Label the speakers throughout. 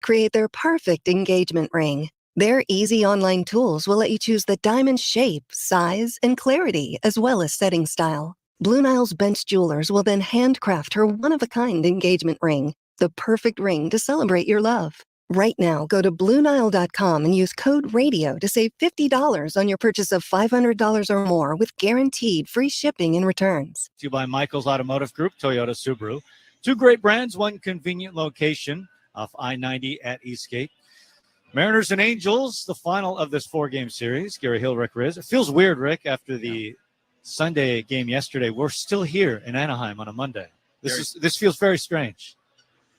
Speaker 1: create their perfect engagement ring. Their easy online tools will let you choose the diamond shape, size, and clarity, as well as setting style. Blue Nile's Bench Jewelers will then handcraft her one-of-a-kind engagement ring, the perfect ring to celebrate your love. Right now, go to BlueNile.com and use code RADIO to save $50 on your purchase of $500 or more with guaranteed free shipping and returns.
Speaker 2: To you by Michael's Automotive Group, Toyota, Subaru. Two great brands, one convenient location off I-90 at Eastgate. Mariners and Angels, the final of this four-game series. Gary Hill, Rick Riz. It feels weird, Rick, after the Sunday game yesterday. We're still here in Anaheim on a Monday. This feels very strange.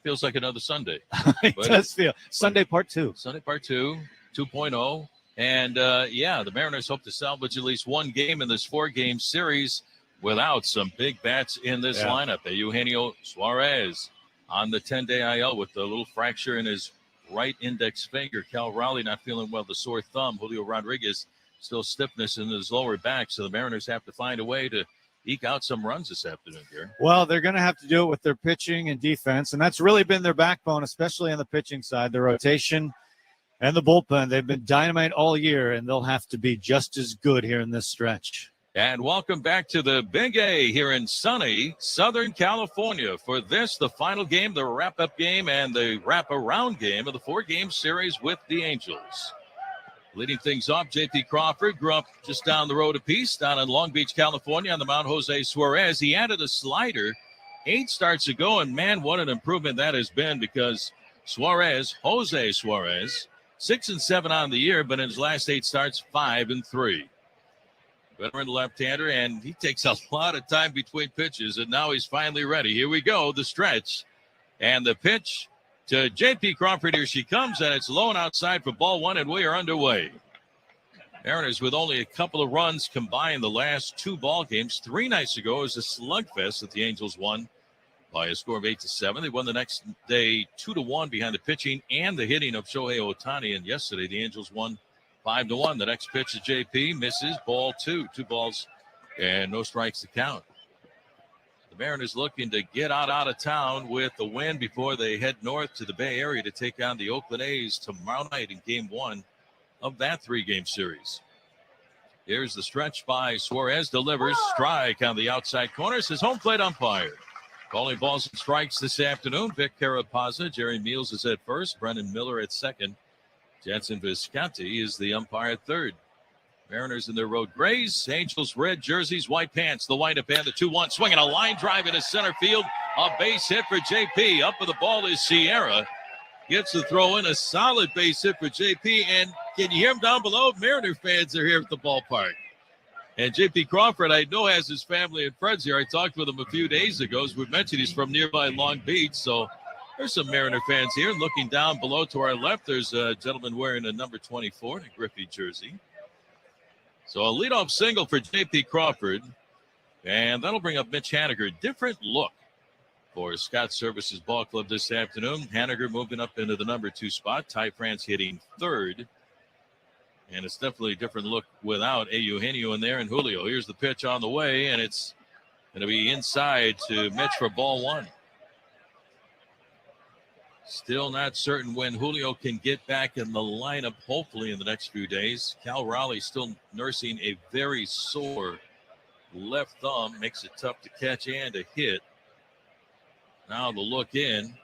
Speaker 3: Feels like another Sunday.
Speaker 2: It does feel. Sunday part 2.
Speaker 3: Sunday part 2, 2.0. And, the Mariners hope to salvage at least one game in this four-game series without some big bats in this lineup. Eugenio Suarez on the 10-day IL with a little fracture in his right index finger. Cal Raleigh not feeling well, the sore thumb. Julio Rodriguez still stiffness in his lower back. So the Mariners have to find a way to eke out some runs this afternoon here.
Speaker 2: Well, they're going to have to do it with their pitching and defense, and that's really been their backbone, especially on the pitching side. The rotation and the bullpen, they've been dynamite all year, and they'll have to be just as good here in this stretch.
Speaker 3: And welcome back to the Big A here in sunny Southern California for this, the final game, the wrap-up game, and the wrap-around game of the four-game series with the Angels. Leading things off, J.P. Crawford grew up just down the road a piece down in Long Beach, California on the Mount Jose Suarez. He added a slider 8 starts ago, and man, what an improvement that has been because Jose Suarez, 6-7 on the year, but in his last 8 starts, 5-3. Veteran left-hander, and he takes a lot of time between pitches, and now he's finally ready. Here we go, the stretch. And the pitch to J.P. Crawford. Here she comes, and it's low and outside for ball 1, and we are underway. Mariners with only a couple of runs combined the last 2 ball games. 3 nights ago, it was a slugfest that the Angels won by a score of 8-7. They won the next day 2-1 behind the pitching and the hitting of Shohei Ohtani, and yesterday the Angels won 5-1. The next pitch to JP misses, ball 2. 2 balls and no strikes to count. The Mariners looking to get out of town with the win before they head north to the Bay Area to take on the Oakland A's tomorrow night in game 1 of that 3-game series. Here's the stretch by Suarez, delivers, strike on the outside corner, says home plate umpire. Calling balls and strikes this afternoon. Vic Carapazza, Jerry Meals is at first, Brendan Miller at second. Jensen Visconti is the umpire at third. Mariners in their road grays, Angels red jerseys, white pants. The windup and the 2-1 swinging a line drive into center field. A base hit for JP. Up with the ball is Sierra. Gets the throw in, a solid base hit for JP. And can you hear him down below? Mariner fans are here at the ballpark. And J.P. Crawford, I know, has his family and friends here. I talked with him a few days ago. As we mentioned, he's from nearby Long Beach. So there's some Mariner fans here. Looking down below to our left, there's a gentleman wearing a number 24 in a Griffey jersey. So a leadoff single for J.P. Crawford. And that'll bring up Mitch Haniger. Different look for Scott Services Ball Club this afternoon. Haniger moving up into the number 2 spot. Ty France hitting third. And it's definitely a different look without Eugenio in there and Julio. Here's the pitch on the way, and it's going to be inside to Mitch for ball 1. Still not certain when Julio can get back in the lineup, hopefully in the next few days. Cal Raleigh still nursing a very sore left thumb. Makes it tough to catch and to hit. Now the look in.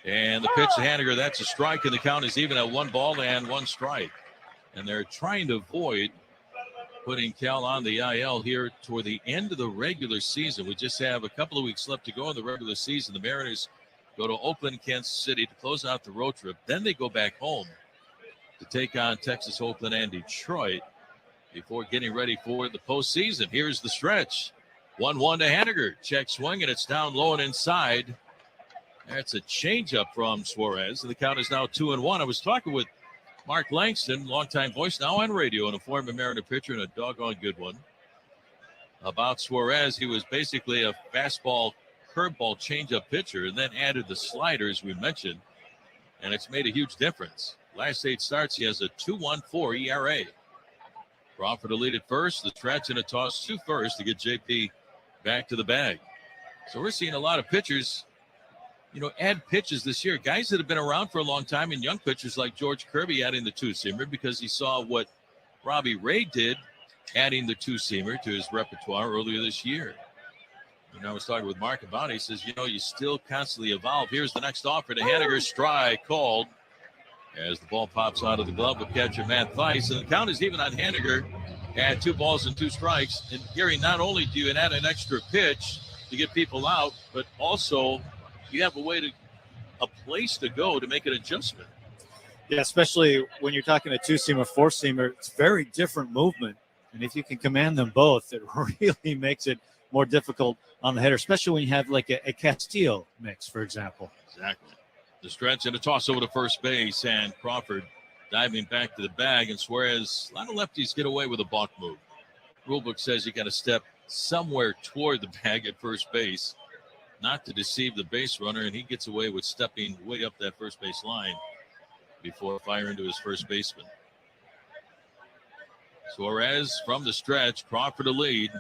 Speaker 3: And the pitch to Haniger, that's a strike, and the count is even at 1 ball and 1 strike. And they're trying to avoid putting Cal on the IL here toward the end of the regular season. We just have a couple of weeks left to go in the regular season. The Mariners go to Oakland, Kansas City to close out the road trip. Then they go back home to take on Texas, Oakland, and Detroit before getting ready for the postseason. Here's the stretch. 1-1 to Haniger. Check swing, and it's down low and inside. That's a changeup from Suarez, and the count is now 2-1. I was talking with Mark Langston, longtime voice, now on radio, and a former Mariner pitcher and a doggone good one. About Suarez, he was basically a fastball, curveball, changeup pitcher, and then added the slider, as we mentioned, and it's made a huge difference. Last 8 starts, he has a 2.14 ERA. Crawford to lead at first, the stretch and a toss to first to get JP back to the bag. So we're seeing a lot of pitchers add pitches this year. Guys that have been around for a long time and young pitchers like George Kirby adding the two-seamer because he saw what Robbie Ray did adding the two-seamer to his repertoire earlier this year. I was talking with Mark about it. He says, you still constantly evolve. Here's the next offer to Haniger. Strike called as the ball pops out of the glove of catcher Matt Theis. And the count is even on Haniger at 2 balls and 2 strikes. And Gary, not only do you add an extra pitch to get people out, but also you have a place to go to make an adjustment.
Speaker 2: Yeah, especially when you're talking a two-seamer, four-seamer, it's very different movement. And if you can command them both, it really makes it more difficult on the header, especially when you have like a Castillo mix, for example.
Speaker 3: Exactly. The stretch and a toss over to first base, and Crawford diving back to the bag, and Suarez, a lot of lefties get away with a balk move. Rulebook says you got to step somewhere toward the bag at first base, not to deceive the base runner, and he gets away with stepping way up that first base line before firing to his first baseman. Suarez from the stretch, Crawford a lead.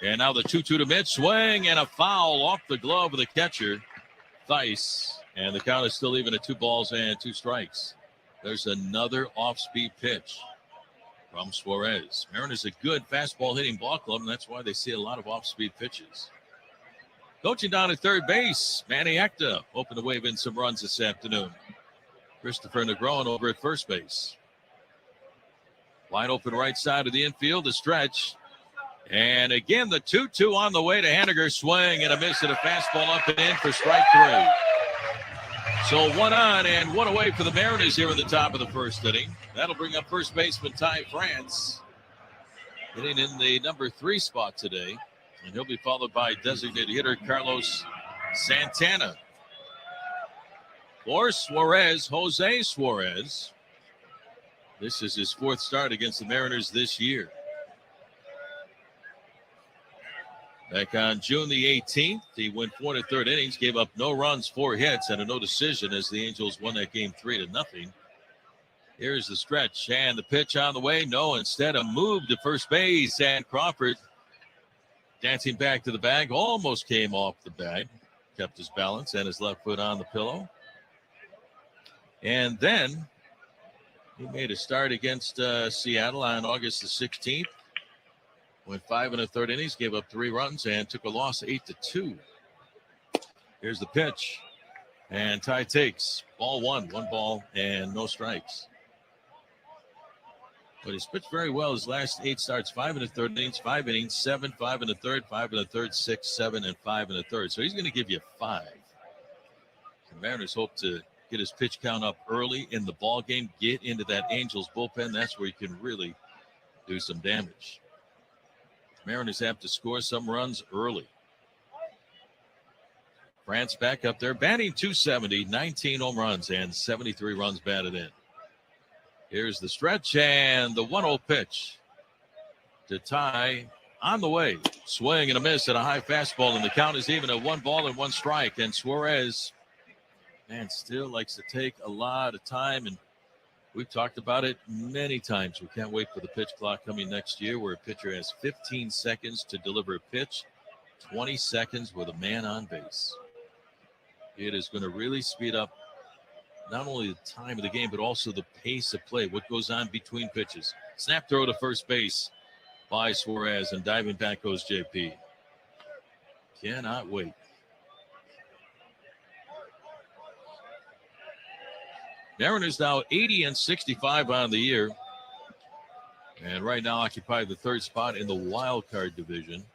Speaker 3: And now the 2-2 to mid, swing and a foul off the glove of the catcher, Theis. And the count is still even at 2 balls and 2 strikes. There's another off-speed pitch from Suarez. Mariners a good fastball hitting ball club, and that's why they see a lot of off-speed pitches. Coaching down at third base, Manny Ecta hoping to wave in some runs this afternoon. Christopher Negron over at first base. Wide open right side of the infield, the stretch. And again, the 2-2 on the way to Haniger. Swing and a miss at a fastball up and in for strike 3. So 1 on and 1 away for the Mariners here in the top of the first inning. That'll bring up first baseman Ty France, hitting in the number 3 spot today. And he'll be followed by designated hitter Carlos Santana. For Suarez, Jose Suarez. This is his 4th start against the Mariners this year. Back on June the 18th, he went 4 1/3 innings, gave up no runs, 4 hits, and a no decision as the Angels won that game 3-0. Here's the stretch and the pitch on the way. No, instead a move to first base, and Crawford dancing back to the bag, almost came off the bag, kept his balance and his left foot on the pillow. And then he made a start against Seattle on August the 16th. Went 5 1/3 innings, gave up 3 runs, and took a loss 8-2. Here's the pitch. And Ty takes ball 1 ball and no strikes. But he's pitched very well his last 8 starts, 5 1/3 innings, 5 innings, 7, 5 1/3, 5 1/3, 6, 7, and 5 1/3. So he's going to give you 5. The Mariners hope to get his pitch count up early in the ball game, get into that Angels bullpen. That's where you can really do some damage. Mariners have to score some runs early. France back up there, batting .270, 19 home runs, and 73 runs batted in. Here's the stretch and the 1-0 pitch to Ty on the way. Swing and a miss at a high fastball, and the count is even at 1 ball and 1 strike. And Suarez, man, still likes to take a lot of time, and we've talked about it many times. We can't wait for the pitch clock coming next year where a pitcher has 15 seconds to deliver a pitch, 20 seconds with a man on base. It is going to really speed up not only the time of the game, but also the pace of play, what goes on between pitches. Snap throw to first base by Suarez, and diving back goes JP. Cannot wait. Mariners now 80-65 on the year, and right now occupy the 3rd spot in the wild card division.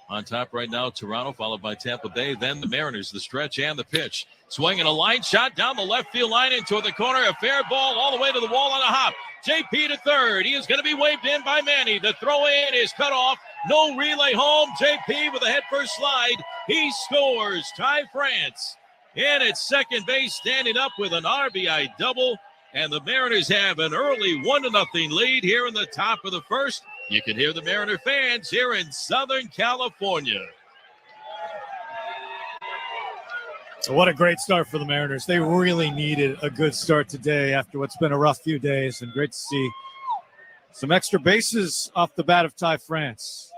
Speaker 3: On top right now, Toronto, followed by Tampa Bay, then the Mariners. The stretch and the pitch. Swinging a line shot down the left field line into the corner. A fair ball all the way to the wall on a hop. JP to third. He is going to be waved in by Manny. The throw in is cut off. No relay home. JP with a head first slide. He scores. Ty France in at second base, standing up with an RBI double. And the Mariners have an early 1-0 lead here in the top of the first. You can hear the Mariner fans here in Southern California.
Speaker 2: What a great start for the Mariners. They really needed a good start today after what's been a rough few days, and great to see some extra bases off the bat of Ty France.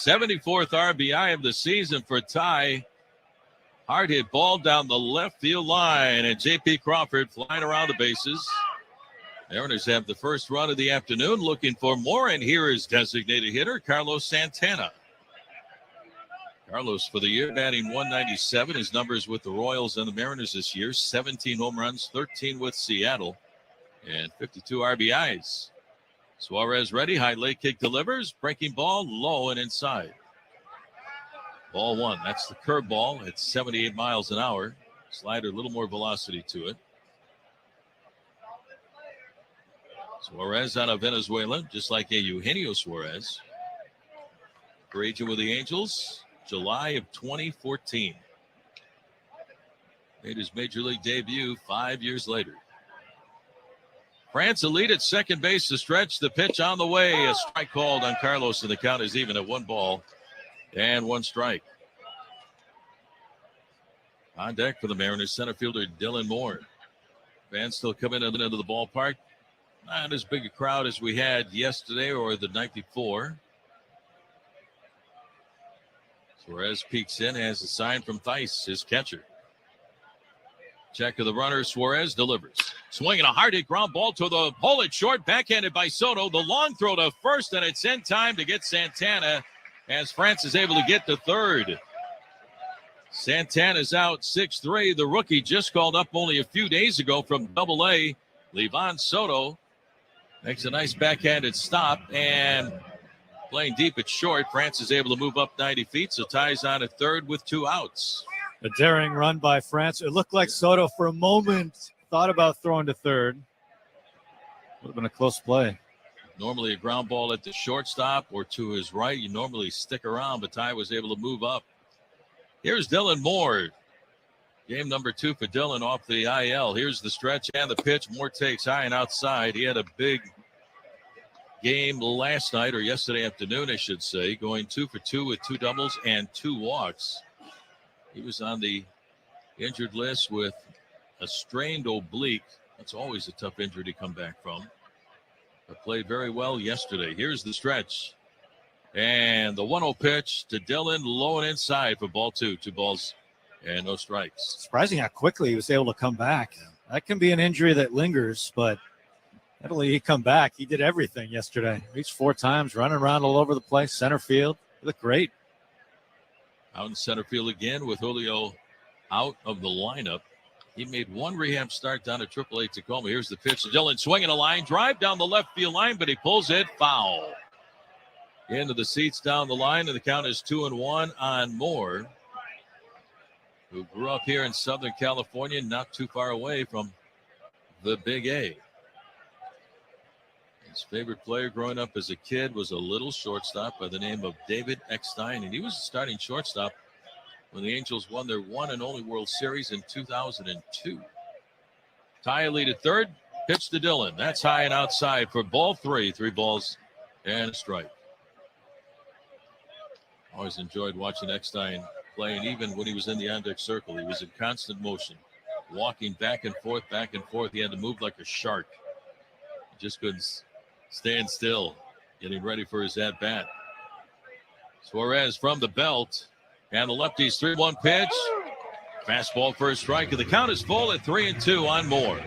Speaker 3: 74th RBI of the season for Ty. Hard hit ball down the left field line, and J.P. Crawford flying around the bases. Mariners have the first run of the afternoon, looking for more, and here is designated hitter Carlos Santana. Carlos, for the year, batting .197. His numbers with the Royals and the Mariners this year: 17 home runs, 13 with Seattle, and 52 RBIs. Suarez ready, high leg kick delivers, breaking ball, low and inside. Ball one. That's the curveball at 78 miles an hour. Slider, a little more velocity to it. Suarez out of Venezuela, just like Eugenio Suarez. For agent with the Angels, July of 2014. Made his major league debut 5 years later. France a lead at second base to stretch. The pitch on the way. A strike called on Carlos, and the count is even at 1 and 1 strike. On deck for the Mariners, center fielder Dylan Moore. Fans still coming into the ballpark. Not as big a crowd as we had yesterday or the night before. Suarez peeks in, has a sign from Theis, his catcher. Check of the runner, Suarez delivers. Swinging a hard hit ground ball to the hole at short, backhanded by Soto. The long throw to first, and it's in time to get Santana as France is able to get to third. Santana's out 6-3. The rookie just called up only a few days ago from Double-A. Livan Soto makes a nice backhanded stop, and playing deep at short, France is able to move up 90 feet, so ties on at third with 2 outs.
Speaker 2: A daring run by France. It looked like Soto for a moment thought about throwing to third. Would have been a close play.
Speaker 3: Normally a ground ball at the shortstop or to his right. You normally stick around, but Ty was able to move up. Here's Dylan Moore. Game number 2 for Dylan off the IL. Here's the stretch and the pitch. Moore takes high and outside. He had a big game last night, or yesterday afternoon, I should say, going 2 for 2 with 2 doubles and 2 walks. He was on the injured list with a strained oblique. That's always a tough injury to come back from. But played very well yesterday. Here's the stretch. And the 1-0 pitch to Dylan, low and inside for ball 2. 2 balls and no strikes.
Speaker 2: Surprising how quickly he was able to come back. That can be an injury that lingers, but that'll he come back. He did everything yesterday. Reached 4 times, running around all over the place, center field. He looked great.
Speaker 3: Out in center field again with Julio out of the lineup. He made 1 rehab start down at AAA Tacoma. Here's the pitch. Dylan swinging a line drive down the left field line, but he pulls it foul. Into the seats down the line, and the count is 2-1 on Moore, who grew up here in Southern California, not too far away from the Big A. His favorite player growing up as a kid was a little shortstop by the name of David Eckstein, and he was a starting shortstop when the Angels won their one and only World Series in 2002. Ty lead at third, pitch to Dylan. That's high and outside for ball 3. 3 balls and a strike. Always enjoyed watching Eckstein play, and even when he was in the on-deck circle, he was in constant motion, walking back and forth, back and forth. He had to move like a shark. He just couldn't stand still, getting ready for his at-bat. Suarez from the belt, and the lefty's 3-1 pitch. Fastball for a strike, and the count is full at 3-2 on Moore.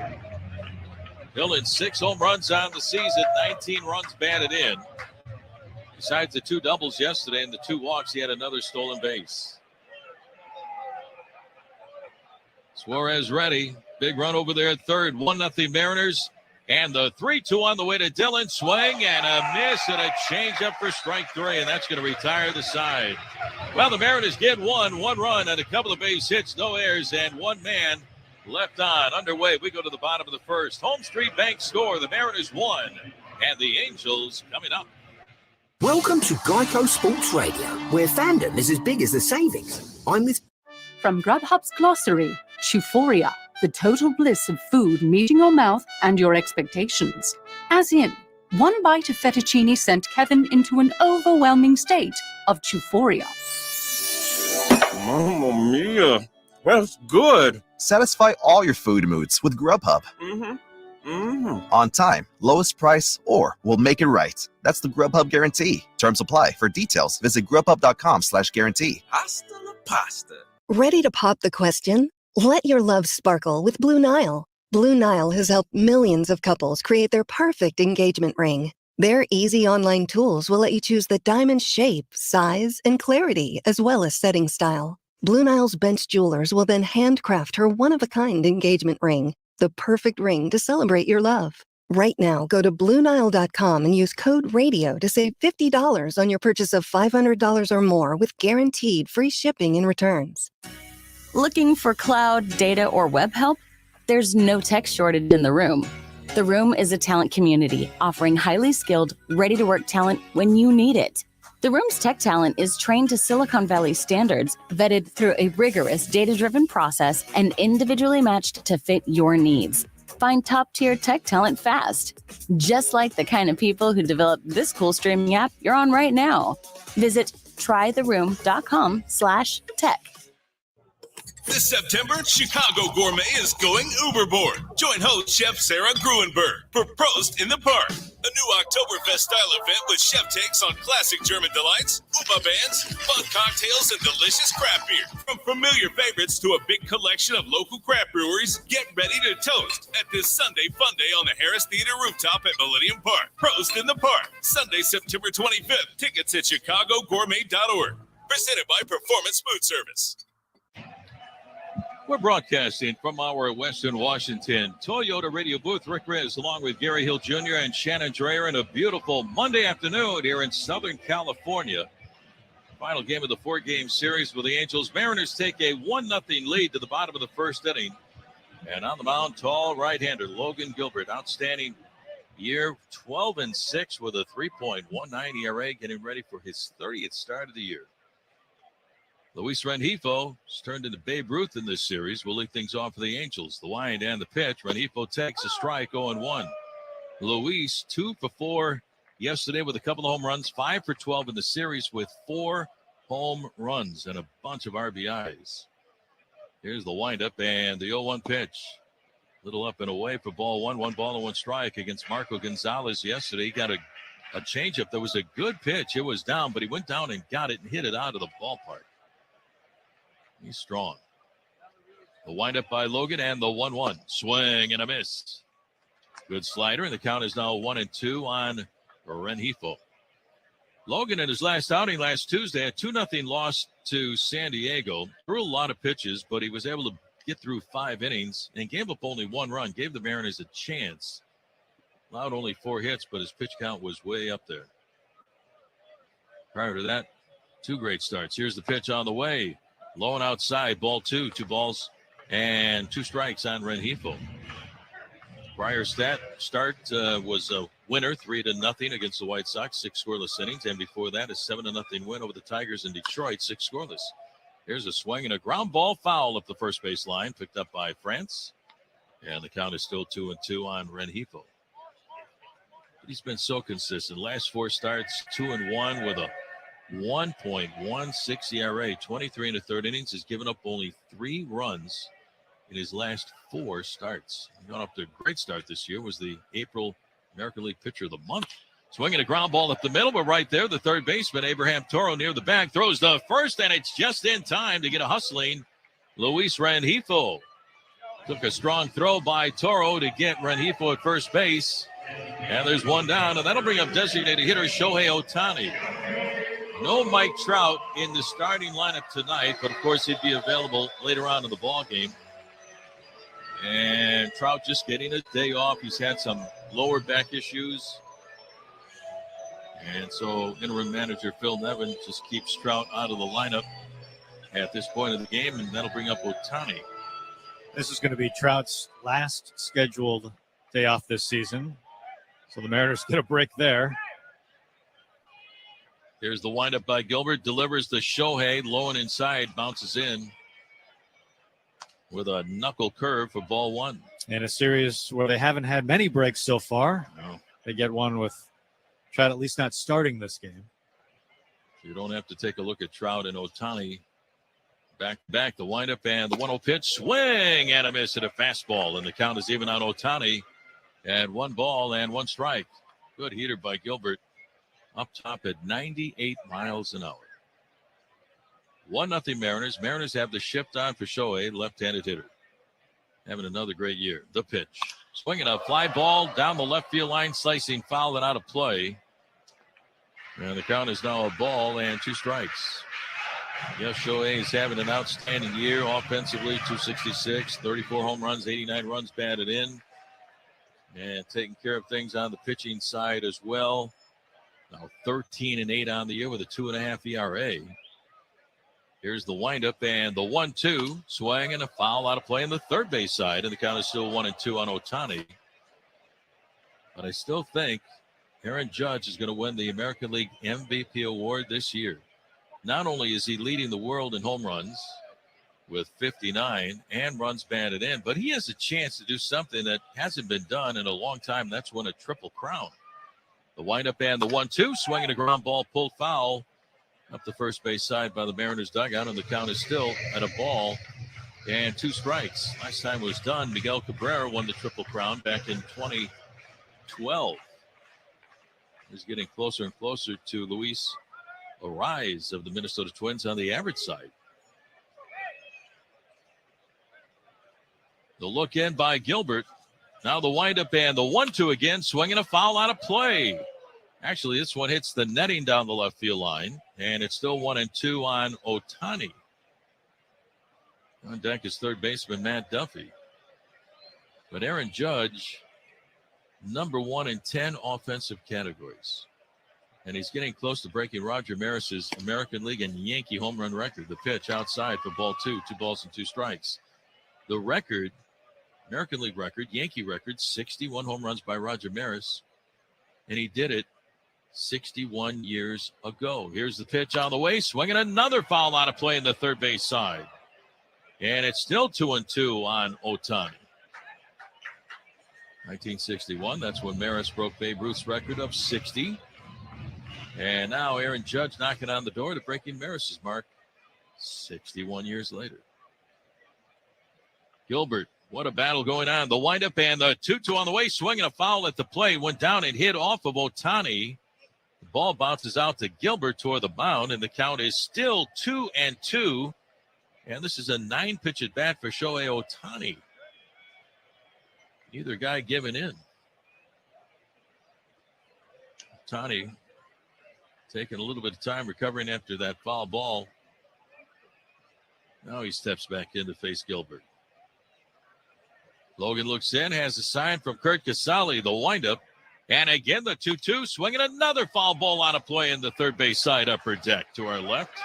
Speaker 3: Dylan, 6 home runs on the season, 19 runs batted in. Besides the 2 doubles yesterday and the 2 walks, he had another stolen base. Suarez ready. Big run over there at third. 1-0 Mariners. And the 3-2 on the way to Dylan. Swing and a miss and a changeup for strike 3. And that's going to retire the side. Well, the Mariners get 1 run and a couple of base hits, no errors, and 1 man left on. Underway, we go to the bottom of the first. Home Street Bank score. The Mariners 1 and the Angels coming up.
Speaker 4: Welcome to Geico Sports Radio, where fandom is as big as the savings. I'm with...
Speaker 5: From Grubhub's glossary, Euphoria, the total bliss of food meeting your mouth and your expectations. As in, 1 bite of fettuccine sent Kevin into an overwhelming state of euphoria.
Speaker 6: Mamma mia, that's good.
Speaker 7: Satisfy all your food moods with Grubhub. On time, lowest price, or we'll make it right. That's the Grubhub guarantee. Terms apply. For details, visit grubhub.com/guarantee.
Speaker 6: Hasta la pasta.
Speaker 1: Ready to pop the question? Let your love sparkle with Blue Nile. Blue Nile has helped millions of couples create their perfect engagement ring. Their easy online tools will let you choose the diamond shape, size, and clarity, as well as setting style. Blue Nile's bench jewelers will then handcraft her one-of-a-kind engagement ring, the perfect ring to celebrate your love. Right now, go to BlueNile.com and use code RADIO to save $50 on your purchase of $500 or more with guaranteed free shipping and returns.
Speaker 8: Looking for cloud, data, or web help? There's no tech shortage in the room. The Room is a talent community offering highly skilled, ready-to-work talent when you need it. The Room's tech talent is trained to Silicon Valley standards, vetted through a rigorous data-driven process, and individually matched to fit your needs. Find top-tier tech talent fast, just like the kind of people who developed this cool streaming app you're on right now. Visit trytheroom.com/tech.
Speaker 9: This September, Chicago Gourmet is going Uberboard. Join host Chef Sarah Gruenberg for Prost in the Park, a new Oktoberfest-style event with chef takes on classic German delights, Upa bands, fun cocktails, and delicious craft beer. From familiar favorites to a big collection of local craft breweries, get ready to toast at this Sunday Fun Day on the Harris Theater rooftop at Millennium Park. Prost in the Park, Sunday, September 25th. Tickets at chicagogourmet.org. Presented by Performance Food Service.
Speaker 3: We're broadcasting from our Western Washington Toyota radio booth. Rick Riz along with Gary Hill Jr. and Shannon Dreyer in a beautiful Monday afternoon here in Southern California. Final game of the four-game series with the Angels. Mariners take a 1-0 lead to the bottom of the first inning. And on the mound, tall right-hander Logan Gilbert. Outstanding year, 12-6 with a 3.19 ERA, getting ready for his 30th start of the year. Luis Rengifo has turned into Babe Ruth in this series. Will lead things off for the Angels. The wind and the pitch. Rengifo takes a strike, 0-1. Luis, 2 for 4 yesterday with a couple of home runs, 5 for 12 in the series with 4 home runs and a bunch of RBIs. Here's the windup and the 0-1 pitch. Little up and away for ball one. 1 ball and 1 strike against Marco Gonzalez yesterday. He got a changeup that was a good pitch. It was down, but he went down and got it and hit it out of the ballpark. He's strong. The windup by Logan and the 1-1. Swing and a miss. Good slider, and the count is now 1-2 on Rengifo. Logan in his last outing last Tuesday, a 2-0 loss to San Diego. Threw a lot of pitches, but he was able to get through 5 innings and gave up only 1 run. Gave the Mariners a chance. Allowed only 4 hits, but his pitch count was way up there. Prior to that, 2 great starts. Here's the pitch on the way. Low and outside, ball 2, 2 balls and 2 strikes on Rengifo. Prior start was a winner, 3-0 against the White Sox, 6 scoreless innings. And before that, a 7-0 win over the Tigers in Detroit, 6 scoreless. Here's a swing and a ground ball foul up the first base line, picked up by France. And the count is still 2-2 on Rengifo. He's been so consistent. Last 4 starts, 2-1 with a 1.16 ERA, 23 1/3 innings. Has given up only 3 runs in his last 4 starts. He got up to a great start this year. Was the April American League Pitcher of the Month. Swinging a ground ball up the middle, but right there, the third baseman, Abraham Toro, near the bag, throws the first, and it's just in time to get a hustling Luis Rengifo. Took a strong throw by Toro to get Rengifo at first base. And there's 1 down, and that'll bring up designated hitter Shohei Ohtani. No Mike Trout in the starting lineup tonight, but of course he'd be available later on in the ball game. And Trout just getting a day off. He's had some lower back issues. And so interim manager Phil Nevin just keeps Trout out of the lineup at this point of the game, and that'll bring up Ohtani.
Speaker 2: This is going to be Trout's last scheduled day off this season. So the Mariners get a break there.
Speaker 3: Here's the windup by Gilbert. Delivers the Shohei. Low and inside. Bounces in with a knuckle curve for ball 1.
Speaker 2: In a series where they haven't had many breaks so far.
Speaker 3: No.
Speaker 2: They get one with Trout at least not starting this game.
Speaker 3: You don't have to take a look at Trout and Ohtani. Back the windup and the 1-0 pitch. Swing and a miss at a fastball. And the count is even on Ohtani. And 1 ball and 1 strike. Good heater by Gilbert. Up top at 98 miles an hour. 1-0 Mariners. Mariners have the shift on for Shohei, left-handed hitter. Having another great year. The pitch. Swinging a fly ball down the left field line, slicing foul and out of play. And the count is now a ball and 2 strikes. Yes, Shohei is having an outstanding year offensively, 266, 34 home runs, 89 runs batted in. And taking care of things on the pitching side as well. Now 13-8 on the year with a 2.5 ERA. Here's the windup and the 1-2. Swing and a foul out of play on the third base side. And the count is still 1-2 on Ohtani. But I still think Aaron Judge is going to win the American League MVP award this year. Not only is he leading the world in home runs with 59 and runs batted in, but he has a chance to do something that hasn't been done in a long time. That's win a triple crown. The windup and the 1-2. Swinging a ground ball, pulled foul up the first base side by the Mariners dugout, and the count is still at a ball and 2 strikes. Last time it was done, Miguel Cabrera won the Triple Crown back in 2012. He's getting closer and closer to Luis Ariz of the Minnesota Twins on the average side. The look in by Gilbert. Now the windup and the 1-2 again, swinging a foul out of play. Actually, this one hits the netting down the left field line, and it's still 1-2 on Ohtani. On deck is third baseman Matt Duffy. But Aaron Judge, number 1 in 10 offensive categories. And he's getting close to breaking Roger Maris's American League and Yankee home run record. The pitch outside for ball 2, 2 balls and 2 strikes. The record, American League record, Yankee record, 61 home runs by Roger Maris. And he did it 61 years ago. Here's the pitch on the way, swinging another foul out of play in the third base side. And it's still 2-2 on Ohtani. 1961, that's when Maris broke Babe Ruth's record of 60. And now Aaron Judge knocking on the door to breaking Maris's mark 61 years later. Gilbert, what a battle going on. The windup and the 2-2 on the way, swinging a foul at the plate, went down and hit off of Ohtani. The ball bounces out to Gilbert toward the mound, and the count is still 2-2. And this is a 9-pitch at bat for Shohei Ohtani. Neither guy giving in. Ohtani taking a little bit of time recovering after that foul ball. Now he steps back in to face Gilbert. Logan looks in, has a sign from Kurt Casale, the windup. And again, the 2-2, swinging another foul ball out of play in the third base side upper deck to our left.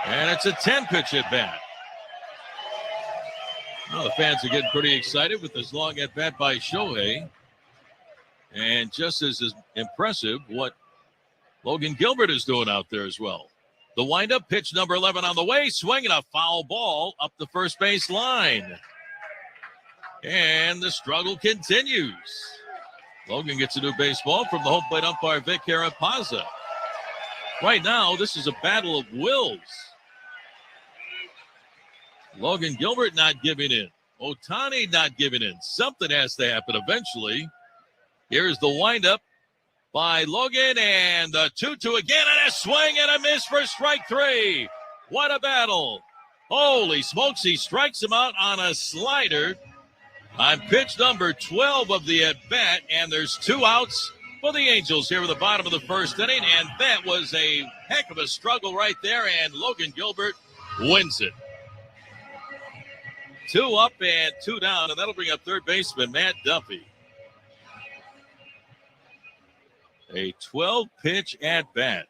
Speaker 3: And it's a 10-pitch at bat. Well, the fans are getting pretty excited with this long at bat by Shohei. And just as impressive, what Logan Gilbert is doing out there as well. The windup, pitch number 11 on the way, swinging a foul ball up the first base line. And the struggle continues. Logan gets a new baseball from the home plate umpire, Vic Carapaza. Right now, this is a battle of wills. Logan Gilbert not giving in. Ohtani not giving in. Something has to happen eventually. Here's the windup by Logan, and the 2-2 again, and a swing and a miss for strike 3. What a battle. Holy smokes, he strikes him out on a slider on pitch number 12 of the at-bat, and there's 2 outs for the Angels here at the bottom of the first inning, and that was a heck of a struggle right there, and Logan Gilbert wins it. 2 up and 2 down, and that'll bring up third baseman Matt Duffy. A 12-pitch at-bat.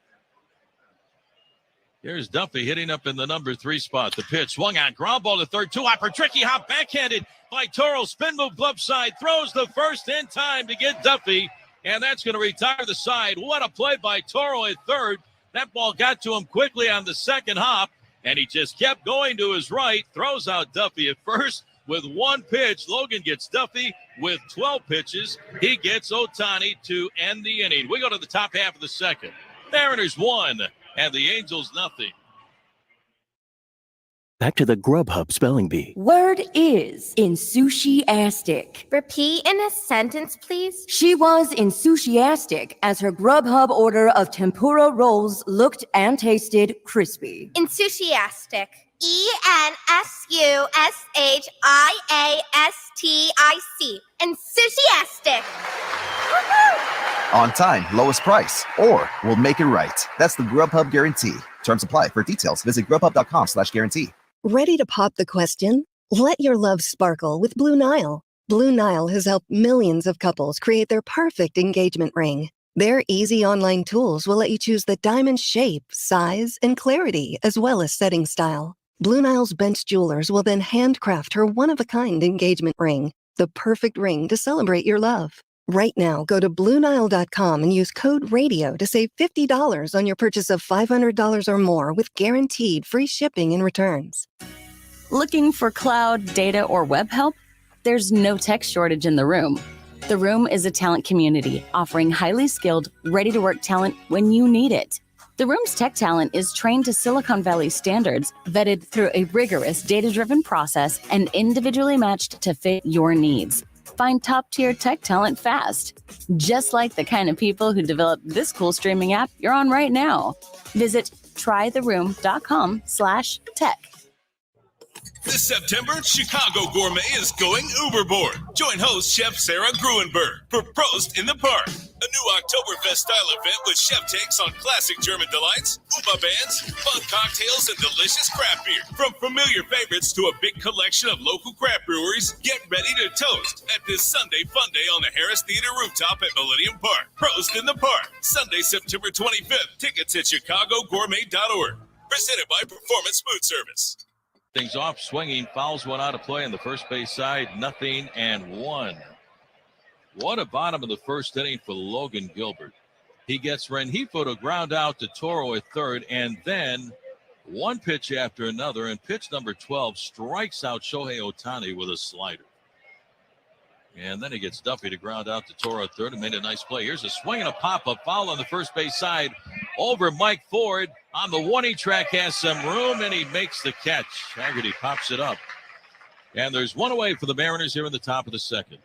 Speaker 3: Here's Duffy hitting up in the number 3 spot. The pitch swung on, ground ball to third, 2-hopper, tricky hop, backhanded by Toro, spin move glove side, throws the first in time to get Duffy, and that's going to retire the side. What a play by Toro at third. That ball got to him quickly on the second hop, and he just kept going to his right, throws out Duffy at first. With 1 pitch, Logan gets Duffy. With 12 pitches, he gets Ohtani to end the inning. We go to the top half of the second. Mariners 1 and the Angels nothing.
Speaker 10: Back to the Grubhub spelling bee.
Speaker 8: Word is enthusiastic.
Speaker 11: Repeat in a sentence, please.
Speaker 8: She was enthusiastic as her Grubhub order of tempura rolls looked and tasted crispy.
Speaker 11: Enthusiastic. ENSUSHIASTIC. Enthusiastic. Woohoo!
Speaker 7: On time, lowest price, or we'll make it right. That's the Grubhub guarantee. Terms apply. For details, visit grubhub.com/guarantee.
Speaker 1: Ready to pop the question? Let your love sparkle with Blue Nile. Blue Nile has helped millions of couples create their perfect engagement ring. Their easy online tools will let you choose the diamond shape, size, and clarity, as well as setting style. Blue Nile's bench jewelers will then handcraft her one-of-a-kind engagement ring, the perfect ring to celebrate your love. Right now, go to BlueNile.com and use code RADIO to save $50 on your purchase of $500 or more with guaranteed free shipping and returns.
Speaker 8: Looking for cloud, data, or web help? There's no tech shortage in the room. The room is a talent community offering highly skilled, ready-to-work talent when you need it. The room's tech talent is trained to Silicon Valley standards, vetted through a rigorous data-driven process, and individually matched to fit your needs. Find top-tier tech talent fast, just like the kind of people who developed this cool streaming app you're on right now. Visit trytheroom.com/tech.
Speaker 9: This September, Chicago Gourmet is going Uberboard. Join host Chef Sarah Gruenberg for Prost in the Park, a new Oktoberfest-style event with chef takes on classic German delights, Uba bands, fun cocktails, and delicious craft beer. From familiar favorites to a big collection of local craft breweries, get ready to toast at this Sunday Fun Day on the Harris Theater rooftop at Millennium Park. Prost in the Park, Sunday, September 25th. Tickets at chicagogourmet.org. Presented by Performance Food Service.
Speaker 3: Things off, swinging, fouls one out of play on the first base side, 0-1. What a bottom of the first inning for Logan Gilbert. He gets Rengifo to ground out to Toro at third, and then one pitch after another, and pitch number 12 strikes out Shohei Ohtani with a slider. And then he gets Duffy to ground out to Toro at third and made a nice play. Here's a swing and a pop-up foul on the first base side over Mike Ford. On the warning track has some room, and he makes the catch. Haggerty pops it up. And there's one away for the Mariners here in the top of the second.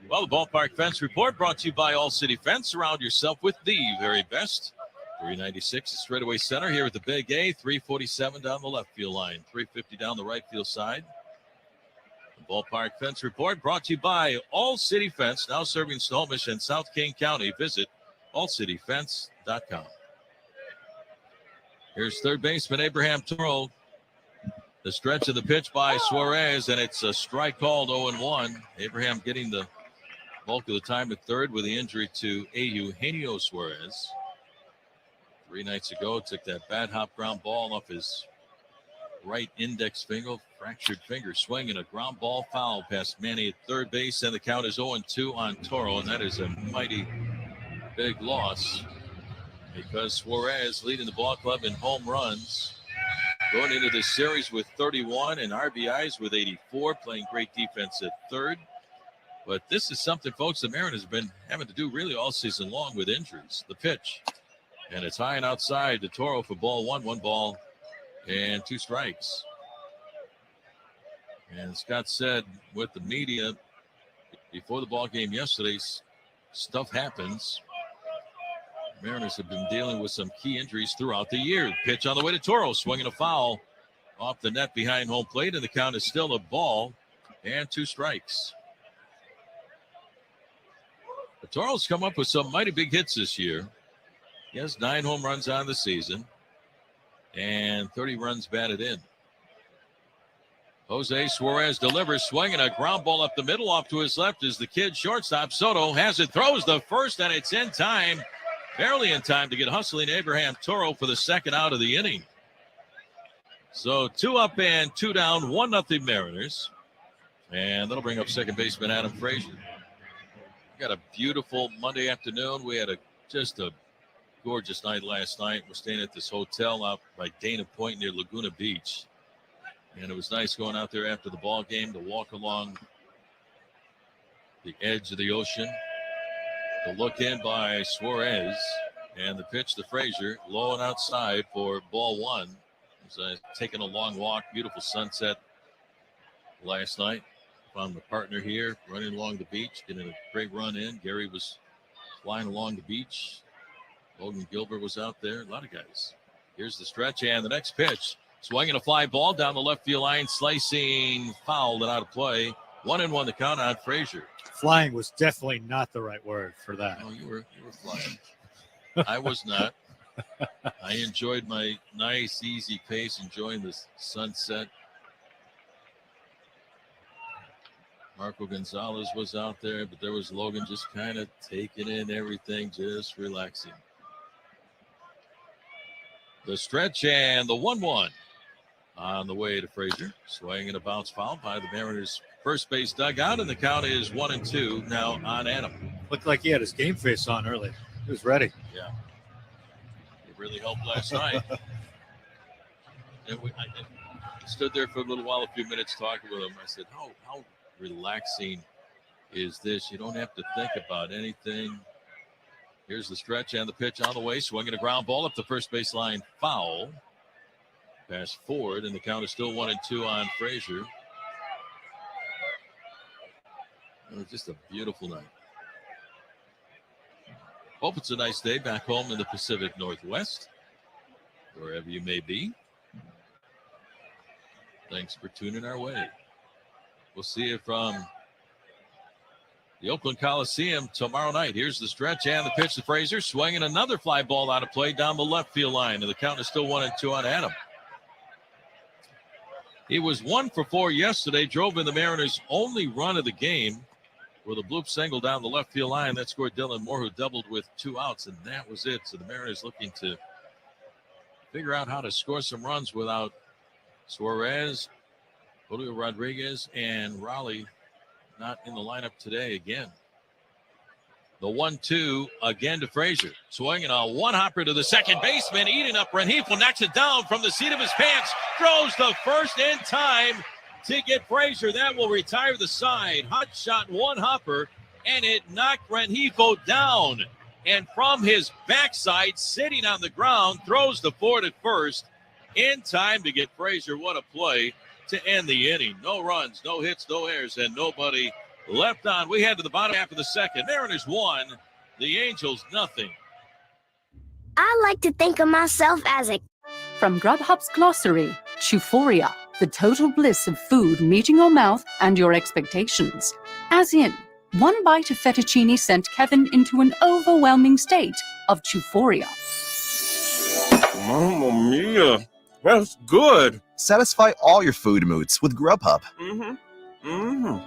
Speaker 3: Well, the Ballpark Fence Report brought to you by All City Fence. Surround yourself with the very best. 396 is straightaway center here at the Big A. 347 down the left field line. 350 down the right field side. The Ballpark Fence Report brought to you by All City Fence, now serving Snohomish and South King County. Visit allcityfence.com. Here's third baseman Abraham Toro. The stretch of the pitch by Suarez, and it's a strike called 0-1. Abraham getting the bulk of the time at third with the injury to Eugenio Suarez. 3 nights ago, took that bad hop ground ball off his right index finger, fractured finger, swing, and a ground ball foul past Manny at third base, and the count is 0-2 on Toro, and that is a mighty big loss because Suarez leading the ball club in home runs, going into this series with 31 and RBIs with 84, playing great defense at third. But this is something, folks, the Mariners have been having to do really all season long with injuries. The pitch, and it's high and outside to Toro for ball one, 1 ball and 2 strikes. And Scott said with the media before the ball game yesterday, stuff happens. Mariners have been dealing with some key injuries throughout the year. Pitch on the way to Toro, swinging a foul off the net behind home plate, and the count is still a ball and 2 strikes. But Toro's come up with some mighty big hits this year. He has 9 home runs on the season and 30 runs batted in. Jose Suarez delivers, swinging a ground ball up the middle. Off to his left is the kid shortstop. Soto has it, throws the first, and it's in time. Barely in time to get hustling Abraham Toro for the second out of the inning. So 2 up and 2 down, 1-0 Mariners. And that'll bring up second baseman Adam Frazier. We got a beautiful Monday afternoon. We had just a gorgeous night last night. We're staying at this hotel out by Dana Point near Laguna Beach. And it was nice going out there after the ball game to walk along the edge of the ocean. The look in by Suarez, and the pitch to Frazier, low and outside for ball 1. was taking a long walk, beautiful sunset last night. Found the partner here running along the beach, getting a great run in. Gary was flying along the beach. Logan Gilbert was out there. A lot of guys. Here's the stretch and the next pitch. Swinging a fly ball down the left field line, slicing, fouled and out of play. 1-1 the count on Frazier.
Speaker 2: Flying was definitely not the right word for that.
Speaker 3: Oh, you were flying. I was not. I enjoyed my nice, easy pace, enjoying the sunset. Marco Gonzalez was out there, but there was Logan just kind of taking in everything, just relaxing. The stretch and the 1-1 on the way to Frazier. Swing and a bounce foul by the Mariners' first base dugout, and the count is 1-2 now on Adam.
Speaker 2: Looked like he had his game face on early. He was ready.
Speaker 3: Yeah. It really helped last night. And I stood there for a little while, a few minutes talking with him. I said, how relaxing is this? You don't have to think about anything. Here's the stretch and the pitch on the way. Swinging a ground ball up the first base line. Foul. Pass forward, and the count is still 1-2 on Frazier. It was just a beautiful night. Hope it's a nice day back home in the Pacific Northwest, wherever you may be. Thanks for tuning our way. We'll see you from the Oakland Coliseum tomorrow night. Here's the stretch and the pitch to Frazier. Swinging another fly ball out of play down the left field line, and the count is still 1-2 on Adam. He was 1 for 4 yesterday, drove in the Mariners' only run of the game with a bloop single down the left field line. That scored Dylan Moore, who doubled with 2 outs, and that was it. So the Mariners looking to figure out how to score some runs without Suarez, Julio Rodriguez, and Raleigh not in the lineup today again. The 1-2 again to Frazier. Swinging a one-hopper to the second baseman, eating up Rengifo, knocks it down from the seat of his pants, throws the first in time to get Frazier. That will retire the side. Hot shot one-hopper, and it knocked Rengifo down. And from his backside, sitting on the ground, throws the forward at first in time to get Frazier. What a play to end the inning. No runs, no hits, no errors, and nobody left on. We head to the bottom half of the second. Mariners 1, the Angels nothing.
Speaker 12: I like to think of myself as a...
Speaker 5: From Grubhub's glossary, Euphoria, the total bliss of food meeting your mouth and your expectations. As in, one bite of fettuccine sent Kevin into an overwhelming state of euphoria.
Speaker 6: Mamma mia. That's good.
Speaker 7: Satisfy all your food moods with Grubhub.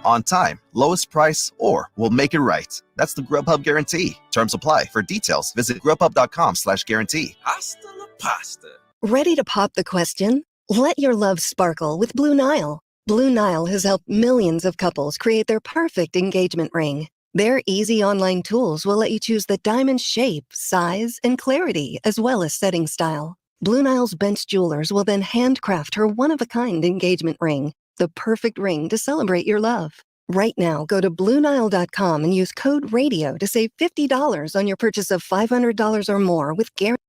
Speaker 7: On time, lowest price, or we'll make it right. That's the Grubhub guarantee. Terms apply. For details, visit grubhub.com/guarantee.
Speaker 4: Hasta la pasta.
Speaker 1: Ready to pop the question? Let your love sparkle with Blue Nile. Blue Nile has helped millions of couples create their perfect engagement ring. Their easy online tools will let you choose the diamond shape, size, and clarity, as well as setting style. Blue Nile's bench jewelers will then handcraft her one-of-a-kind engagement ring, the perfect ring to celebrate your love. Right now, go to BlueNile.com and use code RADIO to save $50 on your purchase of $500 or more with guarantee.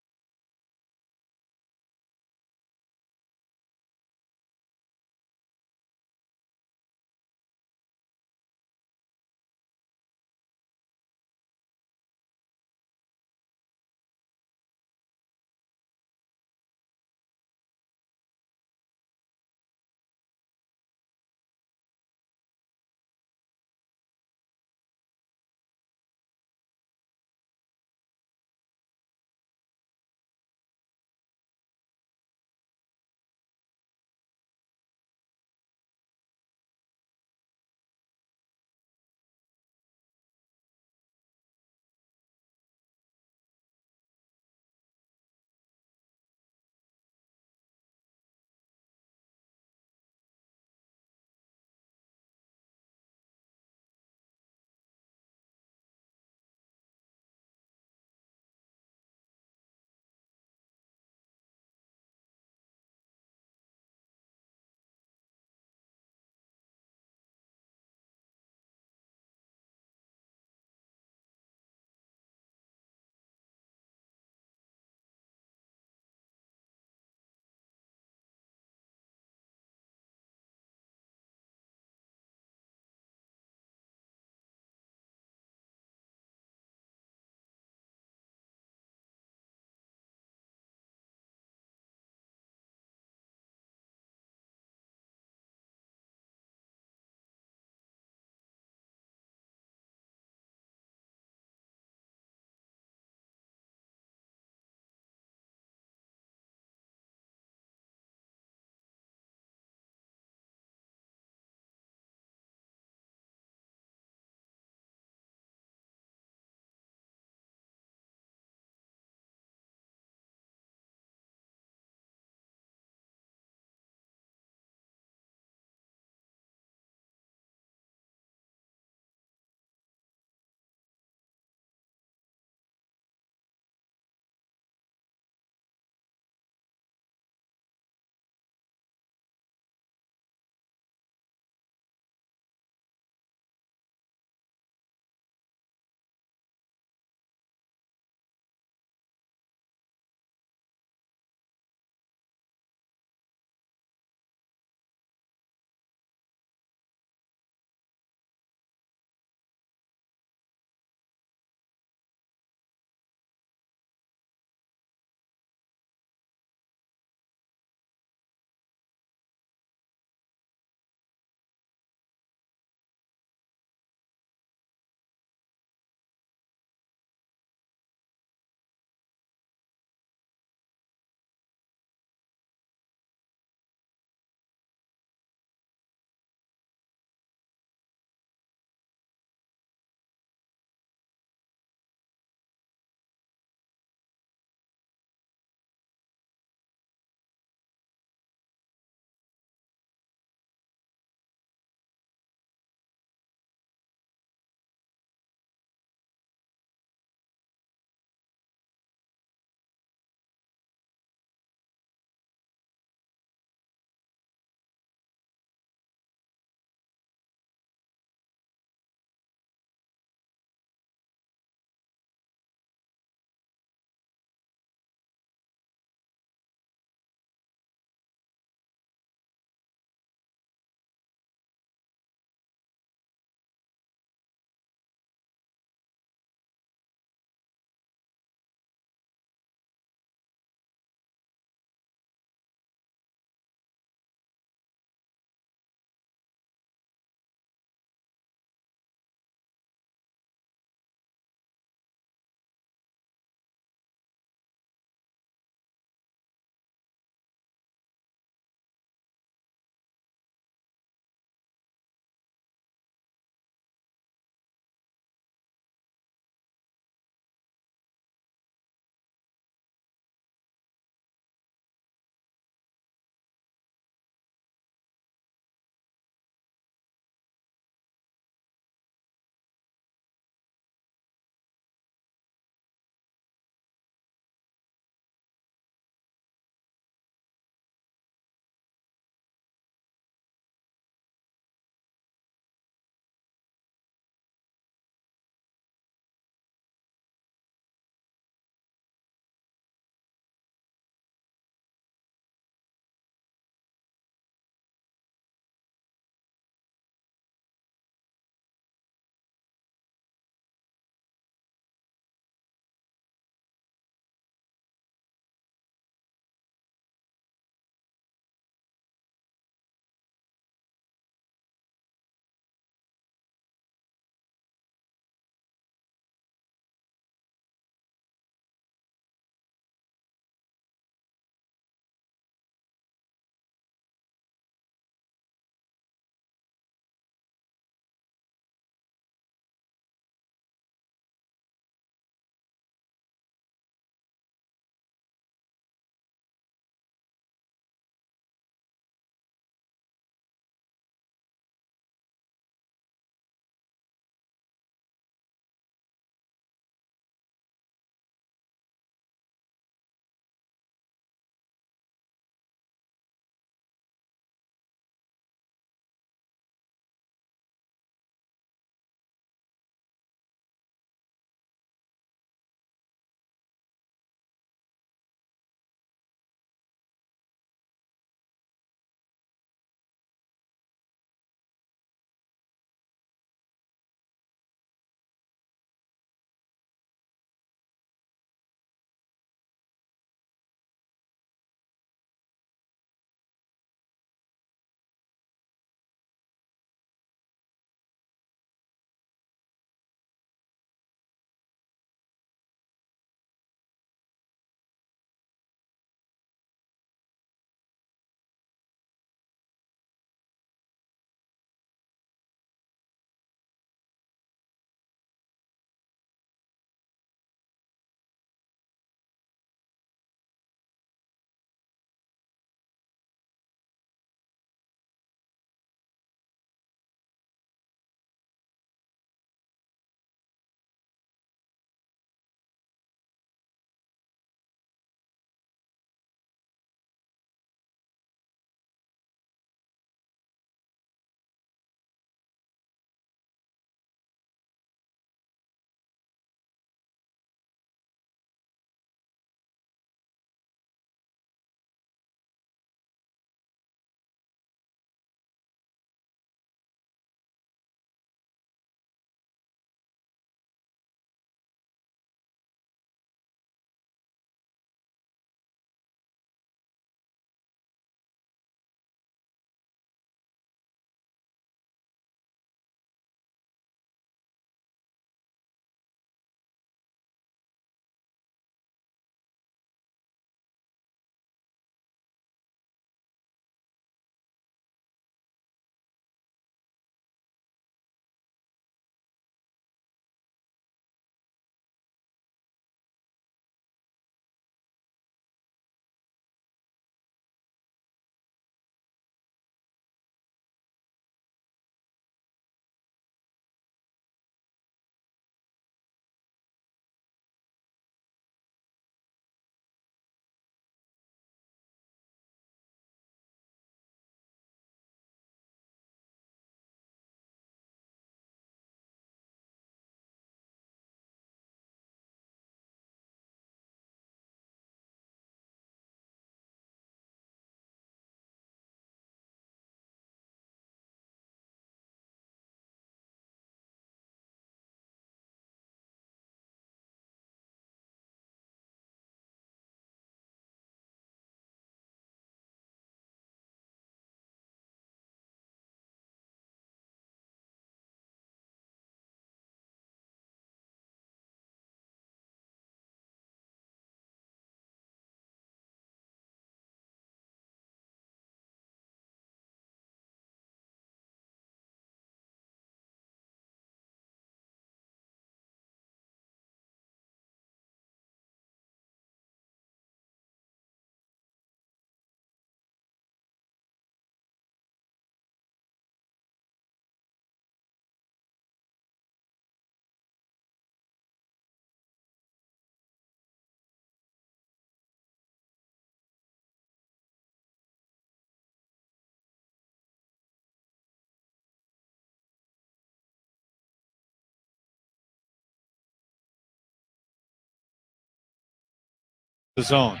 Speaker 2: the zone.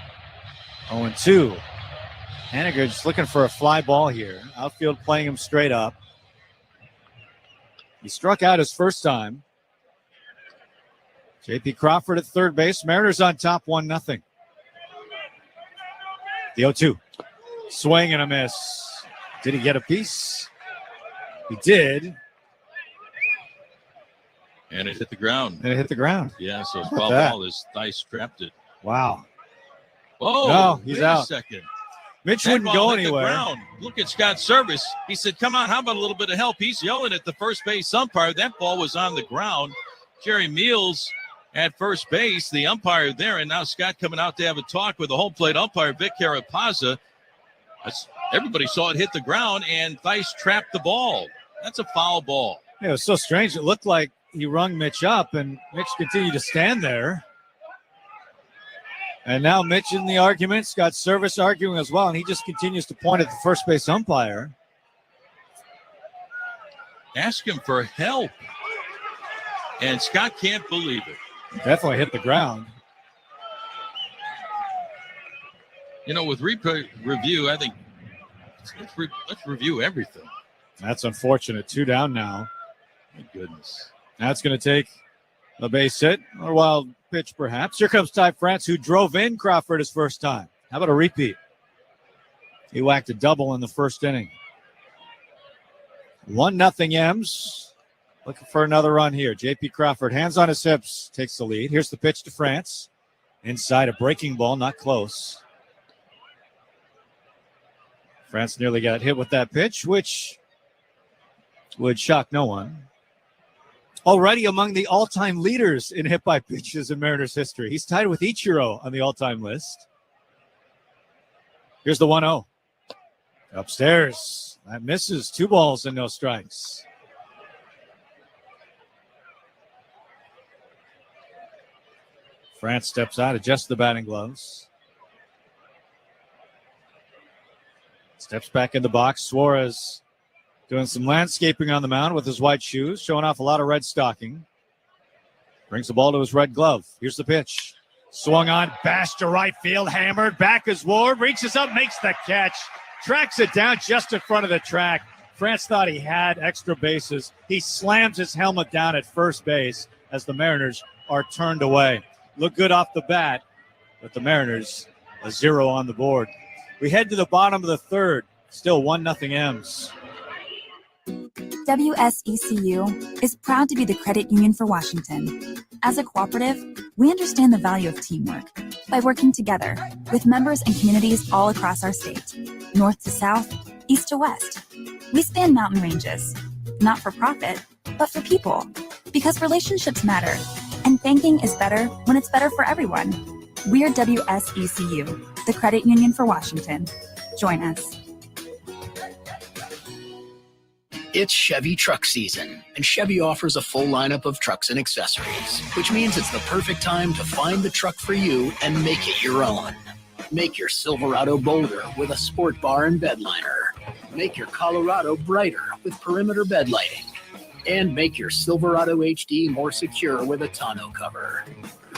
Speaker 2: 0-2. Haniger just looking for a fly ball here. Outfield playing him straight up. He struck out his first time. J.P. Crawford at third base. Mariners on top 1-0. The 0-2. Swing and a miss. Did he get a piece? He did.
Speaker 3: And it hit the ground. Yeah, so foul ball. His Theis trapped it.
Speaker 2: Wow.
Speaker 3: Oh,
Speaker 2: no, he's
Speaker 3: wait
Speaker 2: out.
Speaker 3: A second.
Speaker 2: Mitch
Speaker 3: That
Speaker 2: wouldn't
Speaker 3: ball
Speaker 2: go
Speaker 3: hit the
Speaker 2: anywhere.
Speaker 3: ground. Look at Scott Service. He said, come on, how about a little bit of help? He's yelling at the first base umpire. That ball was on the ground. Jerry Meals at first base, the umpire there, and now Scott coming out to have a talk with the home plate umpire, Vic Carapazza. Everybody saw it hit the ground, and Theis trapped the ball. That's a foul ball.
Speaker 2: Yeah, it was so strange. It looked like he rung Mitch up, and Mitch continued to stand there. And now Mitch in the argument. Scott Service arguing as well, and he just continues to point at the first base umpire.
Speaker 3: Ask him for help. And Scott can't believe it.
Speaker 2: Definitely hit the ground.
Speaker 3: You know, with review, I think let's review everything.
Speaker 2: That's unfortunate. 2 down now.
Speaker 3: My goodness.
Speaker 2: That's going to take a base hit or a wild pitch, perhaps. Here comes Ty France, who drove in Crawford his first time. How about a repeat? He whacked a double in the first inning. 1-0 M's. Looking for another run here. J.P. Crawford, hands on his hips, takes the lead. Here's the pitch to France. Inside, a breaking ball, not close. France nearly got hit with that pitch, which would shock no one. Already among the all-time leaders in hit by pitches in Mariners history. He's tied with Ichiro on the all-time list. Here's the 1-0. Upstairs. That misses. 2 balls and no strikes. France steps out, adjusts the batting gloves. Steps back in the box. Suarez doing some landscaping on the mound with his white shoes, showing off a lot of red stocking. Brings the ball to his red glove. Here's the pitch. Swung on, bashed to right field, hammered. Back is Ward, reaches up, makes the catch. Tracks it down just in front of the track. France thought he had extra bases. He slams his helmet down at first base as the Mariners are turned away. Look good off the bat, but the Mariners, a 0 on the board. We head to the bottom of the third. Still 1-0 M's.
Speaker 13: WSECU is proud to be the credit union for Washington. As a cooperative, we understand the value of teamwork by working together with members and communities all across our state, north to south, east to west. We span mountain ranges, not for profit, but for people, because relationships matter, and banking is better when it's better for everyone. We're WSECU, the credit union for Washington. Join us.
Speaker 14: It's Chevy truck season, and Chevy offers a full lineup of trucks and accessories, which means it's the perfect time to find the truck for you and make it your own. Make your Silverado bolder with a sport bar and bed liner. Make your Colorado brighter with perimeter bed lighting. And make your Silverado HD more secure with a tonneau cover.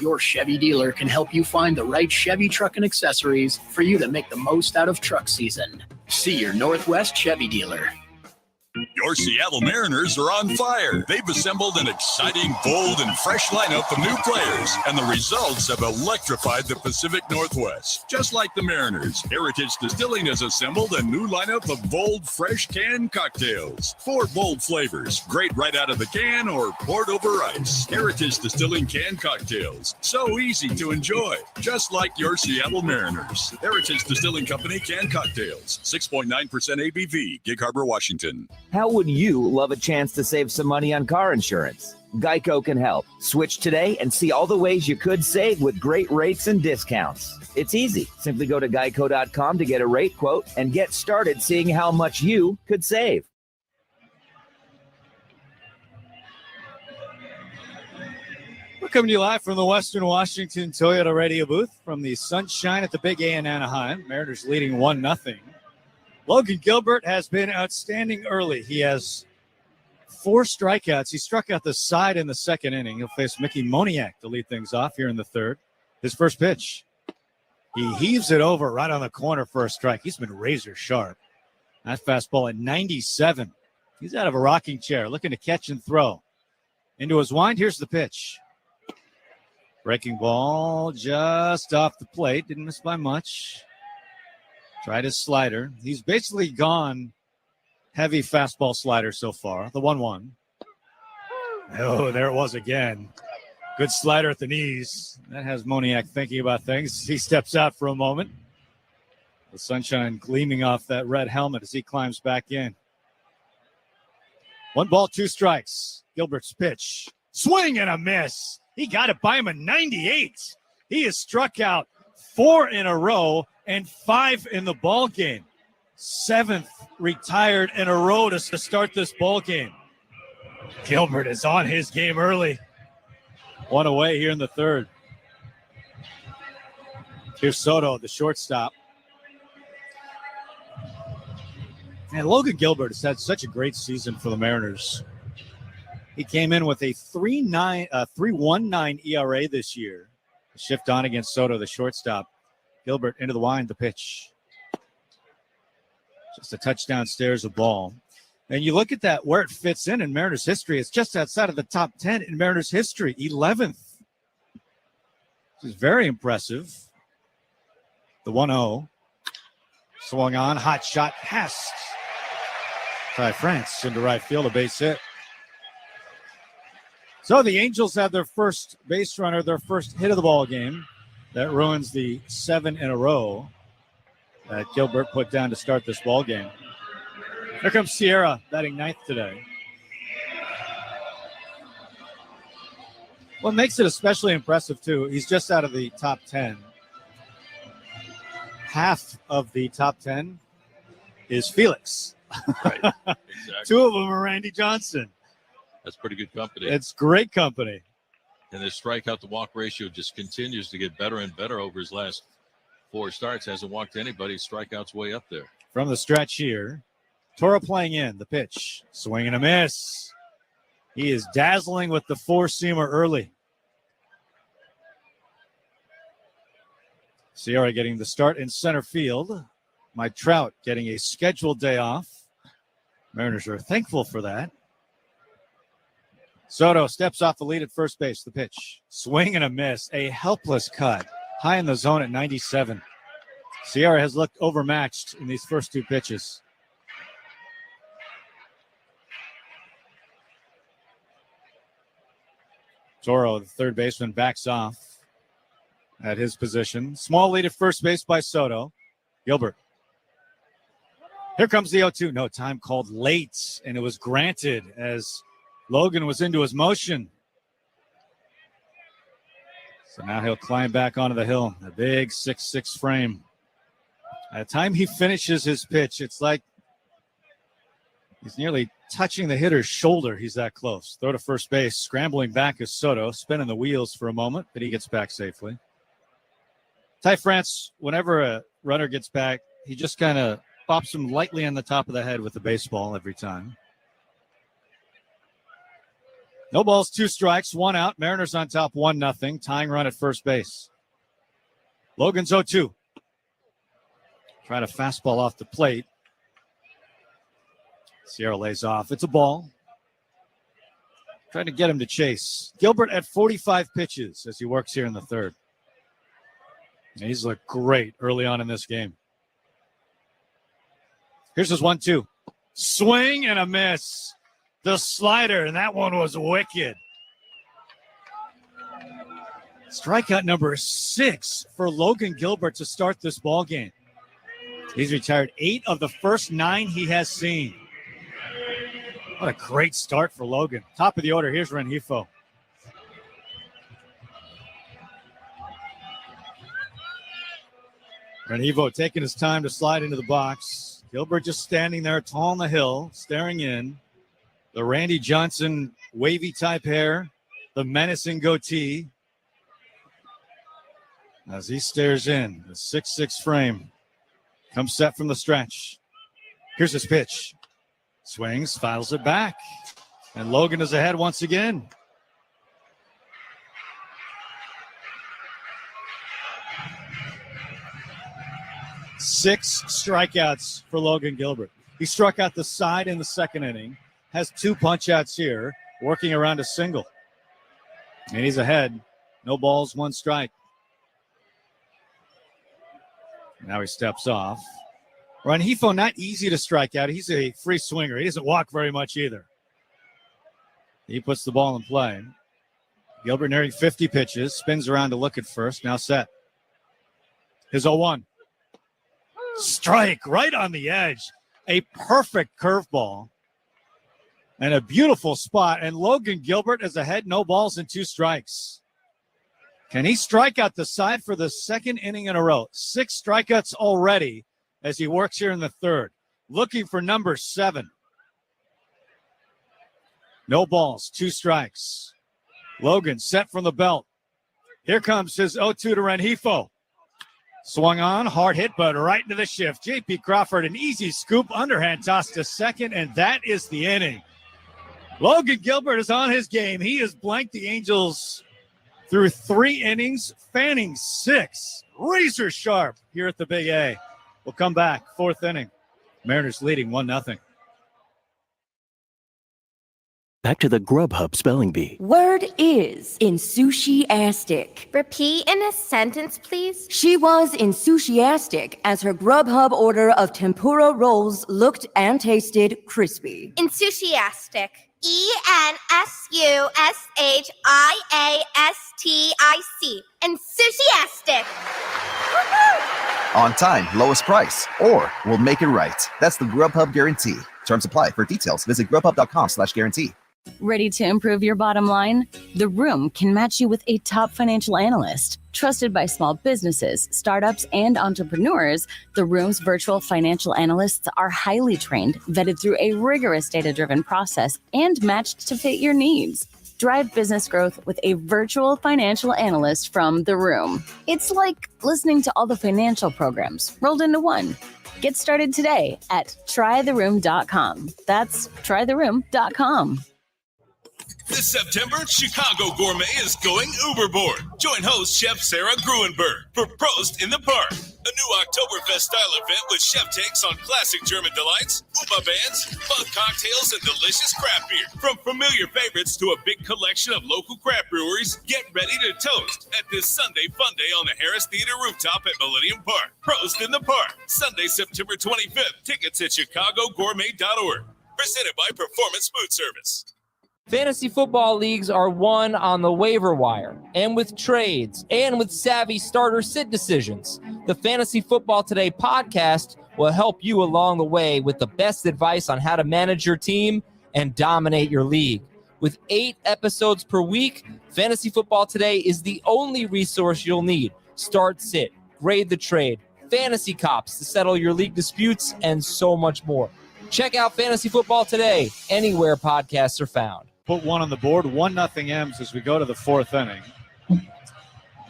Speaker 14: Your Chevy dealer can help you find the right Chevy truck and accessories for you to make the most out of truck season. See your Northwest Chevy dealer.
Speaker 9: Your Seattle Mariners are on fire. They've assembled an exciting, bold, and fresh lineup of new players, and the results have electrified the Pacific Northwest. Just like the Mariners, Heritage Distilling has assembled a new lineup of bold, fresh canned cocktails. 4 bold flavors, great right out of the can or poured over ice. Heritage Distilling canned cocktails, so easy to enjoy, just like your Seattle Mariners. Heritage Distilling Company canned cocktails, 6.9% ABV, Gig Harbor, Washington.
Speaker 15: How would you love a chance to save some money on car insurance? Geico can help. Switch today and see all the ways you could save with great rates and discounts. It's easy. Simply go to geico.com to get a rate quote and get started seeing how much you could save.
Speaker 2: We're coming to you live from the Western Washington Toyota radio booth from the Sunshine at the Big A in Anaheim. Mariners leading 1-0. Logan Gilbert has been outstanding early. He has 4 strikeouts. He struck out the side in the second inning. He'll face Mickey Moniak to lead things off here in the third. His first pitch. He heaves it over right on the corner for a strike. He's been razor sharp. That fastball at 97. He's out of a rocking chair, looking to catch and throw. Into his wind, here's the pitch. Breaking ball just off the plate. Didn't miss by much. Tried his slider. He's basically gone heavy fastball slider so far. The 1-1. Oh, there it was again. Good slider at the knees. That has Moniak thinking about things. He steps out for a moment. The sunshine gleaming off that red helmet as he climbs back in. 1 ball, 2 strikes. Gilbert's pitch. Swing and a miss. He got it by him at 98. He has struck out 4 in a row and 5 in the ball game. 7th retired in a row to start this ball game. Gilbert is on his game early. 1 away here in the 3rd. Here's Soto, the shortstop. And Logan Gilbert has had such a great season for the Mariners. He came in with a 3.19 ERA this year. Shift on against Soto, the shortstop. Gilbert into the wind, the pitch. Just a touchdown, stares a ball. And you look at that, where it fits in Mariners history. It's just outside of the top 10 in Mariners history, 11th. This is very impressive. The 1-0. Swung on, hot shot, passed. Ty France into right field, a base hit. So the Angels have their first base runner, their first hit of the ball game. That ruins the 7 in a row that Gilbert put down to start this ball game. Here comes Sierra, batting 9th today. What makes it especially impressive, too, he's just out of the top 10. Half of the top 10 is Felix.
Speaker 3: Right. Exactly.
Speaker 2: 2 of them are Randy Johnson.
Speaker 3: That's pretty good company.
Speaker 2: It's great company.
Speaker 3: And his strikeout to walk ratio just continues to get better and better over his last 4 starts. Hasn't walked anybody. Strikeouts way up there.
Speaker 2: From the stretch here, Toro playing in the pitch. Swing and a miss. He is dazzling with the 4-seamer early. Sierra getting the start in center field. Mike Trout getting a scheduled day off. Mariners are thankful for that. Soto steps off the lead at first base. The pitch. Swing and a miss. A helpless cut. High in the zone at 97. Sierra has looked overmatched in these first 2 pitches. Toro, the third baseman, backs off at his position. Small lead at first base by Soto. Gilbert. Here comes the 0-2. No, time called late, and it was granted as Logan was into his motion. So now he'll climb back onto the hill. A big 6'6" frame. By the time he finishes his pitch, it's like he's nearly touching the hitter's shoulder. He's that close. Throw to first base. Scrambling back is Soto. Spinning the wheels for a moment, but he gets back safely. Ty France, whenever a runner gets back, he just kind of pops him lightly on the top of the head with the baseball every time. No balls, 2 strikes, 1 out. Mariners on top 1-0. Tying run at first base. Logan's 0-2. Try to fastball off the plate. Sierra lays off. It's a ball. Trying to get him to chase. Gilbert at 45 pitches as he works here in the 3rd. And he's looked great early on in this game. Here's his 1-2. Swing and a miss. The slider, and that one was wicked. Strikeout number 6 for Logan Gilbert to start this ball game. He's retired 8 of the first 9 he has seen. What a great start for Logan. Top of the order, here's Rengifo. Rengifo taking his time to slide into the box. Gilbert just standing there tall on the hill, staring in. The Randy Johnson wavy type hair, the menacing goatee. As he stares in, the 6'6" frame comes set from the stretch. Here's his pitch. Swings, fouls it back. And Logan is ahead once again. 6 strikeouts for Logan Gilbert. He struck out the side in the second inning, has 2 punch-outs here, working around a single. And he's ahead. No balls, 1 strike. Now he steps off. Rengifo, not easy to strike out. He's a free swinger. He doesn't walk very much either. He puts the ball in play. Gilbert nearing 50 pitches. Spins around to look at first. Now set. His 0-1. Strike right on the edge. A perfect curveball. And a beautiful spot. And Logan Gilbert is ahead. No balls and 2 strikes. Can he strike out the side for the second inning in a row? 6 strikeouts already as he works here in the third. Looking for number 7. No balls, 2 strikes. Logan set from the belt. Here comes his 0-2 to Rengifo. Swung on, hard hit, but right into the shift. J.P. Crawford, an easy scoop, underhand toss to second, and that is the inning. Logan Gilbert is on his game. He has blanked the Angels through 3 innings, fanning 6. Razor sharp here at the Big A. We'll come back, 4th inning. Mariners leading 1-0.
Speaker 10: Back to the Grubhub Spelling Bee.
Speaker 16: Word is enthusiastic.
Speaker 11: Repeat in a sentence, please.
Speaker 16: She was enthusiastic as her Grubhub order of tempura rolls looked and tasted crispy.
Speaker 11: Enthusiastic. ENSUSHIASTIC. Enthusiastic. Woo-hoo!
Speaker 7: On time, lowest price, or we'll make it right. That's the Grubhub guarantee. Terms apply. For details, visit grubhub.com/guarantee.
Speaker 8: Ready to improve your bottom line? The Room can match you with a top financial analyst. Trusted by small businesses, startups, and entrepreneurs, The Room's virtual financial analysts are highly trained, vetted through a rigorous data-driven process, and matched to fit your needs. Drive business growth with a virtual financial analyst from The Room. It's like listening to all the financial programs rolled into one. Get started today at trytheroom.com. That's trytheroom.com.
Speaker 9: This September, Chicago Gourmet is going Uberboard. Join host Chef Sarah Gruenberg for Prost in the Park, a new Oktoberfest-style event with chef takes on classic German delights, Upa bands, fun cocktails, and delicious craft beer. From familiar favorites to a big collection of local craft breweries, get ready to toast at this Sunday Fun Day on the Harris Theater rooftop at Millennium Park. Prost in the Park, Sunday, September 25th. Tickets at chicagogourmet.org. Presented by Performance Food Service.
Speaker 17: Fantasy football leagues are won on the waiver wire, and with trades, and with savvy starter sit decisions. The Fantasy Football Today podcast will help you along the way with the best advice on how to manage your team and dominate your league. With 8 episodes per week, Fantasy Football Today is the only resource you'll need. Start sit, grade the trade, fantasy cops to settle your league disputes, and so much more. Check out Fantasy Football Today anywhere podcasts are found.
Speaker 2: Put 1 on the board, 1-0 M's as we go to the 4th inning.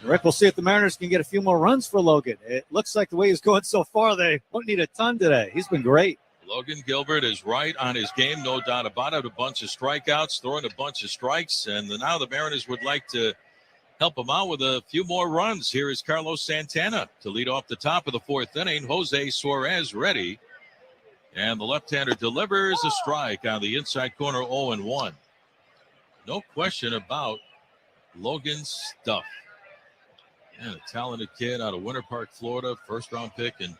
Speaker 2: Rick, we'll see if the Mariners can get a few more runs for Logan. It looks like the way he's going so far, they won't need a ton today. He's been great.
Speaker 3: Logan Gilbert is right on his game, no doubt about it. A bunch of strikeouts, throwing a bunch of strikes, and now the Mariners would like to help him out with a few more runs. Here is Carlos Santana to lead off the top of the 4th inning. Jose Suarez ready, and the left-hander delivers a strike on the inside corner, 0-1. No question about Logan's stuff. And a talented kid out of Winter Park, Florida, first-round pick in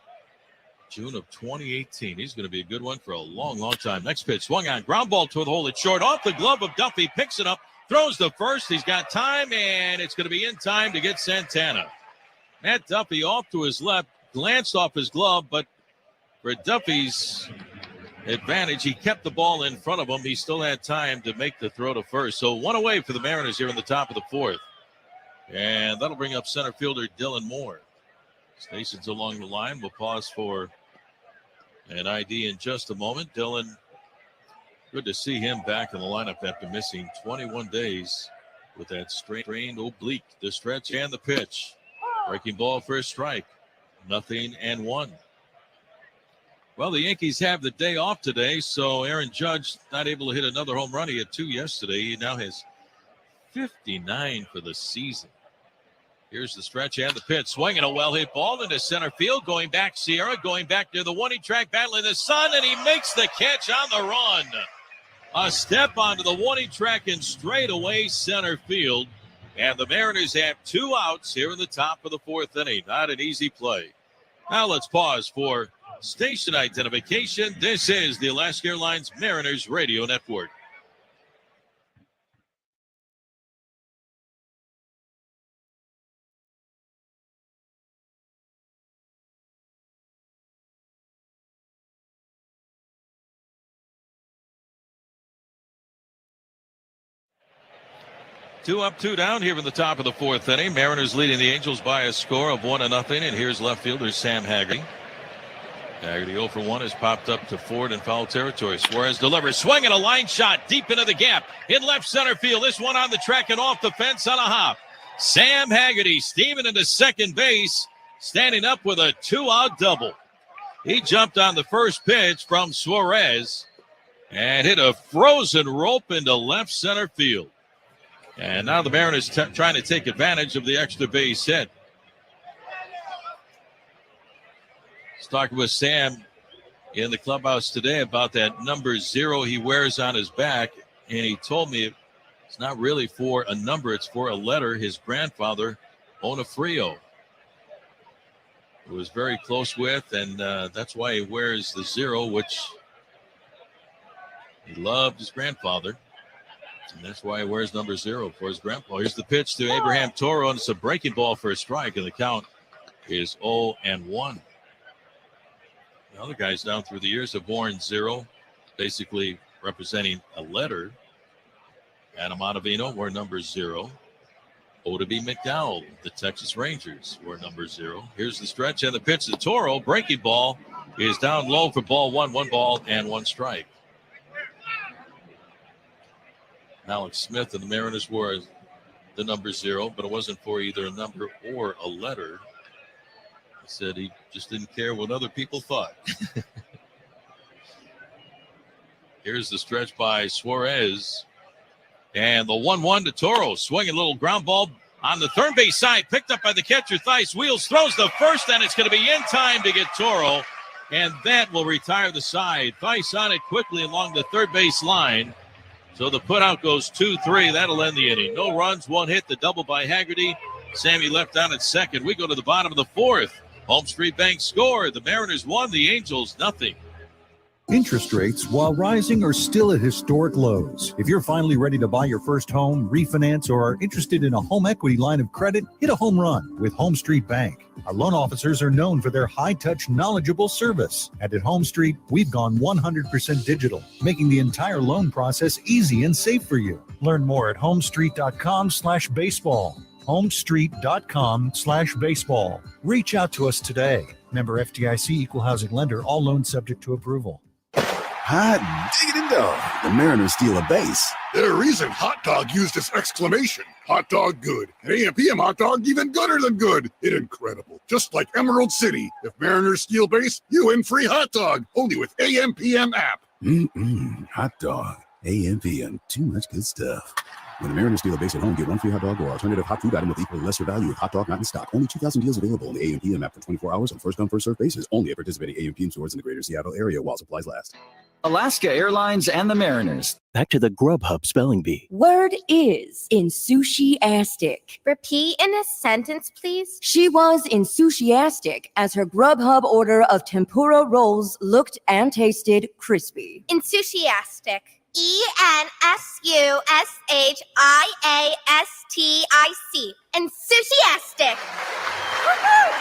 Speaker 3: June of 2018. He's going to be a good one for a long, long time. Next pitch, swung on, ground ball toward the hole. It's short, off the glove of Duffy, picks it up, throws the first. He's got time, and it's going to be in time to get Santana. Matt Duffy off to his left, glanced off his glove, but for Duffy's advantage, he kept the ball in front of him. He still had time to make the throw to first. So 1 away for the Mariners here in the top of the 4th. And that'll bring up center fielder Dylan Moore. Stations along the line. We'll pause for an ID in just a moment. Dylan, good to see him back in the lineup after missing 21 days with that strained oblique. The stretch and the pitch. Breaking ball for a strike. 0-1. Well, the Yankees have the day off today, so Aaron Judge not able to hit another home run. He had 2 yesterday. He now has 59 for the season. Here's the stretch and the pitch. Swinging a well-hit ball into center field. Going back, Sierra. Going back near the warning track, battling the sun, and he makes the catch on the run. A step onto the warning track and straight away center field. And the Mariners have 2 outs here in the top of the 4th inning. Not an easy play. Now let's pause for station identification. This is the Alaska Airlines Mariners Radio Network. Two up, 2 down here in the top of the 4th inning. Mariners leading the Angels by a score of 1-0. And here's left fielder Sam Haggerty. Haggerty 0 for 1 has popped up to Ford in foul territory. Suarez delivers, swinging a line shot deep into the gap in left center field. This one on the track and off the fence on a hop. Sam Haggerty steaming into second base, standing up with a 2-out double. He jumped on the first pitch from Suarez and hit a frozen rope into left center field. And now the Mariners trying to take advantage of the extra base hit. I was talking with Sam in the clubhouse today about that number 0 he wears on his back, and he told me it's not really for a number, it's for a letter his grandfather, Onofrio, was very close with, and that's why he wears the 0, which he loved his grandfather. And that's why he wears number 0 for his grandpa. Here's the pitch to Abraham Toro, and it's a breaking ball for a strike, and the count is 0-1. The other guys down through the years have worn 0, basically representing a letter. Adam Ottavino wore number 0. Oddibe McDowell, the Texas Rangers, wore number 0. Here's the stretch and the pitch to Toro. Breaking ball is down low for ball 1, 1 ball and 1 strike. Alex Smith and the Mariners wore the number 0, but it wasn't for either a number or a letter. He said he just didn't care what other people thought. Here's the stretch by Suarez. And the 1-1 to Toro. Swinging a little ground ball on the third base side. Picked up by the catcher, Theis Wheels. Throws the first, and it's going to be in time to get Toro. And that will retire the side. Theis on it quickly along the third base line. So the putout goes 2-3. That'll end the inning. No runs, 1 hit. The double by Haggerty. Sammy left down at second. We go to the bottom of the 4th. Home Street Bank scored. The Mariners won. The Angels nothing.
Speaker 18: Interest rates, while rising, are still at historic lows. If you're finally ready to buy your first home, refinance, or are interested in a home equity line of credit, hit a home run with Home Street Bank. Our loan officers are known for their high-touch, knowledgeable service. And at Home Street, we've gone 100% digital, making the entire loan process easy and safe for you. Learn more at homestreet.com/baseball. homestreet.com/baseball. Reach out to us today. Member FDIC, equal housing lender, all loans subject to approval.
Speaker 19: Hot diggity dog. The Mariners steal a base.
Speaker 20: Their reason hot dog used this exclamation. Hot dog good. An AM/PM hot dog even gooder than good. It's incredible. Just like Emerald City. If Mariners steal base, you win free hot dog. Only with AM/PM app.
Speaker 19: Hot dog. AM/PM. Too much good stuff. When the Mariners steal a base at home, get 1 free hot dog or alternative hot food item with equal or lesser value of hot dog not in stock. Only 2,000 deals available on the AM/PM app for 24 hours on first-come, first-served basis. Only at participating AM/PM stores in the greater Seattle area while supplies last.
Speaker 21: Alaska Airlines and the Mariners.
Speaker 10: Back to the Grubhub Spelling Bee.
Speaker 16: Word is enthusiastic.
Speaker 11: Repeat in a sentence, please.
Speaker 16: She was enthusiastic as her Grubhub order of tempura rolls looked and tasted crispy.
Speaker 11: Enthusiastic. ENSUSHIASTIC. Enthusiastic. Woo-hoo!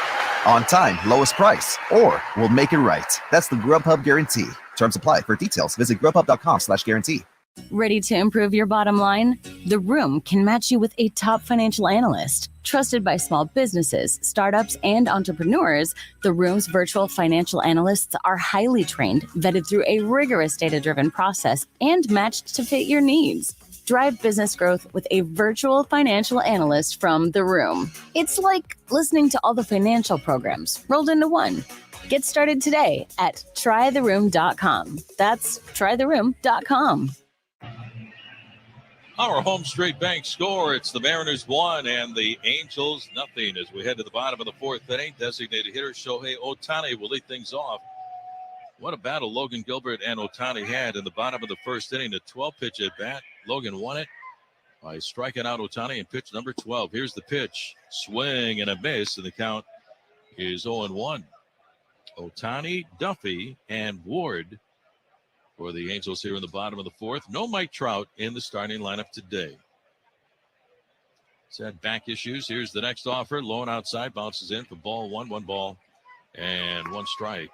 Speaker 7: On time, lowest price, or we'll make it right. That's the Grubhub guarantee. Terms apply. For details, visit grubhub.com/guarantee.
Speaker 8: Ready to improve your bottom line? The Room can match you with a top financial analyst. Trusted by small businesses, startups, and entrepreneurs, The Room's virtual financial analysts are highly trained, vetted through a rigorous data-driven process, and matched to fit your needs. Drive business growth with a virtual financial analyst from The Room. It's like listening to all the financial programs rolled into one. Get started today at trytheroom.com. That's trytheroom.com.
Speaker 3: Our home straight bank score, it's the Mariners 1 and the Angels nothing as we head to the bottom of the fourth inning. Designated hitter Shohei Ohtani will lead things off. What a battle Logan Gilbert and Ohtani had in the bottom of the first inning. A 12-pitch at bat. Logan won it by striking out Ohtani in pitch number 12. Here's the pitch. Swing and a miss, and the count is 0-1. Ohtani, Duffy, and Ward for the Angels here in the bottom of the fourth. No Mike Trout in the starting lineup today. He's had back issues. Here's the next offer. Low and outside. Bounces in for ball one. 1 ball and 1 strike.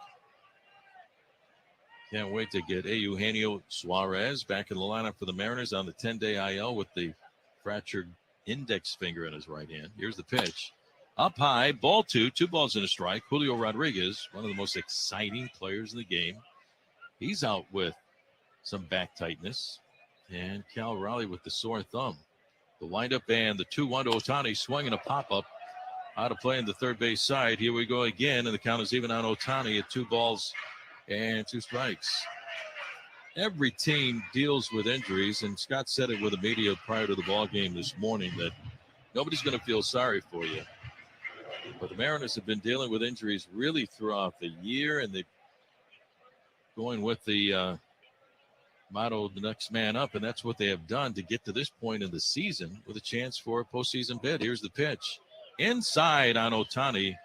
Speaker 3: Can't wait to get Eugenio Suarez back in the lineup for the Mariners on the 10-day IL with the fractured index finger in his right hand. Here's the pitch. Up high, ball 2, 2 balls and a strike. Julio Rodriguez, one of the most exciting players in the game. He's out with some back tightness. And Cal Raleigh with the sore thumb. The windup and the 2-1 to Ohtani, swinging a pop-up out of play in the third base side. Here we go again, and the count is even on Ohtani at 2 balls and 2 strikes. Every team deals with injuries, and Scott said it with the media prior to the ball game this morning that nobody's going to feel sorry for you. But the Mariners have been dealing with injuries really throughout the year, and they're going with the motto, the next man up, and that's what they have done to get to this point in the season with a chance for a postseason bid. Here's the pitch. Inside on Ohtani.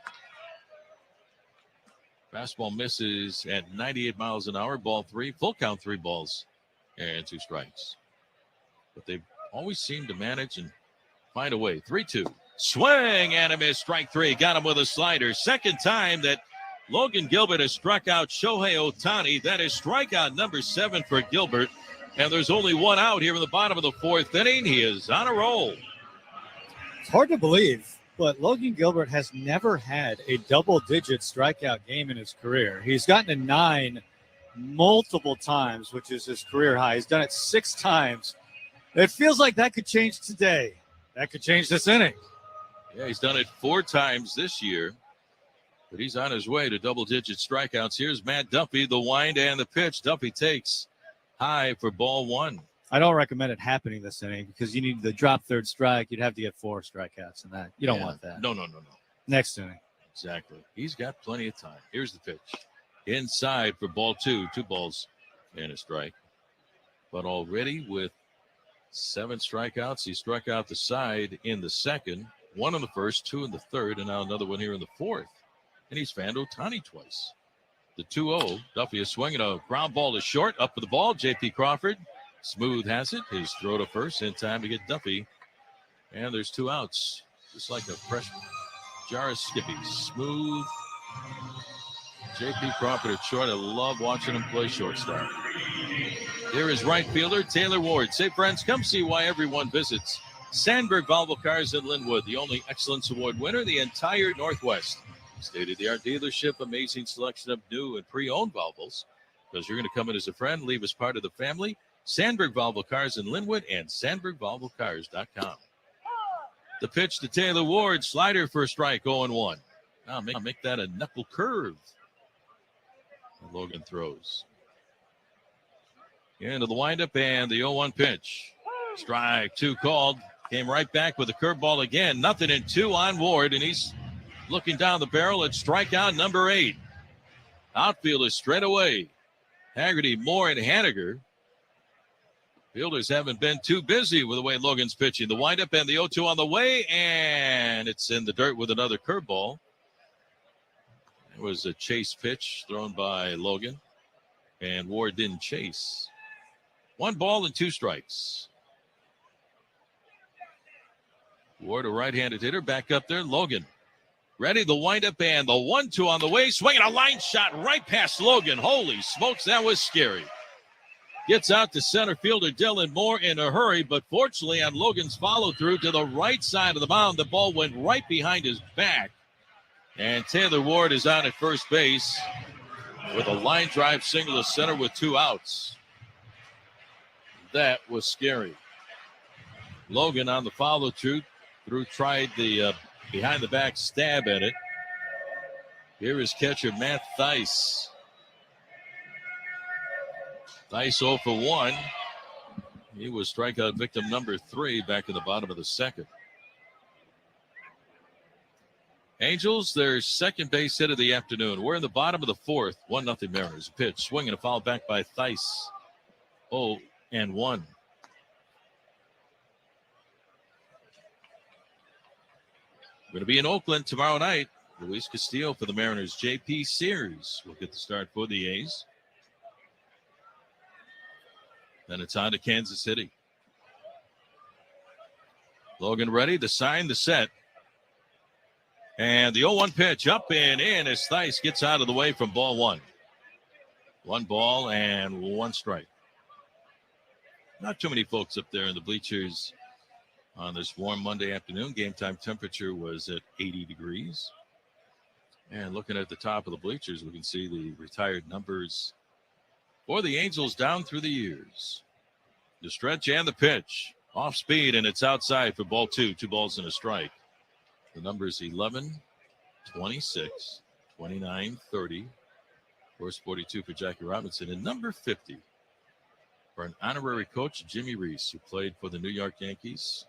Speaker 3: Fastball misses at 98 miles an hour. Ball 3, full count, 3 balls and 2 strikes. But they always seem to manage and find a way. 3-2. Swing and a miss. Strike 3. Got him with a slider. Second time that Logan Gilbert has struck out Shohei Ohtani. That is strikeout number 7 for Gilbert. And there's only 1 out here in the bottom of the fourth inning. He is on a roll.
Speaker 2: It's hard to believe, but Logan Gilbert has never had a double-digit strikeout game in his career. He's gotten to 9 multiple times, which is his career high. He's done it 6 times. It feels like that could change today. That could change this inning.
Speaker 3: Yeah, he's done it 4 times this year, but he's on his way to double-digit strikeouts. Here's Matt Duffy, the wind and the pitch. Duffy takes high for ball 1.
Speaker 2: I don't recommend it happening this inning because you need the drop third strike. You'd have to get 4 strikeouts in that. You don't want that.
Speaker 3: No.
Speaker 2: Next inning.
Speaker 3: Exactly. He's got plenty of time. Here's the pitch. Inside for ball 2. 2 balls and a strike. But already with 7 strikeouts, he struck out the side in the second, 1 in the first, 2 in the third, and now another one here in the fourth. And he's fanned Ohtani twice. The 2-0. Duffy is swinging a ground ball to short. Up for the ball. J.P. Crawford. Smooth has it. His throw to first in time to get Duffy. And there's 2 outs. Just like a fresh jar of Skippy. Smooth. J.P. Crawford at short. I love watching him play shortstop. Here is right fielder Taylor Ward. Say, friends, come see why everyone visits Sandberg Volvo Cars in Linwood, the only Excellence Award winner in the entire Northwest. State-of-the-art dealership, amazing selection of new and pre-owned Volvos. Because you're going to come in as a friend, leave as part of the family. Sandberg Volvo Cars in Linwood and SandbergVolvoCars.com. The pitch to Taylor Ward, slider for a strike, 0-1. Now make that a knuckle curve. And Logan throws. Into the windup and the 0-1 pitch. Strike 2 called. Came right back with a curveball again. 0-2 on Ward, and he's looking down the barrel at strikeout number 8. Outfielders straight away. Haggerty, Moore, and Haniger. Fielders haven't been too busy with the way Logan's pitching. The windup and the 0-2 on the way, and it's in the dirt with another curveball. It was a chase pitch thrown by Logan, and Ward didn't chase. 1 ball and 2 strikes. Ward, a right-handed hitter, back up there. Logan ready, the windup and the 1-2 on the way. Swinging a line shot right past Logan. Holy smokes, that was scary. Gets out to center fielder Dylan Moore in a hurry, but fortunately on Logan's follow-through to the right side of the mound, the ball went right behind his back. And Taylor Ward is out at first base with a line drive single to center with 2 outs. That was scary. Logan on the follow-through tried the behind-the-back stab at it. Here is catcher Matt Theis. Theis 0 for 1. He was strikeout victim number 3 back in the bottom of the second. Angels, their second base hit of the afternoon. We're in the bottom of the fourth. 1-0 Mariners. Pitch, swing and a foul back by Theis. 0-1. We're going to be in Oakland tomorrow night. Luis Castillo for the Mariners. J.P. Sears will get the start for the A's. Then it's on to Kansas City. Logan ready to sign the set. And the 0-1 pitch up and in as Theis gets out of the way from ball 1. 1 ball and 1 strike. Not too many folks up there in the bleachers on this warm Monday afternoon. Game time temperature was at 80 degrees. And looking at the top of the bleachers, we can see the retired numbers for the Angels down through the years. The stretch and the pitch. Off speed, and it's outside for ball 2. 2 balls and a strike. The numbers 11, 26, 29, 30. Of course, 42 for Jackie Robinson. And number 50 for an honorary coach, Jimmy Reese, who played for the New York Yankees.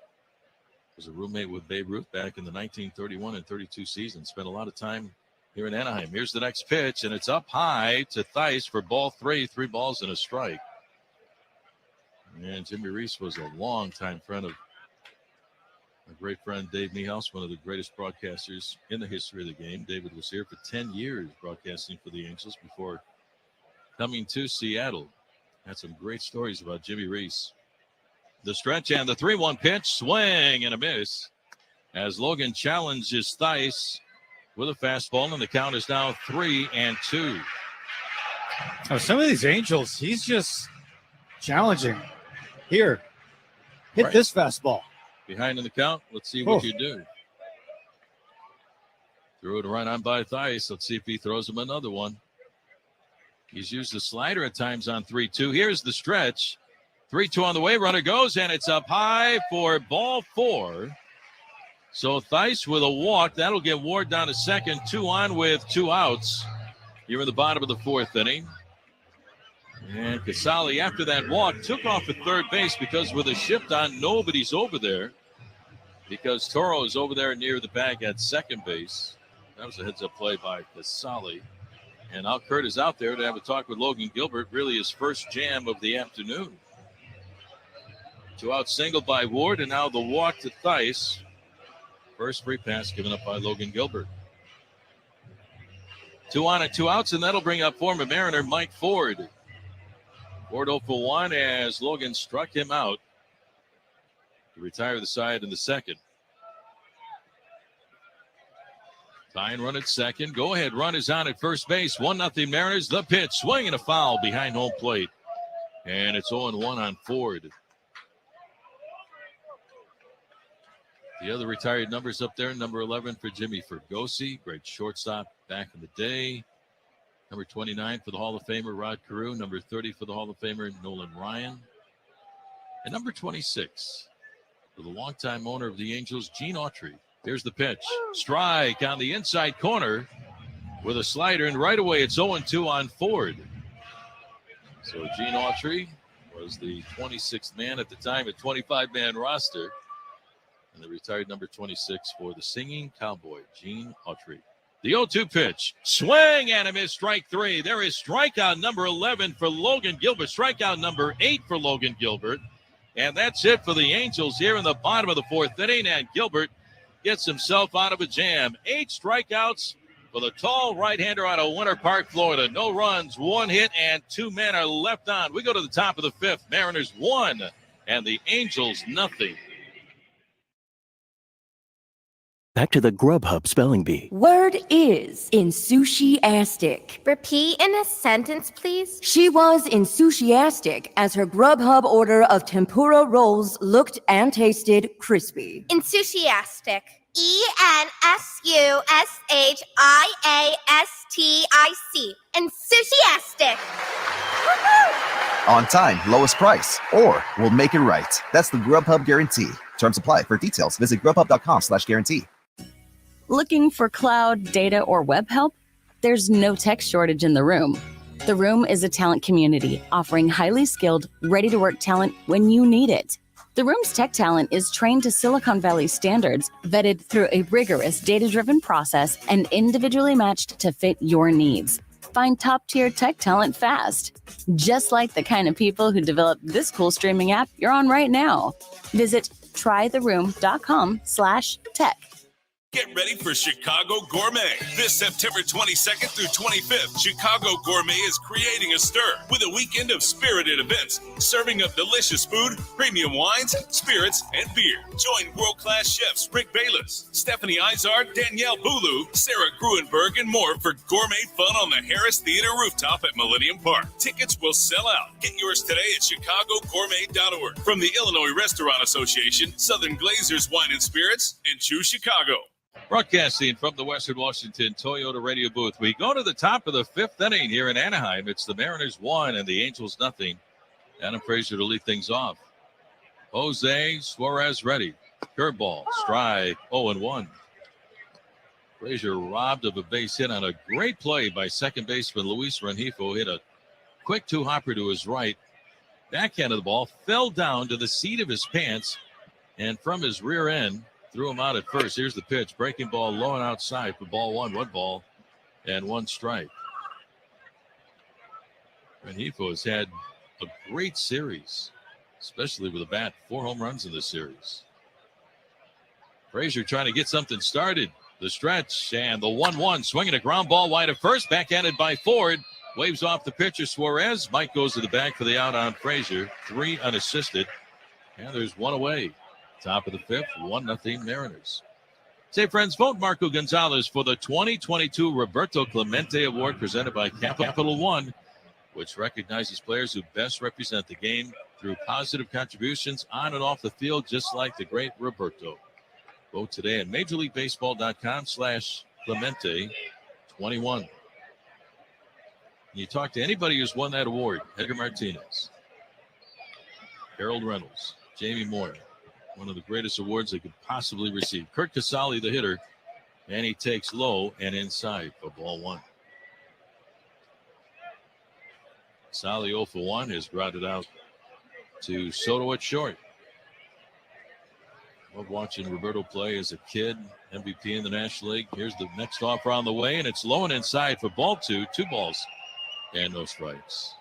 Speaker 3: Was a roommate with Babe Ruth back in the 1931 and 32 season. Spent a lot of time here in Anaheim. Here's the next pitch, and it's up high to Theis for ball 3. 3 balls and a strike. And Jimmy Reese was a longtime friend of my great friend Dave Niehaus, one of the greatest broadcasters in the history of the game. David was here for 10 years broadcasting for the Angels before coming to Seattle. Had some great stories about Jimmy Reese. The stretch and the 3-1 pitch, swing and a miss as Logan challenges Theis with a fastball, and the count is now 3-2.
Speaker 2: Oh, some of these Angels, he's just challenging. Here, hit this fastball.
Speaker 3: Behind in the count. Let's see what you do. Threw it right on by Theis. Let's see if he throws him another one. He's used the slider at times on 3-2. Here's the stretch. 3-2 on the way. Runner goes, and it's up high for ball 4. So Theis with a walk. That'll get Ward down to second. 2 on with 2 outs. You're in the bottom of the 4th inning. And Casali, after that walk, took off at third base because with a shift on, nobody's over there. Because Toro is over there near the bag at second base. That was a heads-up play by Casali. And now Kurt is out there to have a talk with Logan Gilbert, really his first jam of the afternoon. 2-out single by Ward, and now the walk to Theis. First free pass given up by Logan Gilbert. 2 on and 2 outs, and that'll bring up former Mariner Mike Ford. Ford 0 for 1 as Logan struck him out to retire the side in the second. Tying run at second. Go-ahead run is on at first base. 1-0 Mariners. The pitch. Swing and a foul behind home plate. And it's 0-1 on Ford. The other retired numbers up there. Number 11 for Jimmy Fergosi. Great shortstop back in the day. Number 29 for the Hall of Famer, Rod Carew. Number 30 for the Hall of Famer, Nolan Ryan. And number 26 for the longtime owner of the Angels, Gene Autry. Here's the pitch. Strike on the inside corner with a slider, and right away it's 0-2 on Ford. So Gene Autry was the 26th man at the time, a 25-man roster. And the retired number 26 for the Singing Cowboy, Gene Autry. The 0-2 pitch, swing and a miss, strike 3. There is strikeout number 11 for Logan Gilbert, strikeout number 8 for Logan Gilbert. And that's it for the Angels here in the bottom of the 4th inning. And Gilbert gets himself out of a jam. 8 strikeouts for the tall right-hander out of Winter Park, Florida. No runs, 1 hit, and 2 men are left on. We go to the top of the 5th. Mariners 1 and the Angels nothing.
Speaker 10: Back to the Grubhub Spelling Bee.
Speaker 16: Word is enthusiastic.
Speaker 11: Repeat in a sentence, please.
Speaker 16: She was enthusiastic as her Grubhub order of tempura rolls looked and tasted crispy.
Speaker 11: Enthusiastic. ENSUSHIASTIC. Enthusiastic. Woohoo!
Speaker 7: On time, lowest price, or we'll make it right. That's the Grubhub guarantee. Terms apply. For details, visit grubhub.com/guarantee.
Speaker 8: Looking for cloud, data, or web help? There's no tech shortage in the room. The Room is a talent community offering highly skilled, ready-to-work talent when you need it. The Room's tech talent is trained to Silicon Valley standards, vetted through a rigorous data-driven process, and individually matched to fit your needs. Find top-tier tech talent fast, just like the kind of people who developed this cool streaming app you're on right now. Visit trytheroom.com/tech.
Speaker 9: Get ready for Chicago Gourmet. This September 22nd through 25th, Chicago Gourmet is creating a stir with a weekend of spirited events, serving up delicious food, premium wines, spirits, and beer. Join world-class chefs Rick Bayless, Stephanie Izard, Danielle Boulou, Sarah Gruenberg, and more for gourmet fun on the Harris Theater rooftop at Millennium Park. Tickets will sell out. Get yours today at chicagogourmet.org. From the Illinois Restaurant Association, Southern Glazers Wine and Spirits, and Choose Chicago.
Speaker 3: Broadcasting from the Western Washington Toyota radio booth. We go to the top of the fifth inning here in Anaheim. It's the Mariners 1 and the Angels nothing. Adam Frazier to lead things off. Jose Suarez ready. Curveball, strike, 0-1. Frazier robbed of a base hit on a great play by second baseman Luis Rengifo. Hit a quick two-hopper to his right. Backhand of the ball fell down to the seat of his pants, and from his rear end, threw him out at first. Here's the pitch. Breaking ball low and outside for ball one. 1 ball and 1 strike. Rengifo has had a great series, especially with a bat. 4 home runs in this series. Frazier trying to get something started. The stretch and the 1-1. Swinging a ground ball wide of first. Backhanded by Ford. Waves off the pitcher Suarez. Mike goes to the bag for the out on Frazier. 3 unassisted. And there's 1 away. Top of the fifth, 1-0 Mariners. Say, friends, vote Marco Gonzalez for the 2022 Roberto Clemente Award presented by Capital One, which recognizes players who best represent the game through positive contributions on and off the field, just like the great Roberto. Vote today at MajorLeagueBaseball.com/Clemente21. You talk to anybody who's won that award: Edgar Martinez, Harold Reynolds, Jamie Moore. One of the greatest awards they could possibly receive. Kurt Casale, the hitter, and he takes low and inside for ball 1. Casale 0 for 1 has grounded out to Soto at short. Love watching Roberto play as a kid, MVP in the National League. Here's the next offer on the way, and it's low and inside for ball 2. 2 balls and no strikes.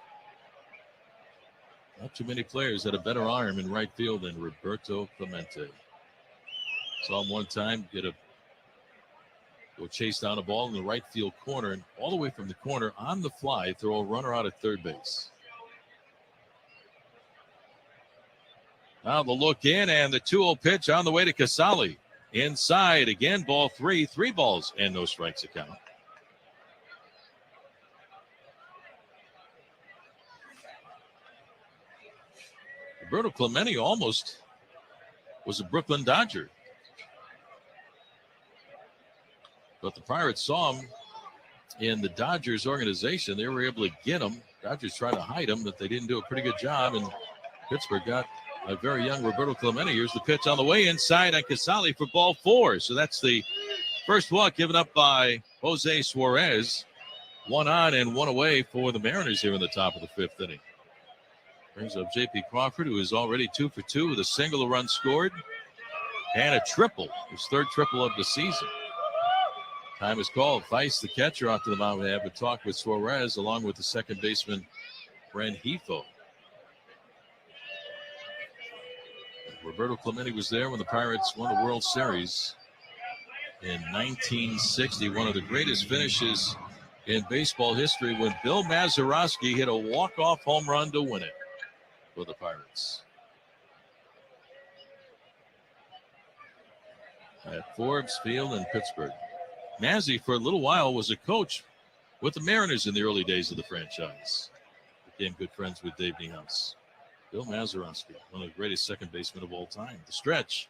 Speaker 3: Not too many players had a better arm in right field than Roberto Clemente. Saw him one time go chase down a ball in the right field corner, and all the way from the corner on the fly, throw a runner out at third base. Now the look in, and the 2-0 pitch on the way to Casale. Inside again, ball 3. 3 balls and no strikes account. Roberto Clemente almost was a Brooklyn Dodger. But the Pirates saw him in the Dodgers organization. They were able to get him. Dodgers tried to hide him, but they didn't do a pretty good job. And Pittsburgh got a very young Roberto Clemente. Here's the pitch on the way inside on Casale for ball 4. So that's the first walk given up by Jose Suarez. 1 on and 1 away for the Mariners here in the top of the 5th inning. Brings up J.P. Crawford, who is already 2 for 2 with a single run scored and a triple, his 3rd triple of the season. Time is called. Theis, the catcher, off to the mound. We have a talk with Suarez along with the second baseman, Rengifo. Roberto Clemente was there when the Pirates won the World Series in 1960. One of the greatest finishes in baseball history when Bill Mazeroski hit a walk-off home run to win it for the Pirates. At Forbes Field in Pittsburgh. Mazzy, for a little while, was a coach with the Mariners in the early days of the franchise. Became good friends with Dave Niehaus. Bill Mazeroski, one of the greatest second basemen of all time. The stretch.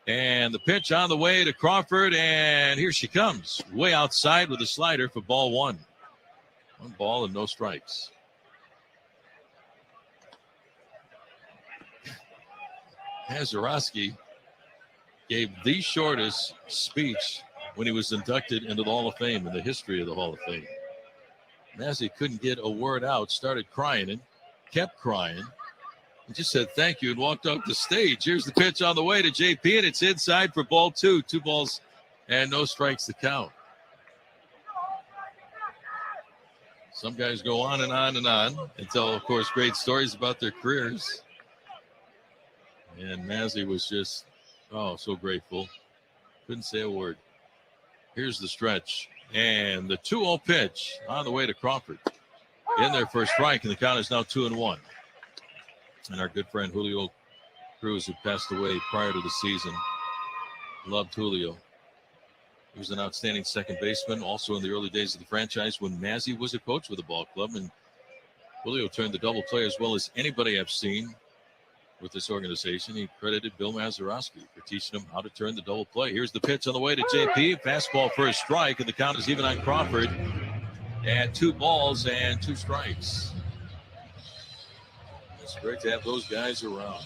Speaker 3: And the pitch on the way to Crawford, and here she comes. Way outside with a slider for ball 1. 1 ball and no strikes. Mazeroski gave the shortest speech when he was inducted into the Hall of Fame in the history of the Hall of Fame. Mazzy couldn't get a word out, started crying and kept crying. And just said thank you and walked off the stage. Here's the pitch on the way to JP, and it's inside for ball 2. 2 balls and no strikes to count. Some guys go on and on and on and tell, of course, great stories about their careers. And Mazzy was just, so grateful. Couldn't say a word. Here's the stretch. And the 2-0 pitch on the way to Crawford. In there for a strike, and the count is now 2-1. And our good friend Julio Cruz, who passed away prior to the season, loved Julio. He was an outstanding second baseman, also in the early days of the franchise when Mazzy was a coach with the ball club. And Julio turned the double play as well as anybody I've seen with this organization. He credited Bill Mazeroski for teaching him how to turn the double play. Here's the pitch on the way to JP. Fastball for a strike, and the count is even on Crawford at 2 balls and 2 strikes. It's great to have those guys around.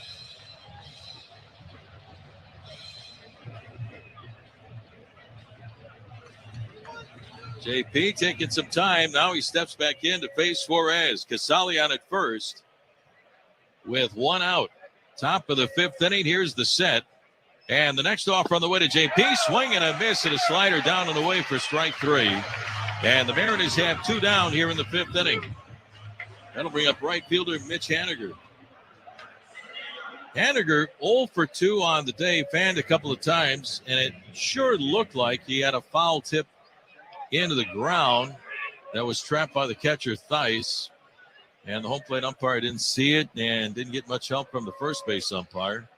Speaker 3: JP taking some time. Now he steps back in to face Suarez. Casali on at first with 1 out. Top of the 5th inning. Here's the set. And the next offer on the way to JP. Swing and a miss and a slider down and away for strike 3. And the Mariners have 2 down here in the 5th inning. That'll bring up right fielder Mitch Haniger. Haniger 0 for 2 on the day. Fanned a couple of times. And it sure looked like he had a foul tip into the ground that was trapped by the catcher Theis, and the home plate umpire didn't see it and didn't get much help from the first base umpire.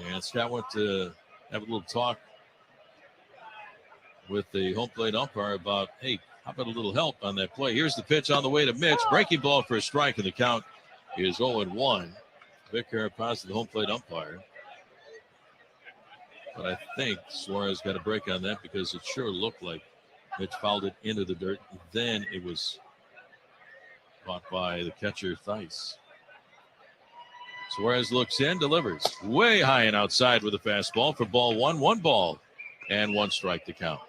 Speaker 3: And Scott went to have a little talk with the home plate umpire about, hey, how about a little help on that play? Here's the pitch on the way to Mitch. Breaking ball for a strike, and the count is 0-1. Vic Carapaz, the home plate umpire. But I think Suarez got a break on that because it sure looked like Mitch fouled it into the dirt. Then it was caught by the catcher Theis. Suarez looks in, delivers way high and outside with a fastball for ball 1. 1 ball and 1 strike to count.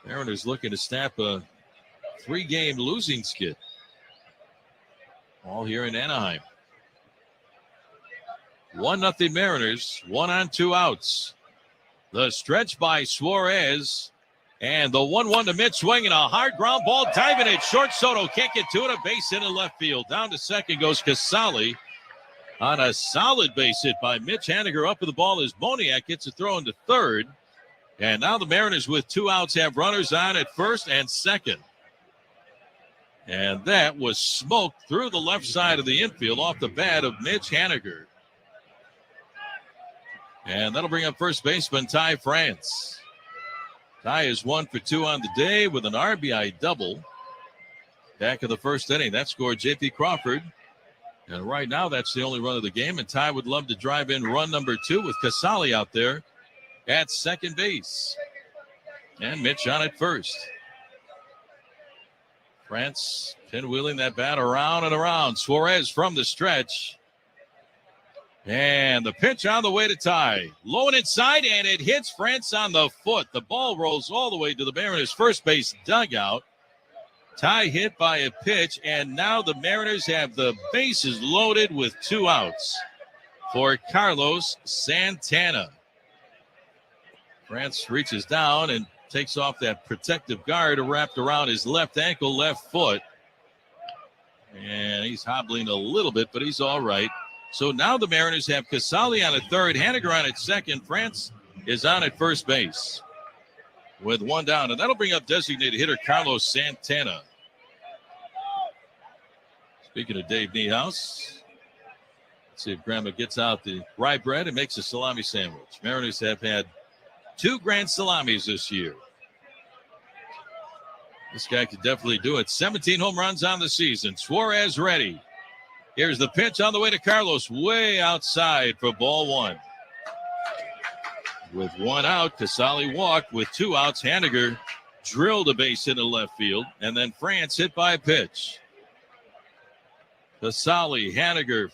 Speaker 3: Mariners looking to snap a 3-game losing skid. All here in Anaheim. 1-0 Mariners. 1 on 2 outs. The stretch by Suarez. And the 1-1 to Mitch, swinging a hard ground ball, diving it. Short Soto can't get to it. A base hit in left field. Down to second goes Casali on a solid base hit by Mitch Haniger. Up with the ball is Moniak. Gets a throw into third. And now the Mariners with 2 outs have runners on at first and second. And that was smoked through the left side of the infield off the bat of Mitch Haniger. And that'll bring up first baseman Ty France. Ty is 1 for 2 on the day with an RBI double. Back of the first inning, that scored J.P. Crawford. And right now, that's the only run of the game. And Ty would love to drive in run number 2 with Casali out there at second base. And Mitch on at first. France pinwheeling that bat around and around. Suarez from the stretch. And the pitch on the way to Ty. Low and inside, and it hits France on the foot. The ball rolls all the way to the Mariners' first base dugout. Ty hit by a pitch, and now the Mariners have the bases loaded with 2 outs for Carlos Santana. France reaches down and takes off that protective guard wrapped around his left ankle, left foot. And he's hobbling a little bit, but he's all right. So now the Mariners have Casali on at third, Haniger on at second. France is on at first base with 1 down. And that'll bring up designated hitter Carlos Santana. Speaking of Dave Niehaus, let's see if Grandma gets out the rye bread and makes a salami sandwich. Mariners have had 2 grand salamis this year. This guy could definitely do it. 17 home runs on the season. Suarez ready. Here's the pitch on the way to Carlos, way outside for ball 1. With 1 out, Casali walked. With 2 outs, Haniger drilled a base into left field, and then France hit by a pitch. Casali, Haniger,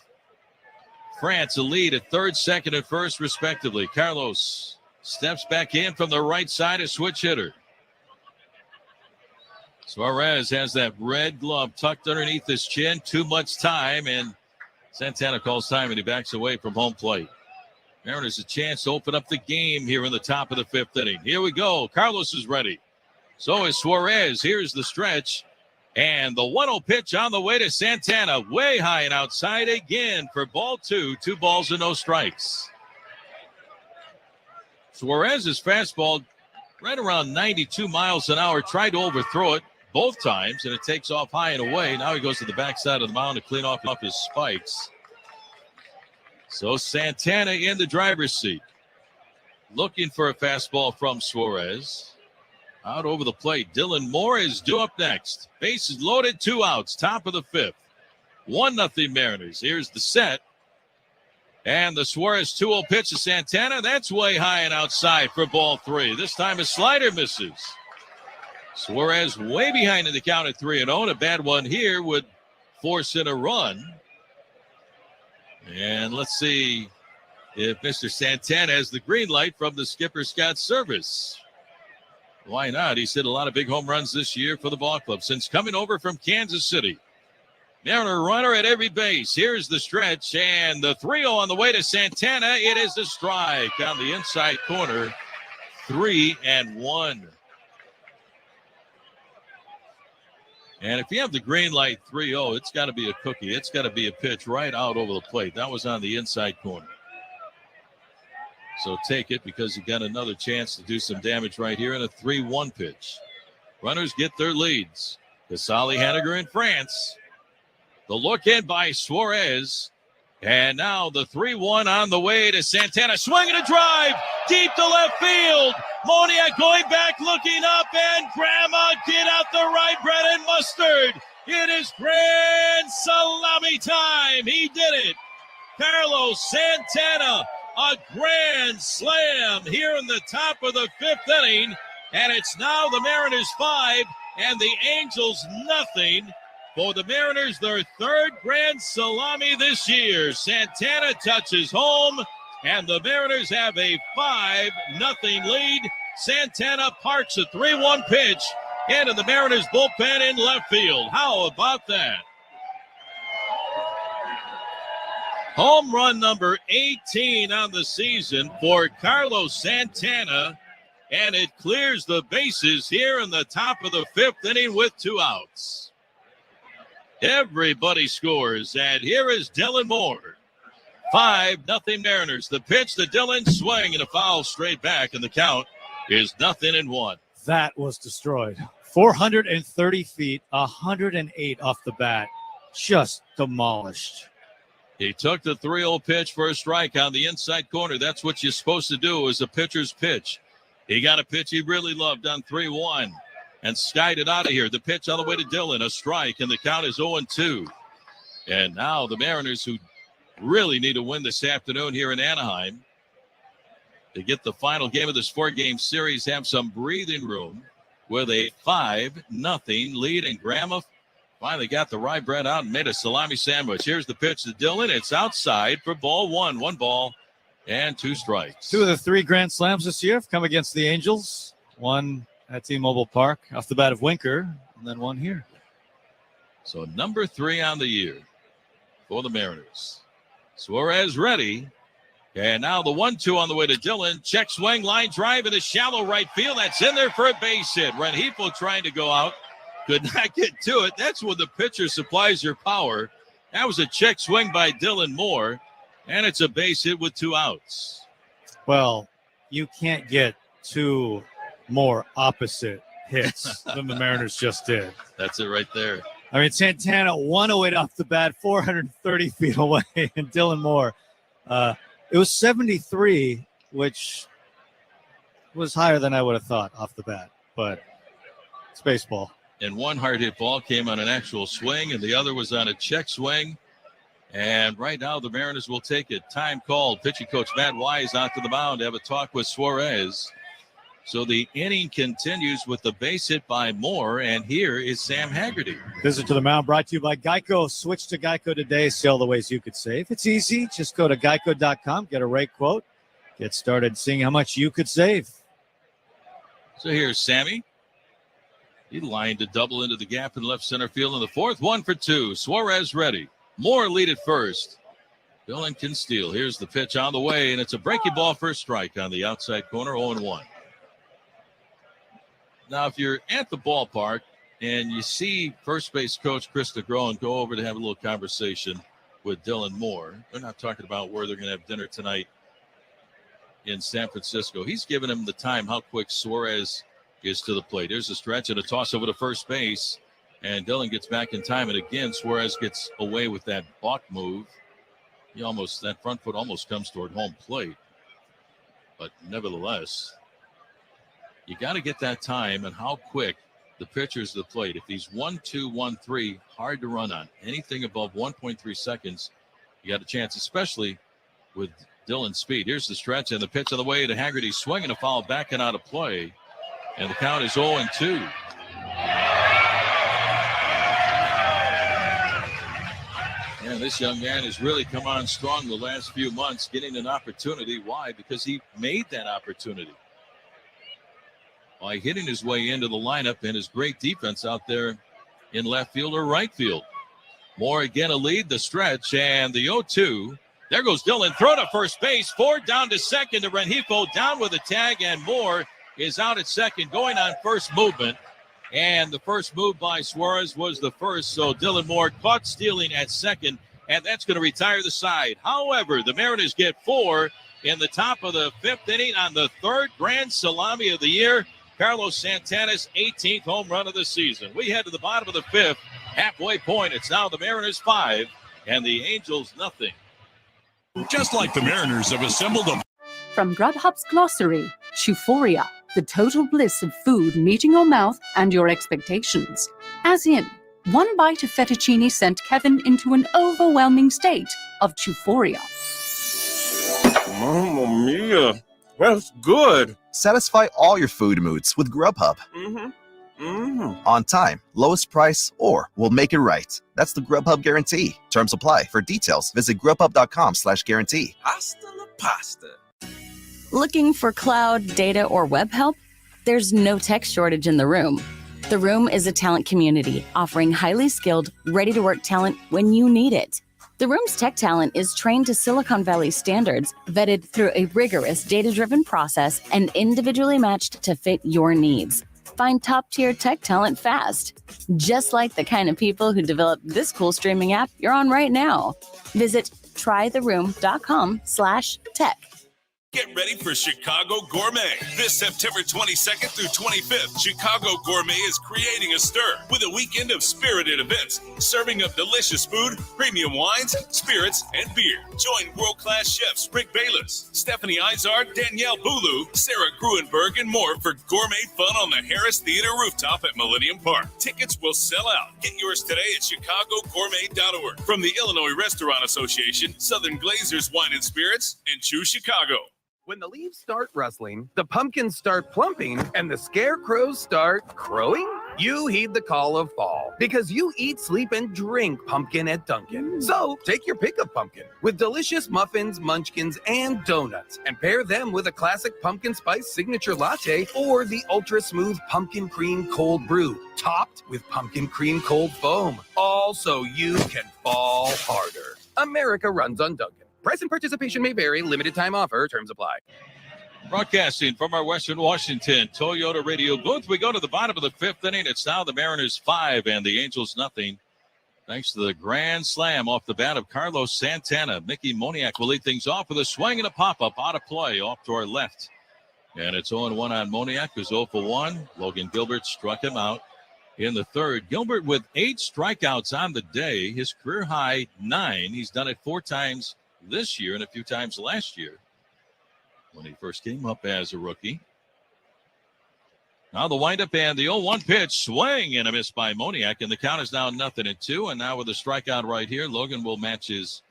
Speaker 3: France a lead at third, second, and first, respectively. Carlos steps back in from the right side, a switch hitter. Suarez has that red glove tucked underneath his chin. Too much time, and Santana calls time, and he backs away from home plate. Mariners a chance to open up the game here in the top of the 5th inning. Here we go. Carlos is ready. So is Suarez. Here's the stretch. And the 1-0 pitch on the way to Santana. Way high and outside again for ball 2. 2 balls and no strikes. Suarez's fastball right around 92 miles an hour. Tried to overthrow it both times, and it takes off high and away. Now he goes to the backside of the mound to clean off his spikes. So Santana in the driver's seat. Looking for a fastball from Suarez. Out over the plate. Dylan Moore is due up next. Bases loaded, 2 outs. Top of the 5th. 1-0 Mariners. Here's the set. And the Suarez 2-0 pitch to Santana. That's way high and outside for ball 3. This time a slider misses. Suarez way behind in the count at 3-0. And a bad one here would force in a run. And let's see if Mr. Santana has the green light from the skipper, Scott Service. Why not? He's hit a lot of big home runs this year for the ball club since coming over from Kansas City. Mariner runner at every base. Here's the stretch, and the 3-0 on the way to Santana. It is a strike on the inside corner. 3-1. And if you have the green light 3-0, it's got to be a cookie. It's got to be a pitch right out over the plate. That was on the inside corner. So take it because you got another chance to do some damage right here in a 3-1 pitch. Runners get their leads. Casali Henniger in France. The look in by Suarez. And now the 3-1 on the way to Santana. Swinging a drive deep to left field. Moniak going back, looking up, and Grandma get out the right bread and mustard. It is grand salami time. He did it. Carlos Santana, a grand slam here in the top of the 5th inning. And it's now the Mariners 5 and the Angels nothing. For the Mariners, their 3rd grand salami this year. Santana touches home, and the Mariners have a 5-0 lead. Santana parks a 3-1 pitch into the Mariners bullpen in left field. How about that? Home run number 18 on the season for Carlos Santana, and it clears the bases here in the top of the 5th inning with 2 outs. Everybody scores, and here is Dylan Moore. 5-0 Mariners. The pitch to Dylan, swing and a foul straight back, and the count is 0-1.
Speaker 2: That was destroyed. 430 feet, 108 off the bat. Just demolished.
Speaker 3: He took the 3-0 pitch for a strike on the inside corner. That's what you're supposed to do as a pitcher's pitch. He got a pitch he really loved on 3-1. And skied it out of here. The pitch on the way to Dylan, a strike, and the count is 0-2. And now the Mariners, who really need to win this afternoon here in Anaheim to get the final game of this 4-game series, have some breathing room with a 5-0 lead. And Grandma finally got the rye bread out and made a salami sandwich. Here's the pitch to Dylan. It's outside for ball 1. 1 ball and 2 strikes.
Speaker 2: 2 of the 3 grand slams this year have come against the Angels. 1 at T-Mobile Park off the bat of Winker, and then 1 here.
Speaker 3: So number 3 on the year for the Mariners. Suarez ready. And now the 1-2 on the way to Dylan. Check swing, line drive in the shallow right field. That's in there for a base hit. Rengifo trying to go out. Could not get to it. That's when the pitcher supplies your power. That was a check swing by Dylan Moore. And it's a base hit with 2 outs.
Speaker 2: Well, you can't get 2 more opposite hits than the Mariners just did.
Speaker 3: That's it right there.
Speaker 2: I mean, Santana 108 off the bat, 430 feet away, and Dylan Moore. It was 73, which was higher than I would have thought off the bat, but it's baseball.
Speaker 3: And 1 hard hit ball came on an actual swing, and the other was on a check swing. And right now the Mariners will take it. Time called. Pitching coach Matt Wise out to the mound to have a talk with Suarez. So the inning continues with the base hit by Moore, and here is Sam Haggerty.
Speaker 2: Visit to the mound brought to you by Geico. Switch to Geico today. See all the ways you could save. It's easy. Just go to geico.com, get a rate quote, get started seeing how much you could save.
Speaker 3: So here's Sammy. He lined to double into the gap in left center field in the fourth. 1 for 2. Suarez ready. Moore lead at first. Dillon can steal. Here's the pitch on the way, and it's a breaking ball for a strike on the outside corner, 0-1. Now, if you're at the ballpark and you see first base coach Chris DeGroen go over to have a little conversation with Dylan Moore, they're not talking about where they're going to have dinner tonight in San Francisco. He's giving him the time, how quick Suarez is to the plate. There's a stretch and a toss over to first base, and Dillon gets back in time. And again, Suarez gets away with that balk move. That front foot almost comes toward home plate. But nevertheless, you got to get that time and how quick the pitcher's to the plate. If he's 1-2, 1-3, hard to run on. Anything above 1.3 seconds, you got a chance, especially with Dillon's speed. Here's the stretch and the pitch on the way to Haggerty. Swinging a foul, backing out of play. And the count is 0-2. And this young man has really come on strong the last few months, getting an opportunity. Why? Because he made that opportunity by hitting his way into the lineup and his great defense out there in left field or right field. Moore again a lead, the stretch, and the 0-2. There goes Dillon, throw to first base, Ford down to second to Rengifo, down with a tag, and Moore is out at second, going on first movement. And the first move by Suarez was the first, so Dylan Moore caught stealing at second, and that's going to retire the side. However, the Mariners get 4 in the top of the 5th inning on the 3rd grand salami of the year. Carlos Santana's 18th home run of the season. We head to the bottom of the 5th, halfway point. It's now the Mariners 5 and the Angels nothing.
Speaker 9: Just like the Mariners have assembled a...
Speaker 5: From Grubhub's glossary, Euphoria, the total bliss of food meeting your mouth and your expectations. As in, one bite of fettuccine sent Kevin into an overwhelming state of euphoria.
Speaker 6: Mamma mia. That's good.
Speaker 7: Satisfy all your food moods with Grubhub. On time, lowest price, or we'll make it right. That's the Grubhub guarantee. Terms apply. For details, visit grubhub.com/guarantee.
Speaker 21: Hasta la pasta.
Speaker 8: Looking for cloud, data, or web help? There's no tech shortage in the room. The Room is a talent community offering highly skilled, ready-to-work talent when you need it. The Room's tech talent is trained to Silicon Valley standards, vetted through a rigorous data-driven process, and individually matched to fit your needs. Find top-tier tech talent fast, just like the kind of people who developed this cool streaming app you're on right now. Visit trytheroom.com/tech.
Speaker 9: Get ready for Chicago Gourmet. This September 22nd through 25th, Chicago Gourmet is creating a stir with a weekend of spirited events, serving up delicious food, premium wines, spirits, and beer. Join world-class chefs Rick Bayless, Stephanie Izard, Danielle Boulou, Sarah Gruenberg, and more for gourmet fun on the Harris Theater rooftop at Millennium Park. Tickets will sell out. Get yours today at chicagogourmet.org. From the Illinois Restaurant Association, Southern Glazers Wine and Spirits, and Choose Chicago.
Speaker 12: When the leaves start rustling, the pumpkins start plumping, and the scarecrows start crowing, you heed the call of fall because you eat, sleep, and drink pumpkin at Dunkin'. So take your pick of pumpkin with delicious muffins, munchkins, and donuts, and pair them with a classic pumpkin spice signature latte or the ultra smooth pumpkin cream cold brew, topped with pumpkin cream cold foam, all so you can fall harder. America runs on Dunkin'. Price and participation may vary. Limited time offer. Terms apply.
Speaker 3: Broadcasting from our Western Washington Toyota radio booth, we go to the bottom of the 5th inning. It's now the Mariners 5 and the Angels nothing. Thanks to the grand slam off the bat of Carlos Santana. Mickey Moniak will lead things off with a swing and a pop-up out of play off to our left. And it's 0-1 on Moniak, who's 0 for 1. Logan Gilbert struck him out in the 3rd. Gilbert with 8 strikeouts on the day. His career high 9. He's done it 4 times this year and a few times last year when he first came up as a rookie. Now the windup and the 0-1 pitch, swing and a miss by Moniak, and the count is now 0-2. And now with a strikeout right here, Logan will match his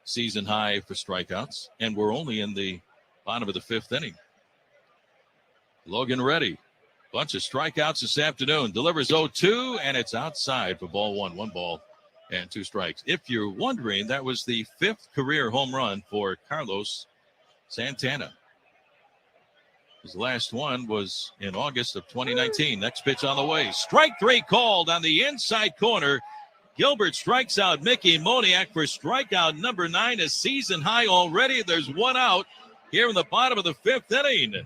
Speaker 3: season high for strikeouts, and we're only in the bottom of the 5th inning. Logan ready, bunch of strikeouts this afternoon, delivers 0-2, and it's outside for ball 1. 1 ball and 2 strikes. If you're wondering, that was the 5th career home run for Carlos Santana. His last one was in August of 2019. Next pitch on the way. Strike 3 called on the inside corner. Gilbert strikes out Mickey Moniak for strikeout number 9, a season high already. There's one out here in the bottom of the 5th inning.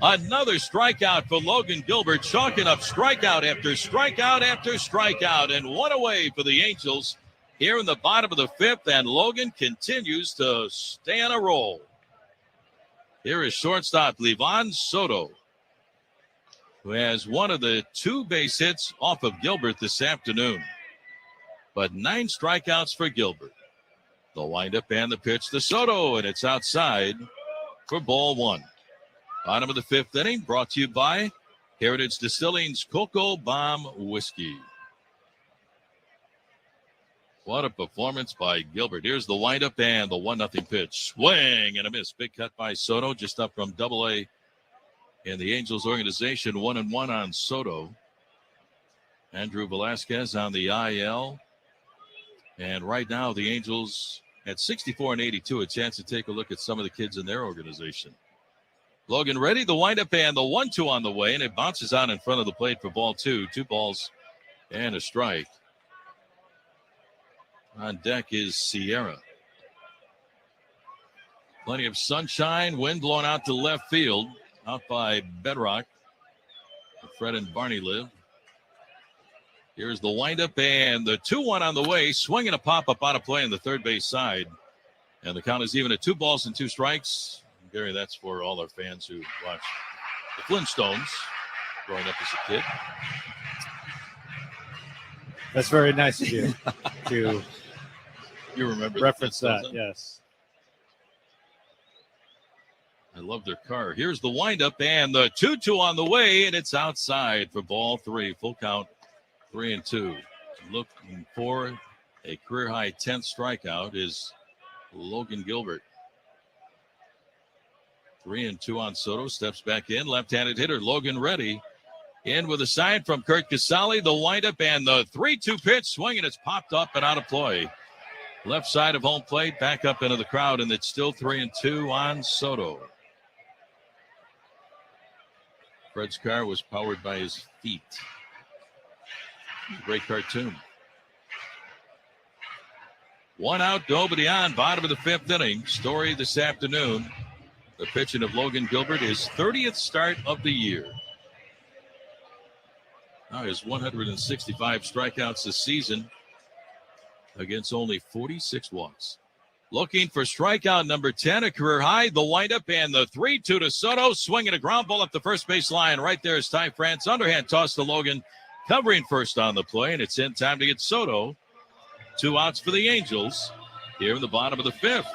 Speaker 3: Another strikeout for Logan Gilbert, chalking up strikeout after strikeout after strikeout, and one away for the Angels here in the bottom of the 5th, and Logan continues to stay on a roll. Here is shortstop Livan Soto, who has one of the 2 base hits off of Gilbert this afternoon. But 9 strikeouts for Gilbert. The windup and the pitch to Soto, and it's outside for ball 1. Bottom of the 5th inning, brought to you by Heritage Distilling's Cocoa Bomb Whiskey. What a performance by Gilbert. Here's the windup and the 1-0 pitch. Swing and a miss. Big cut by Soto, just up from Double-A in the Angels organization. 1-1 on Soto. Andrew Velasquez on the IL. And right now, the Angels at 64 and 82, a chance to take a look at some of the kids in their organization. Logan ready, the windup and the 1-2 on the way, and it bounces out in front of the plate for ball 2. 2 balls and a strike. On deck is Sierra. Plenty of sunshine, wind blowing out to left field, out by Bedrock, where Fred and Barney live. Here's the windup and the 2-1 on the way. Swinging a pop-up out of play on the third base side. And the count is even at 2 balls and 2 strikes. Gary, that's for all our fans who watch the Flintstones growing up as a kid.
Speaker 2: That's very nice of you to
Speaker 3: you remember
Speaker 2: reference that, yes.
Speaker 3: I love their car. Here's the windup and the 2-2 on the way, and it's outside for ball 3. Full count, 3-2. Looking for a career-high 10th strikeout is Logan Gilbert. 3-2 on Soto. Steps back in. Left-handed hitter Logan ready. In with a sign from Kurt Casale. The windup and the 3-2 pitch. Swing, and it's popped up and out of play. Left side of home plate. Back up into the crowd, and it's still 3-2 on Soto. Fred's car was powered by his feet. Great cartoon. 1 out, nobody on. Bottom of the 5th inning. Story this afternoon. The pitching of Logan Gilbert, his 30th start of the year. Now his 165 strikeouts this season against only 46 walks. Looking for strikeout number 10, a career high. The windup and the 3-2 to Soto. Swinging a ground ball up the first base line. Right there is Ty France. Underhand toss to Logan. Covering first on the play, and it's in time to get Soto. 2 outs for the Angels here in the bottom of the 5th.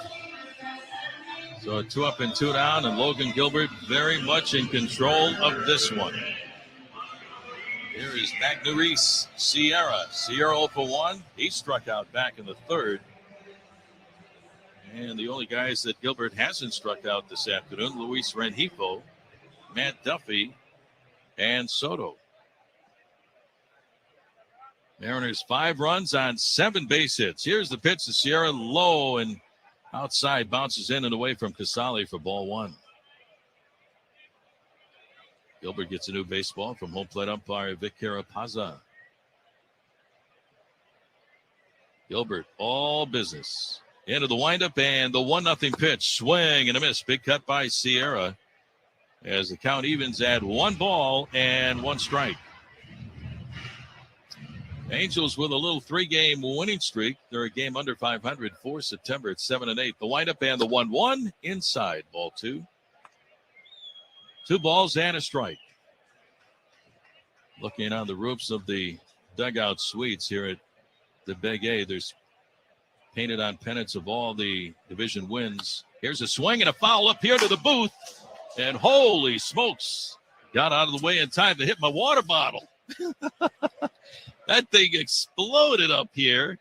Speaker 3: So 2 up and 2 down, and Logan Gilbert very much in control of this one. Here is Magneuris Sierra. Sierra 0 for 1. He struck out back in the 3rd. And the only guys that Gilbert hasn't struck out this afternoon, Luis Rengifo, Matt Duffy, and Soto. Mariners 5 runs on 7 base hits. Here's the pitch to Sierra, low and outside, bounces in and away from Casale for ball 1. Gilbert gets a new baseball from home plate umpire Vic Carapaza. Gilbert, all business. Into the windup and the 1-0 pitch. Swing and a miss. Big cut by Sierra as the count evens at 1 ball and 1 strike. Angels with a little 3-game winning streak. They're a game under 500 for September at 7-8. The windup and the 1-1 inside, ball 2. 2 balls and a strike. Looking on the roofs of the dugout suites here at the Big A, there's painted on pennants of all the division wins. Here's a swing and a foul up here to the booth. And holy smokes, got out of the way in time to hit my water bottle. That thing exploded up here,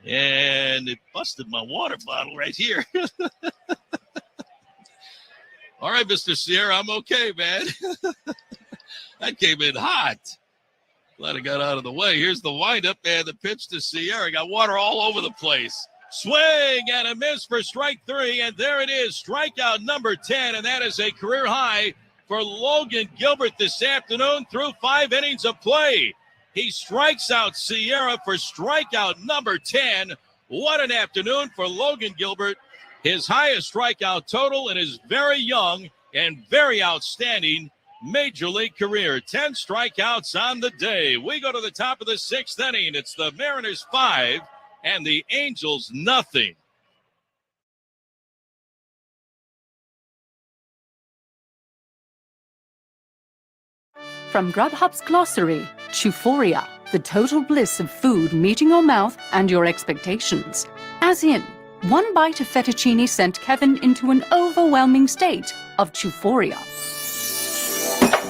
Speaker 3: and it busted my water bottle right here. All right, Mr. Sierra, I'm okay, man. That came in hot. Glad it got out of the way. Here's the windup and the pitch to Sierra. Got water all over the place. Swing and a miss for strike 3, and there it is, strikeout number 10, and that is a career high for Logan Gilbert this afternoon through 5 innings of play. He strikes out Sierra for strikeout number 10. What an afternoon for Logan Gilbert. His highest strikeout total in his very young and very outstanding Major League career. 10 strikeouts on the day. We go to the top of the 6th inning. It's the Mariners 5 and the Angels nothing.
Speaker 5: From Grubhub's glossary, Euphoria, the total bliss of food meeting your mouth and your expectations. As in, one bite of fettuccine sent Kevin into an overwhelming state of euphoria.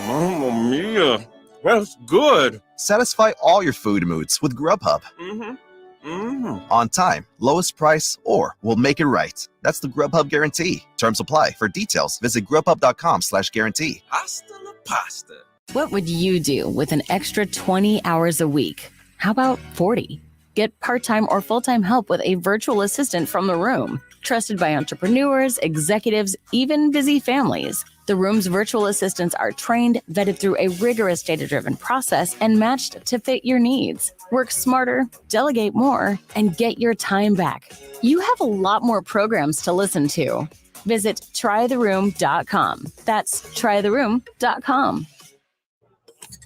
Speaker 6: Mamma mia. That's good.
Speaker 7: Satisfy all your food moods with Grubhub. On time, lowest price, or we'll make it right. That's the Grubhub guarantee. Terms apply. For details, visit grubhub.com/guarantee.
Speaker 21: Hasta la pasta.
Speaker 8: What would you do with an extra 20 hours a week? How about 40? Get part-time or full-time help with a virtual assistant from The Room. Trusted by entrepreneurs, executives, even busy families. The Room's virtual assistants are trained, vetted through a rigorous data-driven process, and matched to fit your needs. Work smarter, delegate more, and get your time back. You have a lot more programs to listen to. Visit trytheroom.com. That's trytheroom.com.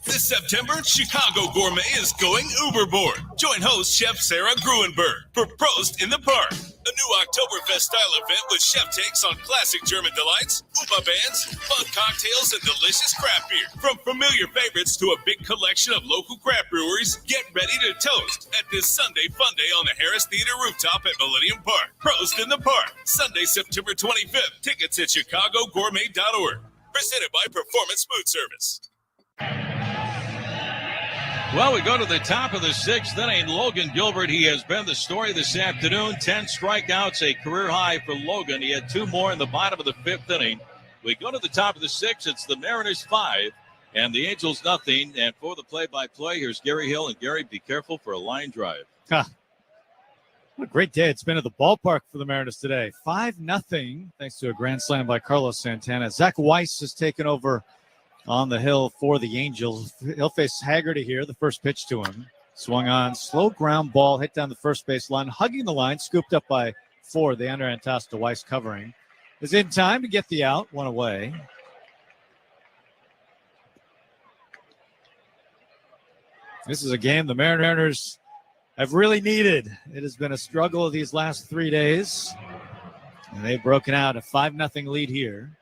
Speaker 9: This September, Chicago Gourmet is going Uberboard. Join host Chef Sarah Gruenberg for Prost in the Park, a new Oktoberfest-style event with chef takes on classic German delights, Upa bands, fun cocktails, and delicious craft beer. From familiar favorites to a big collection of local craft breweries, get ready to toast at this Sunday Fun Day on the Harris Theater rooftop at Millennium Park. Prost in the Park, Sunday, September 25th. Tickets at chicagogourmet.org. Presented by Performance Food Service.
Speaker 3: Well, we go to the top of the 6th inning. Logan Gilbert, he has been the story this afternoon. 10 strikeouts, a career high for Logan. He had 2 more in the bottom of the 5th inning. We go to the top of the 6th. It's the Mariners 5 and the Angels nothing. And for the play-by-play, here's Gary Hill. And Gary, be careful for a line drive.
Speaker 2: What a great day it's been at the ballpark for the Mariners today. 5-0 thanks to a grand slam by Carlos Santana. Zach Weiss has taken over on the hill for the Angels. He'll face Haggerty here. The first pitch to him. Swung on. Slow ground ball. Hit down the first base line. Hugging the line. Scooped up by Ford. The under Antasta. Weiss covering. Is in time to get the out. One away. This is a game the Mariners have really needed. It has been a struggle these last 3 days. And they've broken out a 5-0 lead here.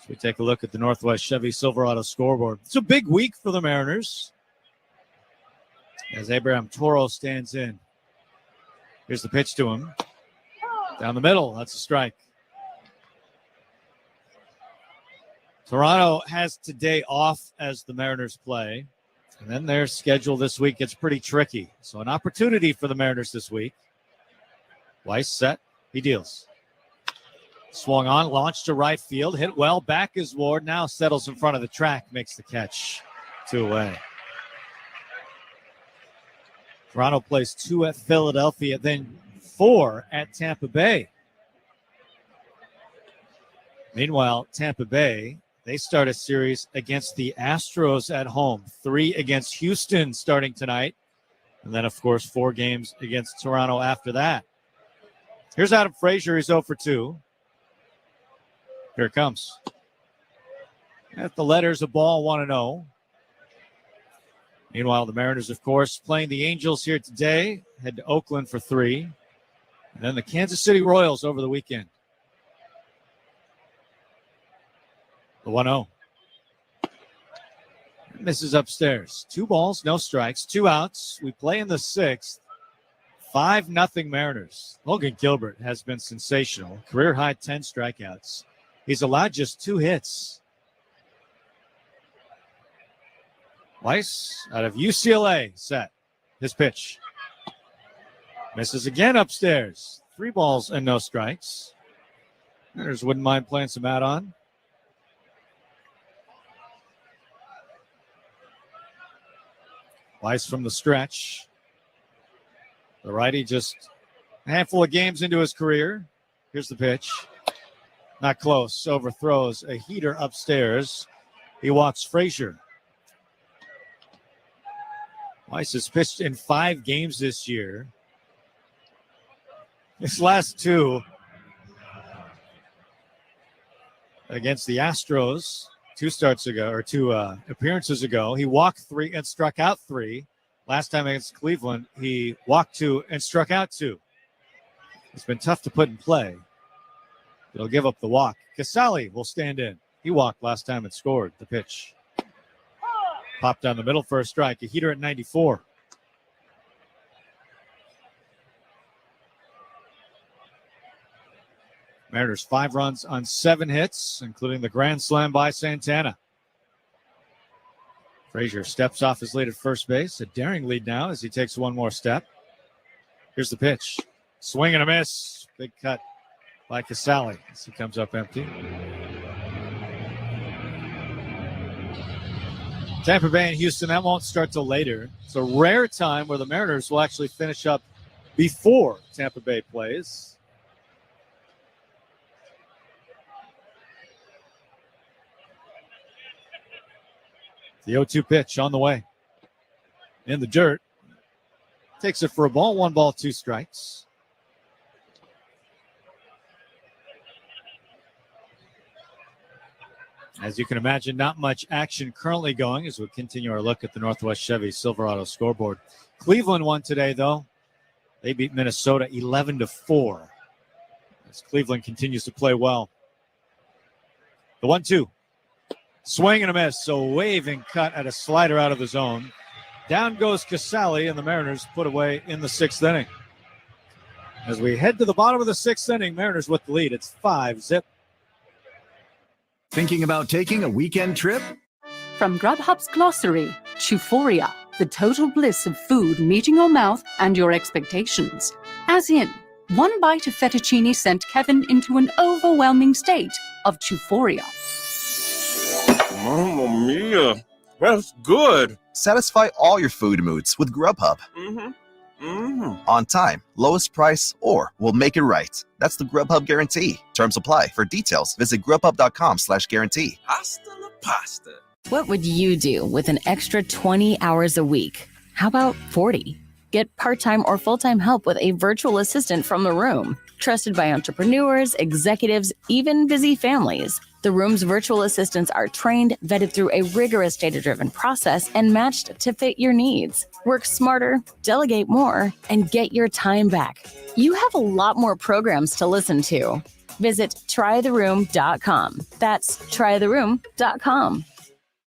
Speaker 2: We take a look at the Northwest Chevy Silverado scoreboard. It's a big week for the Mariners as Abraham Toro stands in. Here's the pitch to him. Down the middle. That's a strike. Toronto has today off as the Mariners play. And then their schedule this week gets pretty tricky. So an opportunity for the Mariners this week. Weiss set. He deals. Swung on, launched to right field, hit well, back is Ward, now settles in front of the track, makes the catch. 2 away. Toronto plays 2 at Philadelphia, then 4 at Tampa Bay. Meanwhile, Tampa Bay, they start a series against the Astros at home. 3 against Houston starting tonight. And then, of course, 4 games against Toronto after that. Here's Adam Frazier, he's 0 for 2. Here it comes. At the letters, a ball, 1-0. Meanwhile, the Mariners, of course, playing the Angels here today. Head to Oakland for 3. And then the Kansas City Royals over the weekend. The 1-0. Misses upstairs. 2 balls, no strikes, 2 outs. We play in the 6th. 5-0 Mariners. Logan Gilbert has been sensational. Career high 10 strikeouts. He's allowed just 2 hits. Weiss out of UCLA set. His pitch. Misses again upstairs. 3 balls and no strikes. Mariners wouldn't mind playing some add-on. Weiss from the stretch. The righty just a handful of games into his career. Here's the pitch. Not close. Overthrows a heater upstairs. He walks Frazier. Weiss has pitched in 5 games this year. His last 2 against the Astros 2 appearances ago. He walked 3 and struck out 3. Last time against Cleveland, he walked 2 and struck out 2. It's been tough to put in play. He'll give up the walk. Casale will stand in. He walked last time and scored. The pitch popped down the middle for a strike. A heater at 94. Mariners 5 runs on 7 hits, including the grand slam by Santana. Frazier steps off his lead at first base. A daring lead now as he takes one more step. Here's the pitch. Swing and a miss. Big cut by Casale as he comes up empty. Tampa Bay and Houston, that won't start till later. It's a rare time where the Mariners will actually finish up before Tampa Bay plays. The 0-2 pitch on the way. In the dirt. Takes it for a ball. 1 ball, 2 strikes. As you can imagine, not much action currently going as we continue our look at the Northwest Chevy Silverado scoreboard. Cleveland won today, though. They beat Minnesota 11-4. As Cleveland continues to play well. The 1-2. Swing and a miss. So waving cut at a slider out of the zone. Down goes Casale, and the Mariners put away in the 6th inning. As we head to the bottom of the 6th inning, Mariners with the lead. It's 5-0.
Speaker 21: Thinking about taking a weekend trip?
Speaker 5: From Grubhub's glossary, Euphoria, the total bliss of food meeting your mouth and your expectations. As in, one bite of fettuccine sent Kevin into an overwhelming state of euphoria.
Speaker 6: Mamma mia, that's good.
Speaker 7: Satisfy all your food moods with Grubhub. On time, lowest price, or we'll make it right. That's the Grubhub guarantee. Terms apply. For details, visit grubhub.com/guarantee.
Speaker 21: Hasta la pasta.
Speaker 8: What would you do with an extra 20 hours a week? How about 40? Get part-time or full-time help with a virtual assistant from The Room. Trusted by entrepreneurs, executives, even busy families. The Room's virtual assistants are trained, vetted through a rigorous data-driven process, and matched to fit your needs. Work smarter, delegate more, and get your time back. You have a lot more programs to listen to. Visit trytheroom.com. That's trytheroom.com.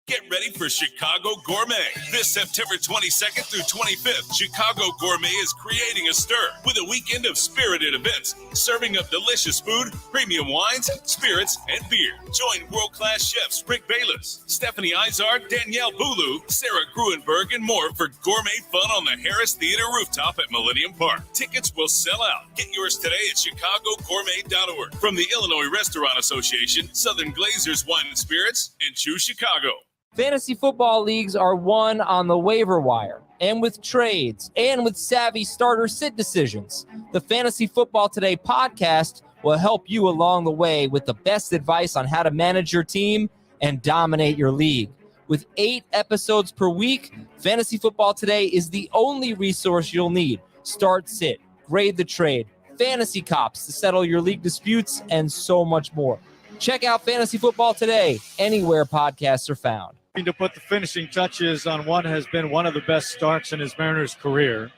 Speaker 9: Get ready for Chicago Gourmet. This September 22nd through 25th, Chicago Gourmet is creating a stir with a weekend of spirited events, serving up delicious food, premium wines, spirits, and beer. Join world-class chefs Rick Bayless, Stephanie Izard, Danielle Boulou, Sarah Gruenberg, and more for gourmet fun on the Harris Theater rooftop at Millennium Park. Tickets will sell out. Get yours today at chicagogourmet.org. From the Illinois Restaurant Association, Southern Glazers Wine and Spirits, and Choose Chicago.
Speaker 17: Fantasy football leagues are won on the waiver wire, and with trades, and with savvy starter sit decisions. The Fantasy Football Today podcast will help you along the way with the best advice on how to manage your team and dominate your league. With 8 episodes per week, Fantasy Football Today is the only resource you'll need. Start, sit, grade the trade, fantasy cops to settle your league disputes, and so much more. Check out Fantasy Football Today anywhere podcasts are found.
Speaker 2: To put the finishing touches on what has been one of the best starts in his Mariners career.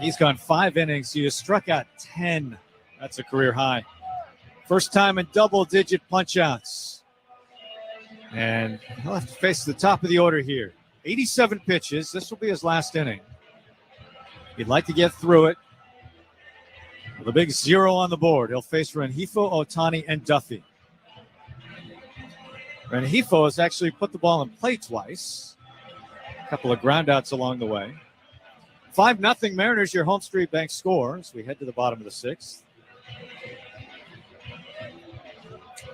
Speaker 2: He's gone 5 innings. He has struck out 10. That's a career high. First time in double-digit punch-outs. And he'll have to face the top of the order here. 87 pitches. This will be his last inning. He'd like to get through it. With a big 0 on the board, he'll face Rengifo, Ohtani, and Duffy. Rengifo has actually put the ball in play twice. A couple of groundouts along the way. 5-0 Mariners, your Home Street Bank score as we head to the bottom of the 6th.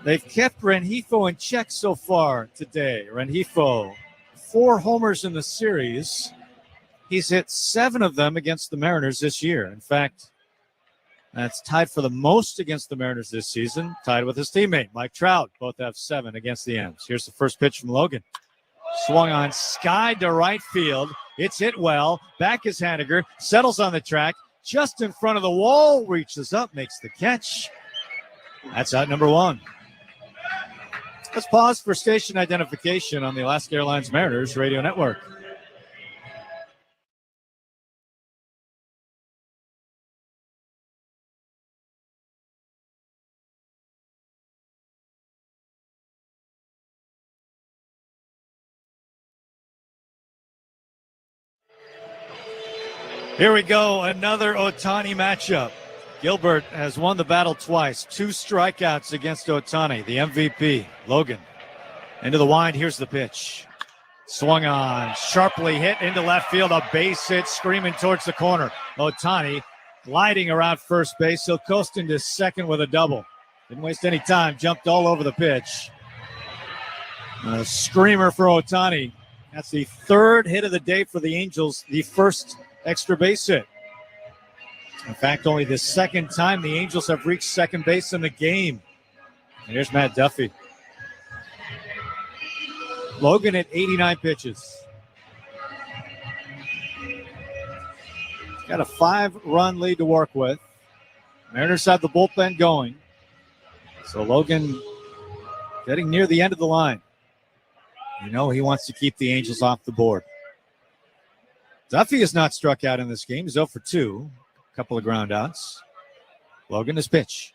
Speaker 2: They've kept Rengifo in check so far today. Rengifo, 4 homers in the series. He's hit 7 of them against the Mariners this year. In fact, That's tied for the most against the Mariners this season, tied with his teammate, Mike Trout. Both have 7 against the M's. Here's the first pitch from Logan. Swung on, skied to right field. It's hit well. Back is Haniger. Settles on the track. Just in front of the wall. Reaches up, makes the catch. That's out number 1. Let's pause for station identification on the Alaska Airlines Mariners Radio Network. Here we go, another Ohtani matchup. Gilbert has won the battle twice. 2 strikeouts against Ohtani, the MVP. Logan into the wind. Here's the pitch. Swung on, sharply hit into left field. A base hit screaming towards the corner. Ohtani gliding around first base. He'll coast into second with a double. Didn't waste any time. Jumped all over the pitch. A screamer for Ohtani. That's the 3rd hit of the day for the Angels. The first extra base hit. In fact, only the 2nd time the Angels have reached second base in the game. And here's Matt Duffy. Logan at 89 pitches. He's got a 5-run lead to work with. Mariners have the bullpen going. So Logan getting near the end of the line. You know he wants to keep the Angels off the board. Duffy has not struck out in this game. He's 0 for 2. A couple of ground outs. Logan, his pitch.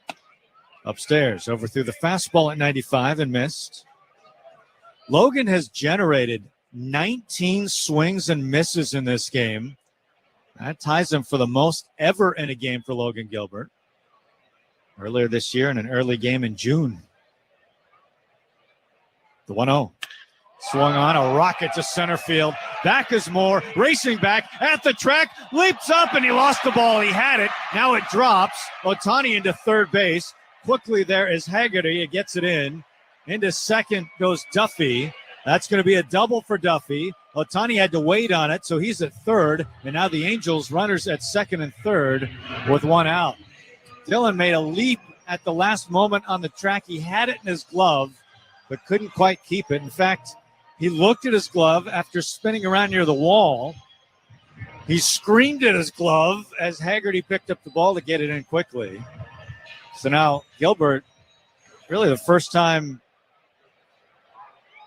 Speaker 2: Upstairs, overthrew the fastball at 95 and missed. Logan has generated 19 swings and misses in this game. That ties him for the most ever in a game for Logan Gilbert. Earlier this year in an early game in June. The 1-0. Swung on, a rocket to center field. Back is Moore, racing back at the track, leaps up, and he lost the ball. He had it. Now it drops. Ohtani into third base. Quickly there is Haggerty. It gets it in. Into second goes Duffy. That's going to be a double for Duffy. Ohtani had to wait on it, so he's at third. And now the Angels runners at second and third with 1 out. Dylan made a leap at the last moment on the track. He had it in his glove, but couldn't quite keep it. In fact, he looked at his glove after spinning around near the wall. He screamed at his glove as Haggerty picked up the ball to get it in quickly. So now Gilbert, really the first time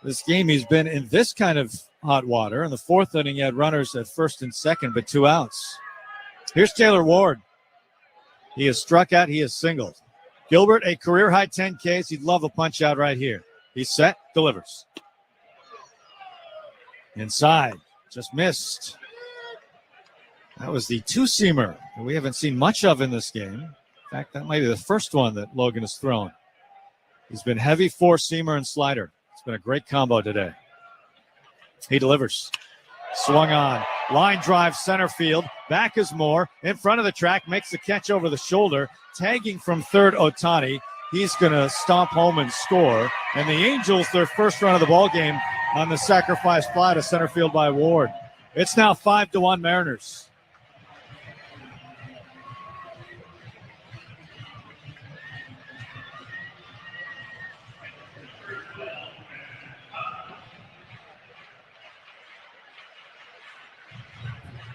Speaker 2: this game he's been in this kind of hot water. In the 4th inning, he had runners at first and second, but 2 outs. Here's Taylor Ward. He has struck out. He has singled. Gilbert, a career-high 10 Ks. He'd love a punch-out right here. He's set, delivers. Inside, just missed. That was the 2-seamer that we haven't seen much of in this game. In fact, that might be the first one that Logan has thrown. He's been heavy 4-seamer and slider. It's been a great combo today. He delivers. Swung on. Line drive center field. Back is Moore. In front of the track. Makes the catch over the shoulder. Tagging from third, Ohtani. He's going to stomp home and score. And the Angels, their first run of the ball game on the sacrifice fly to center field by Ward. It's now 5-1 Mariners.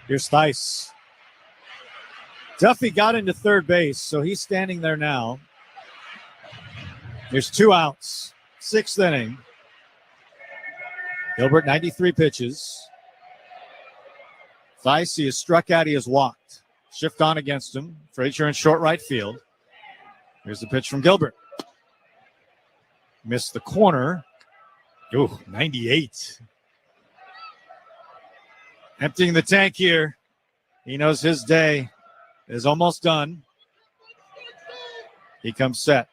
Speaker 2: Here's Theis. Duffy got into third base, so he's standing there now. There's 2 outs. 6th inning. Gilbert, 93 pitches. Theis, he has struck out. He has walked. Shift on against him. Frazier in short right field. Here's the pitch from Gilbert. Missed the corner. Ooh, 98. Emptying the tank here. He knows his day is almost done. He comes set.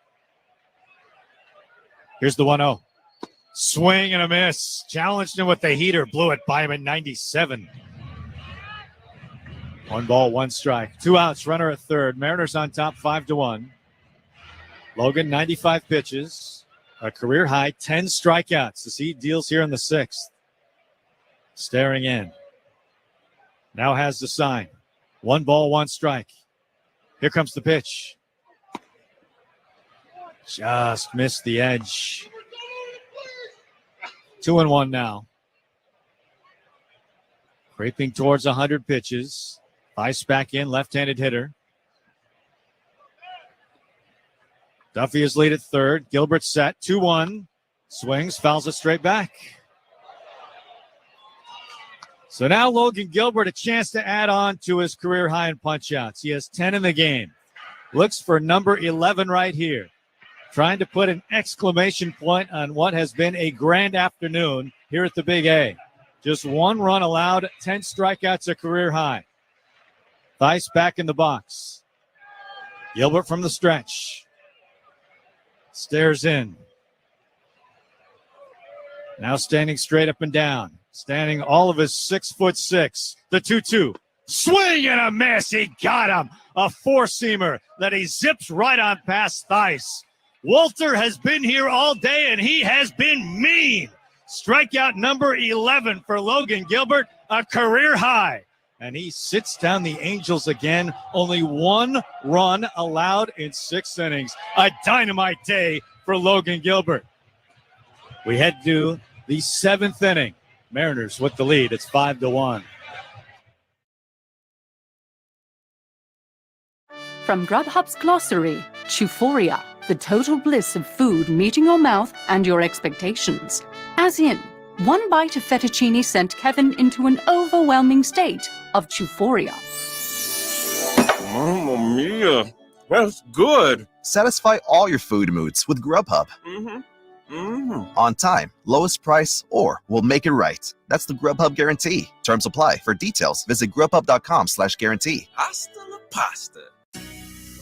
Speaker 2: Here's the 1-0. Swing and a miss. Challenged him with the heater. Blew it by him at 97. 1 ball, 1 strike. 2 outs. Runner at third. Mariners on top 5-1. Logan, 95 pitches. A career high 10 strikeouts as he deals here in the 6th. Staring in. Now has the sign. 1 ball, 1 strike. Here comes the pitch. Just missed the edge. 2-1 now. Creeping towards 100 pitches. Ice back in, left-handed hitter. Duffy is lead at third. Gilbert set, 2-1. Swings, fouls it straight back. So now Logan Gilbert a chance to add on to his career high in punch-outs. He has 10 in the game. Looks for number 11 right here. Trying to put an exclamation point on what has been a grand afternoon here at the Big A. Just one run allowed, 10 strikeouts, a career high. Thice back in the box. Gilbert from the stretch. Stares in. Now standing straight up and down. Standing all of his 6'6". The 2-2. Swing and a miss. He got him. A four-seamer that he zips right on past Thice. Walter has been here all day, and he has been mean. Strikeout number 11 for Logan Gilbert, a career high. And he sits down the Angels again. Only one run allowed in 6 innings. A dynamite day for Logan Gilbert. We head to the 7th inning. Mariners with the lead. It's 5-1.
Speaker 5: From Grubhub's glossary, Euphoria, the total bliss of food meeting your mouth and your expectations. As in, one bite of fettuccine sent Kevin into an overwhelming state of euphoria.
Speaker 6: Mamma mia, that's good.
Speaker 7: Satisfy all your food moods with Grubhub. On time, lowest price, or we'll make it right. That's the Grubhub guarantee. Terms apply. For details, visit grubhub.com/guarantee.
Speaker 21: Hasta la pasta.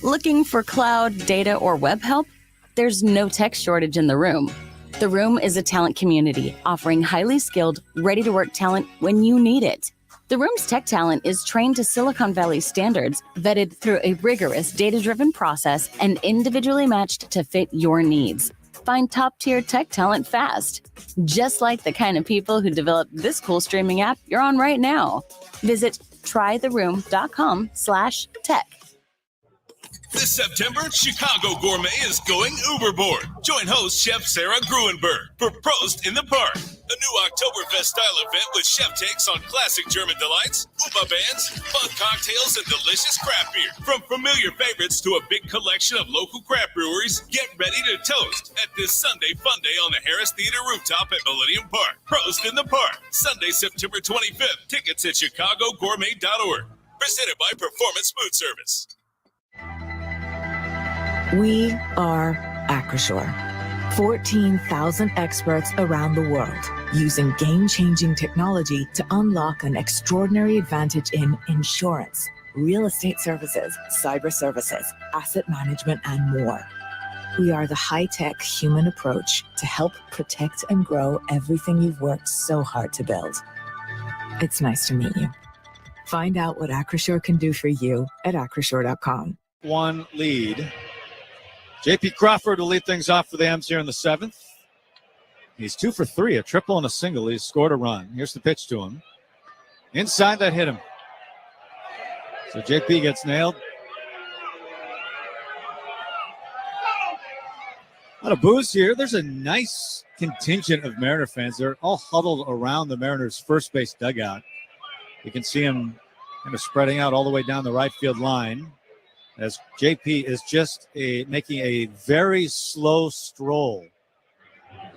Speaker 8: Looking for cloud, data, or web help? There's no tech shortage in the room. The Room is a talent community offering highly skilled, ready-to-work talent when you need it. The Room's tech talent is trained to Silicon Valley standards, vetted through a rigorous data-driven process, and individually matched to fit your needs. Find top-tier tech talent fast, just like the kind of people who developed this cool streaming app you're on right now. Visit trytheroom.com/tech.
Speaker 9: This September, Chicago Gourmet is going Uberboard. Join host Chef Sarah Gruenberg for Prost in the Park, a new Oktoberfest-style event with chef takes on classic German delights, Upa bands, fun cocktails, and delicious craft beer. From familiar favorites to a big collection of local craft breweries, get ready to toast at this Sunday Fun Day on the Harris Theater rooftop at Millennium Park. Prost in the Park, Sunday, September 25th. Tickets at chicagogourmet.org. Presented by Performance Food Service.
Speaker 4: We are Acrisure, 14,000 experts around the world using game-changing technology to unlock an extraordinary advantage in insurance, real estate services, cyber services, asset management, and more. We are the high-tech human approach to help protect and grow everything you've worked so hard to build. It's nice to meet you. Find out what Acrisure can do for you at acrisure.com.
Speaker 2: One lead. J.P. Crawford will lead things off for the M's here in the 7th. He's 2 for 3, a triple and a single. He's scored a run. Here's the pitch to him. Inside, that hit him. So J.P. gets nailed. A lot of boos here. There's a nice contingent of Mariner fans. They're all huddled around the Mariners' first base dugout. You can see them kind of spreading out all the way down the right field line, as JP is just making a very slow stroll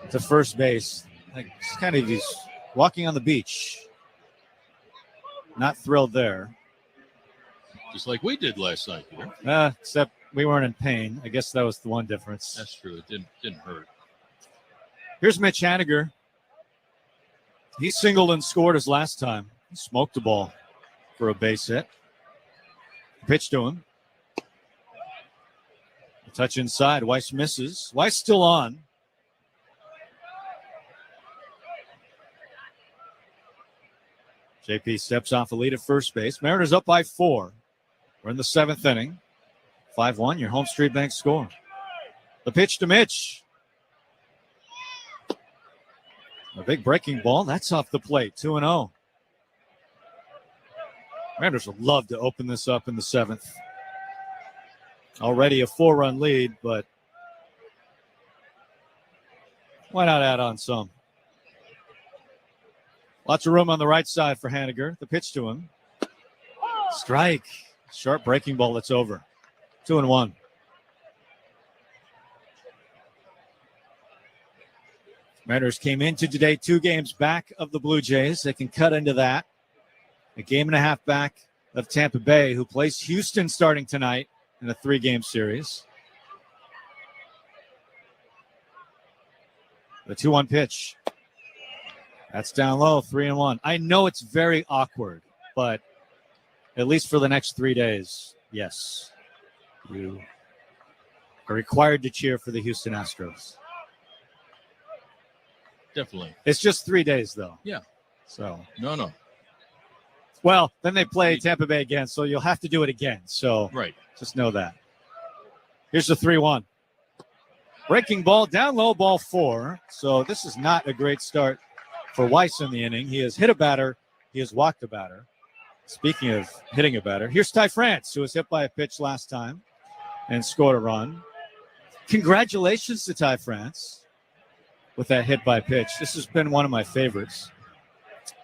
Speaker 2: to first base. Like, it's kind of he's walking on the beach. Not thrilled there.
Speaker 3: Just like we did last night. You know?
Speaker 2: Except we weren't in pain. I guess that was the one difference.
Speaker 3: That's true. It didn't hurt.
Speaker 2: Here's Mitch Haniger. He singled and scored his last time. He smoked the ball for a base hit. Pitch to him. Touch inside. Weiss misses. Weiss still on. JP steps off the lead at first base. Mariners up by 4. We're in the 7th inning. 5-1, your home Street Bank score. The pitch to Mitch. A big breaking ball. That's off the plate. 2-0. Mariners would love to open this up in the 7th. Already a 4-run lead, but why not add on some? Lots of room on the right side for Haniger. The pitch to him. Strike. Sharp breaking ball that's over. 2-1. Mariners came into today 2 games back of the Blue Jays. They can cut into that. A game and a half back of Tampa Bay, who plays Houston starting tonight in a 3-game series. The 2-1 pitch. That's down low, 3-1. I know it's very awkward, but at least for the next 3 days, yes, you are required to cheer for the Houston Astros.
Speaker 3: Definitely.
Speaker 2: It's just 3 days, though.
Speaker 3: Yeah.
Speaker 2: So.
Speaker 3: No.
Speaker 2: Well, then they play Tampa Bay again, so you'll have to do it again. So
Speaker 3: right.
Speaker 2: Just know that. Here's the 3-1. Breaking ball, down low, ball 4. So this is not a great start for Weiss in the inning. He has hit a batter. He has walked a batter. Speaking of hitting a batter, here's Ty France, who was hit by a pitch last time and scored a run. Congratulations to Ty France with that hit by pitch. This has been one of my favorites.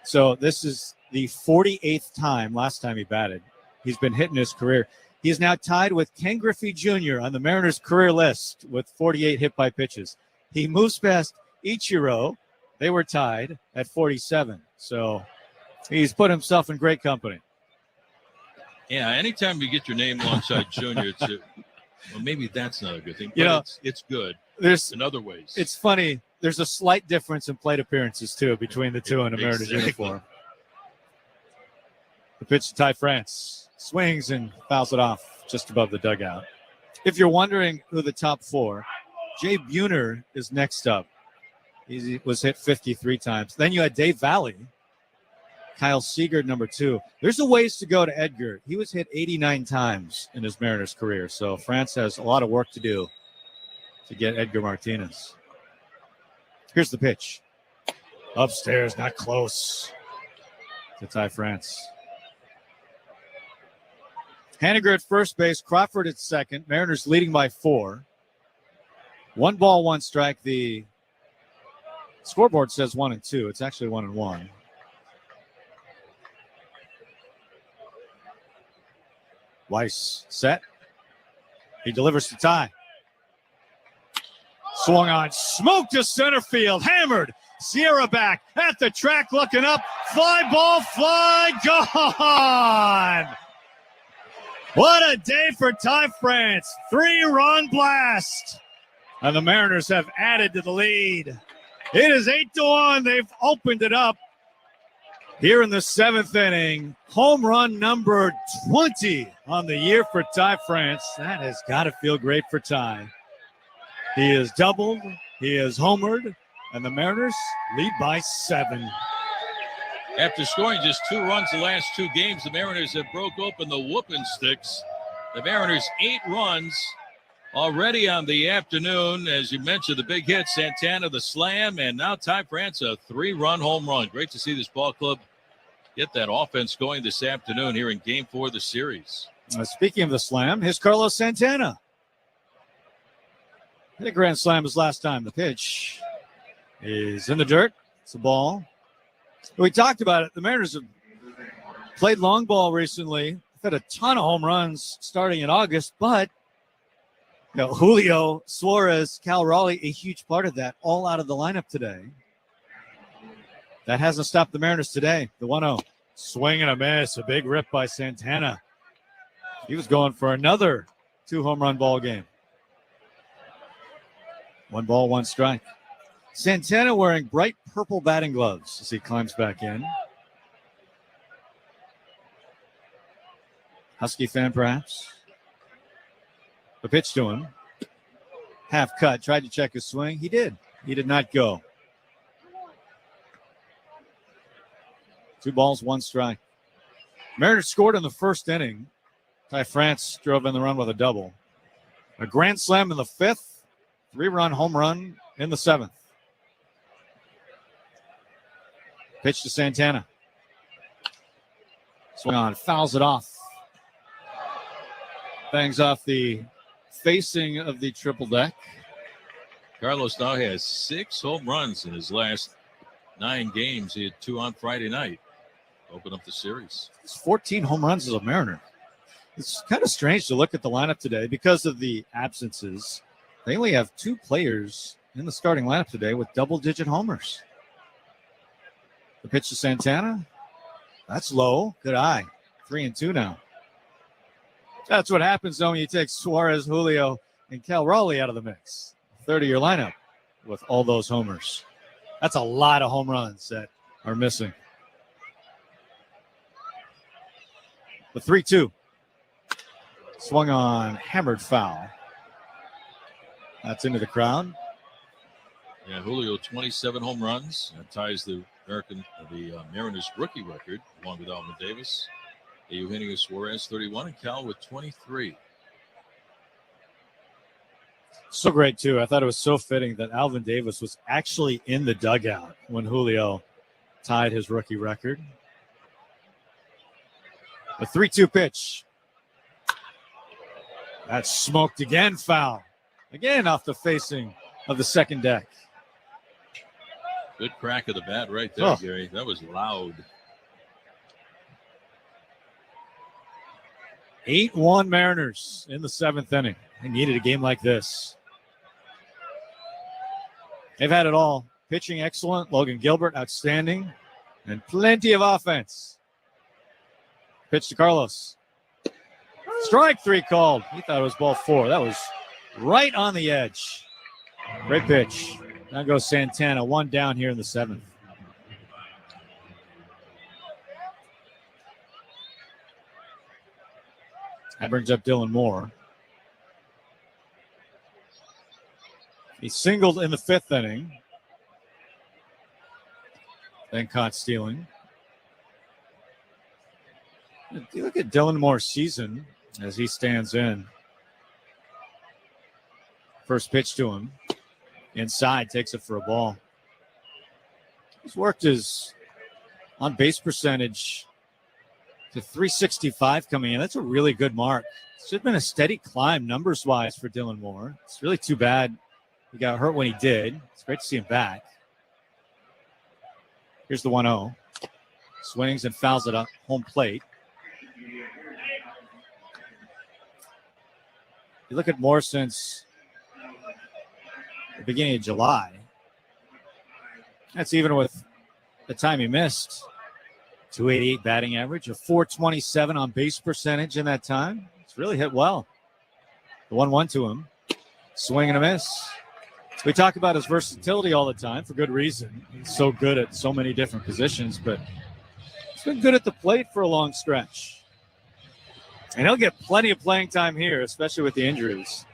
Speaker 2: So this is the 48th time, last time he batted, he's been hit in his career. He is now tied with Ken Griffey Jr. on the Mariners' career list with 48 hit by pitches. He moves past Ichiro. They were tied at 47. So he's put himself in great company.
Speaker 3: Yeah, anytime you get your name alongside Junior, well, maybe that's not a good thing, but it's good in other ways.
Speaker 2: It's funny. There's a slight difference in plate appearances, too, between the two in a Mariners uniform. The pitch to Ty France. Swings and fouls it off just above the dugout. If you're wondering who the top 4, Jay Buhner is next up. He was hit 53 times. Then you had Dave Valley, Kyle Seager, number 2. There's a ways to go to Edgar. He was hit 89 times in his Mariners career. So France has a lot of work to do to get Edgar Martinez. Here's the pitch. Upstairs, not close to Ty France. Haniger at first base, Crawford at second. Mariners leading by 4. 1 ball, 1 strike. The scoreboard says 1-2. It's actually 1-1. Weiss set. He delivers to Ty. Swung on, smoked to center field, hammered. Sierra back at the track, looking up. Fly ball, fly, gone. What a day for Ty France. 3-run blast. And the Mariners have added to the lead. It is 8-1. They've opened it up here in the 7th inning. Home run number 20 on the year for Ty France. That has got to feel great for Ty. He has doubled. He has homered. And the Mariners lead by 7.
Speaker 3: After scoring just 2 runs the last 2 games, the Mariners have broke open the whooping sticks. The Mariners 8 runs already on the afternoon. As you mentioned, the big hit, Santana, the slam, and now Ty France, a 3-run home run. Great to see this ball club get that offense going this afternoon here in Game 4 of the series.
Speaker 2: Speaking of the slam, here's Carlos Santana. Hit a grand slam his last time. The pitch is in the dirt. It's a ball. We talked about it. The Mariners have played long ball recently. They've had a ton of home runs starting in August, but Julio, Suarez, Cal Raleigh, a huge part of that, all out of the lineup today. That hasn't stopped the Mariners today. The 1-0. Swing and a miss. A big rip by Santana. He was going for another 2-home-run ball game. 1 ball, 1 strike. Santana wearing bright purple batting gloves as he climbs back in. Husky fan, perhaps. The pitch to him. Half cut. Tried to check his swing. He did. He did not go. 2 balls, 1 strike. Mariners scored in the first inning. Ty France drove in the run with a double. A grand slam in the 5th. 3-run home run in the 7th. Pitch to Santana. Swing on, fouls it off. Bangs off the facing of the triple deck.
Speaker 3: Carlos now has 6 home runs in his last 9 games. He had 2 on Friday night. Open up the series.
Speaker 2: It's 14 home runs as a Mariner. It's kind of strange to look at the lineup today because of the absences. They only have 2 players in the starting lineup today with double-digit homers. The pitch to Santana. That's low. Good eye. 3-2 now. That's what happens, though, when you take Suarez, Julio, and Cal Raleigh out of the mix. 30-year lineup with all those homers. That's a lot of home runs that are missing. The 3-2. Swung on, hammered foul. That's into the crowd.
Speaker 3: Yeah, Julio, 27 home runs. That ties the Mariners rookie record, along with Alvin Davis. Eugenio Suarez, 31, and Cal with 23.
Speaker 2: So great, too. I thought it was so fitting that Alvin Davis was actually in the dugout when Julio tied his rookie record. A 3-2 pitch. That's smoked again, foul. Again off the facing of the second deck.
Speaker 3: Good crack of the bat right there, Gary. That was loud.
Speaker 2: 8-1 Mariners in the 7th inning. They needed a game like this. They've had it all. Pitching excellent. Logan Gilbert outstanding. And plenty of offense. Pitch to Carlos. Strike 3 called. He thought it was ball 4. That was right on the edge. Great pitch. Now goes Santana. 1 down here in the 7th. That brings up Dylan Moore. He singled in the 5th inning. Then caught stealing. You look at Dylan Moore's season as he stands in. First pitch to him. Inside, takes it for a ball. He's worked his on-base percentage to 365 coming in. That's a really good mark. It's just been a steady climb numbers-wise for Dylan Moore. It's really too bad he got hurt when he did. It's great to see him back. Here's the 1-0. Swings and fouls it up home plate. You look at Moore since the beginning of July. That's even with the time he missed. 288 batting average, a 427 on base percentage in that time. It's really hit well. The 1-1 to him. Swing and a miss. We talk about his versatility all the time for good reason. He's so good at so many different positions, but he's been good at the plate for a long stretch. And he'll get plenty of playing time here, especially with the injuries.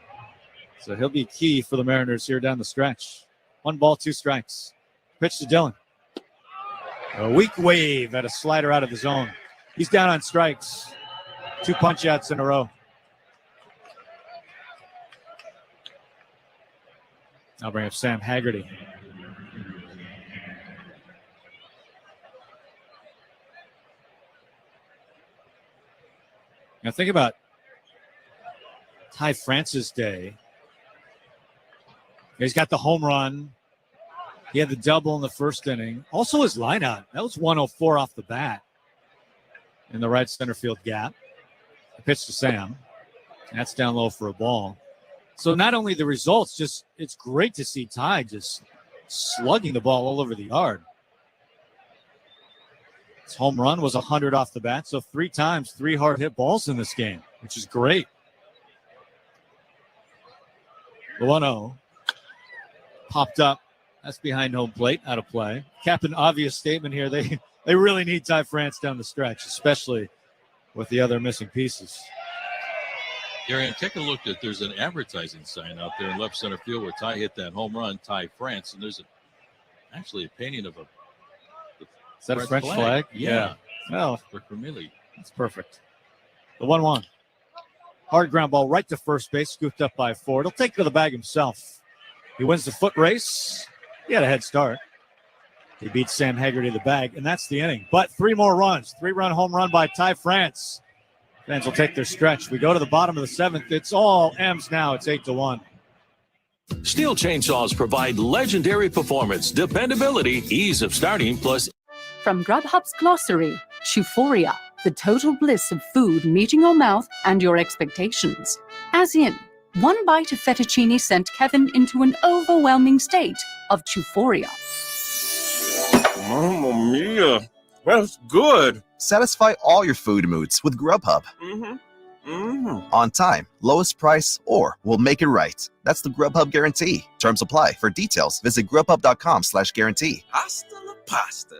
Speaker 2: So he'll be key for the Mariners here down the stretch. 1 ball, 2 strikes. Pitch to Dylan. A weak wave at a slider out of the zone. He's down on strikes. 2 punch outs in a row. I'll bring up Sam Haggerty. Now think about Ty France's day. He's got the home run. He had the double in the 1st inning. Also his lineout. That was 104 off the bat in the right center field gap. The pitch to Sam. That's down low for a ball. So not only the results, just it's great to see Ty just slugging the ball all over the yard. His home run was 100 off the bat, so 3 times, 3 hard hit balls in this game, which is great. The 1-0 popped up. That's behind home plate, out of play. Captain obvious statement here. They really need Ty France down the stretch, especially with the other missing pieces.
Speaker 3: Gary, and take a look at there's an advertising sign out there in left center field where Ty hit that home run, Ty France, and there's actually a painting of a
Speaker 2: Is that a French flag?
Speaker 3: Yeah.
Speaker 2: Well,
Speaker 3: for Camille.
Speaker 2: That's perfect. The 1-1. Hard ground ball right to first base, scooped up by Ford. He'll take it to the bag himself. He wins the foot race. He had a head start. He beats Sam Haggerty to the bag, and that's the inning. But 3 more runs. 3-run home run by Ty France. Fans will take their stretch. We go to the bottom of the 7th. It's all M's now. It's 8-1.
Speaker 3: Steel chainsaws provide legendary performance, dependability, ease of starting, plus.
Speaker 5: From Grubhub's glossary, Euphoria, the total bliss of food meeting your mouth and your expectations. As in, one bite of fettuccine sent Kevin into an overwhelming state of euphoria.
Speaker 6: Mamma mia. That's good.
Speaker 7: Satisfy all your food moods with Grubhub. On time, lowest price, or we'll make it right. That's the Grubhub guarantee. Terms apply. For details, visit grubhub.com/guarantee.
Speaker 9: Hasta la pasta.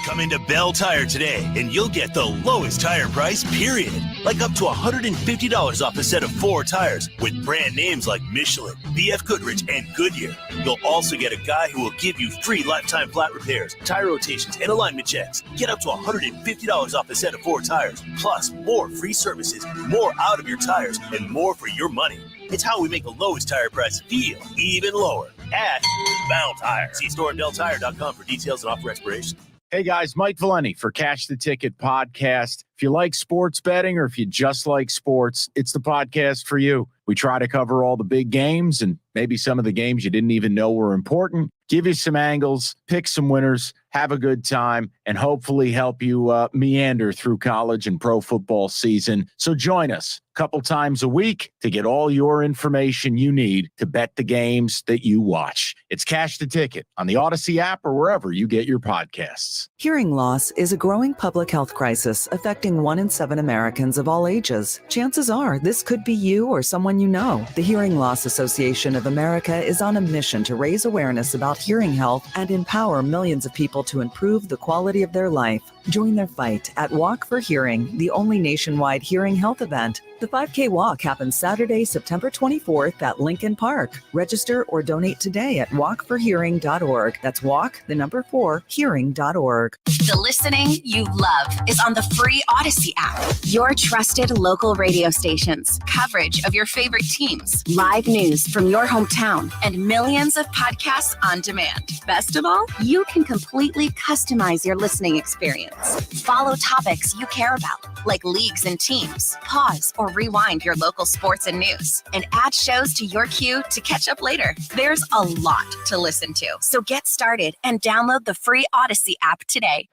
Speaker 9: Come into Bell Tire today and you'll get the lowest tire price, period. Like up to $150 off a set of 4 tires with brand names like Michelin, BF Goodrich, and Goodyear. You'll also get a guy who will give you free lifetime flat repairs, tire rotations, and alignment checks. Get up to $150 off a set of 4 tires, plus more free services, more out of your tires, and more for your money. It's how we make the lowest tire price feel even lower at Bell Tire. See store at belltire.com for details and offer expiration.
Speaker 1: Hey guys, Mike Valeni for Cash the Ticket podcast. If you like sports betting or if you just like sports, it's the podcast for you. We try to cover all the big games and maybe some of the games you didn't even know were important, give you some angles, pick some winners, have a good time, and hopefully help you meander through college and pro football season. So join us a couple times a week to get all your information you need to bet the games that you watch. It's Cash the Ticket on the Odyssey app or wherever you get your podcasts.
Speaker 22: Hearing loss is a growing public health crisis affecting 1 in 7 Americans of all ages. Chances are this could be you or someone you know. The Hearing Loss Association of America is on a mission to raise awareness about hearing health and empower millions of people to improve the quality of their life. Join their fight at Walk for Hearing, the only nationwide hearing health event. The 5K walk happens Saturday, September 24th at Lincoln Park. Register or donate today at walkforhearing.org. That's walk, the number 4, hearing.org.
Speaker 23: The listening you love is on the free Odyssey app. Your trusted local radio stations, coverage of your favorite teams, live news from your hometown, and millions of podcasts on demand. Best of all, you can completely customize your listening experience. Follow topics you care about, like leagues and teams. Pause or rewind your local sports and news, and add shows to your queue to catch up later. There's a lot to listen to, so get started and download the free Odyssey app today.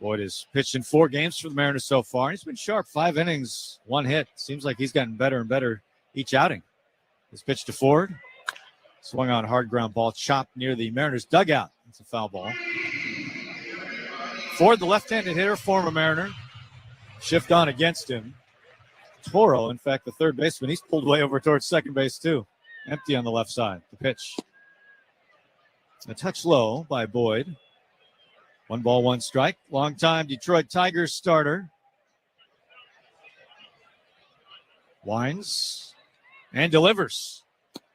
Speaker 2: Boyd has pitched in 4 games for the Mariners so far. He's been sharp, 5 innings, 1 hit. Seems like he's gotten better and better each outing. His pitch to Ford. Swung on hard ground ball, chopped near the Mariners dugout. It's a foul ball. Ford, the left-handed hitter, former Mariner. Shift on against him. Toro, in fact, the third baseman, he's pulled way over towards second base too. Empty on the left side. The pitch. A touch low by Boyd. 1 ball, 1 strike. Long-time Detroit Tigers starter. Winds and delivers.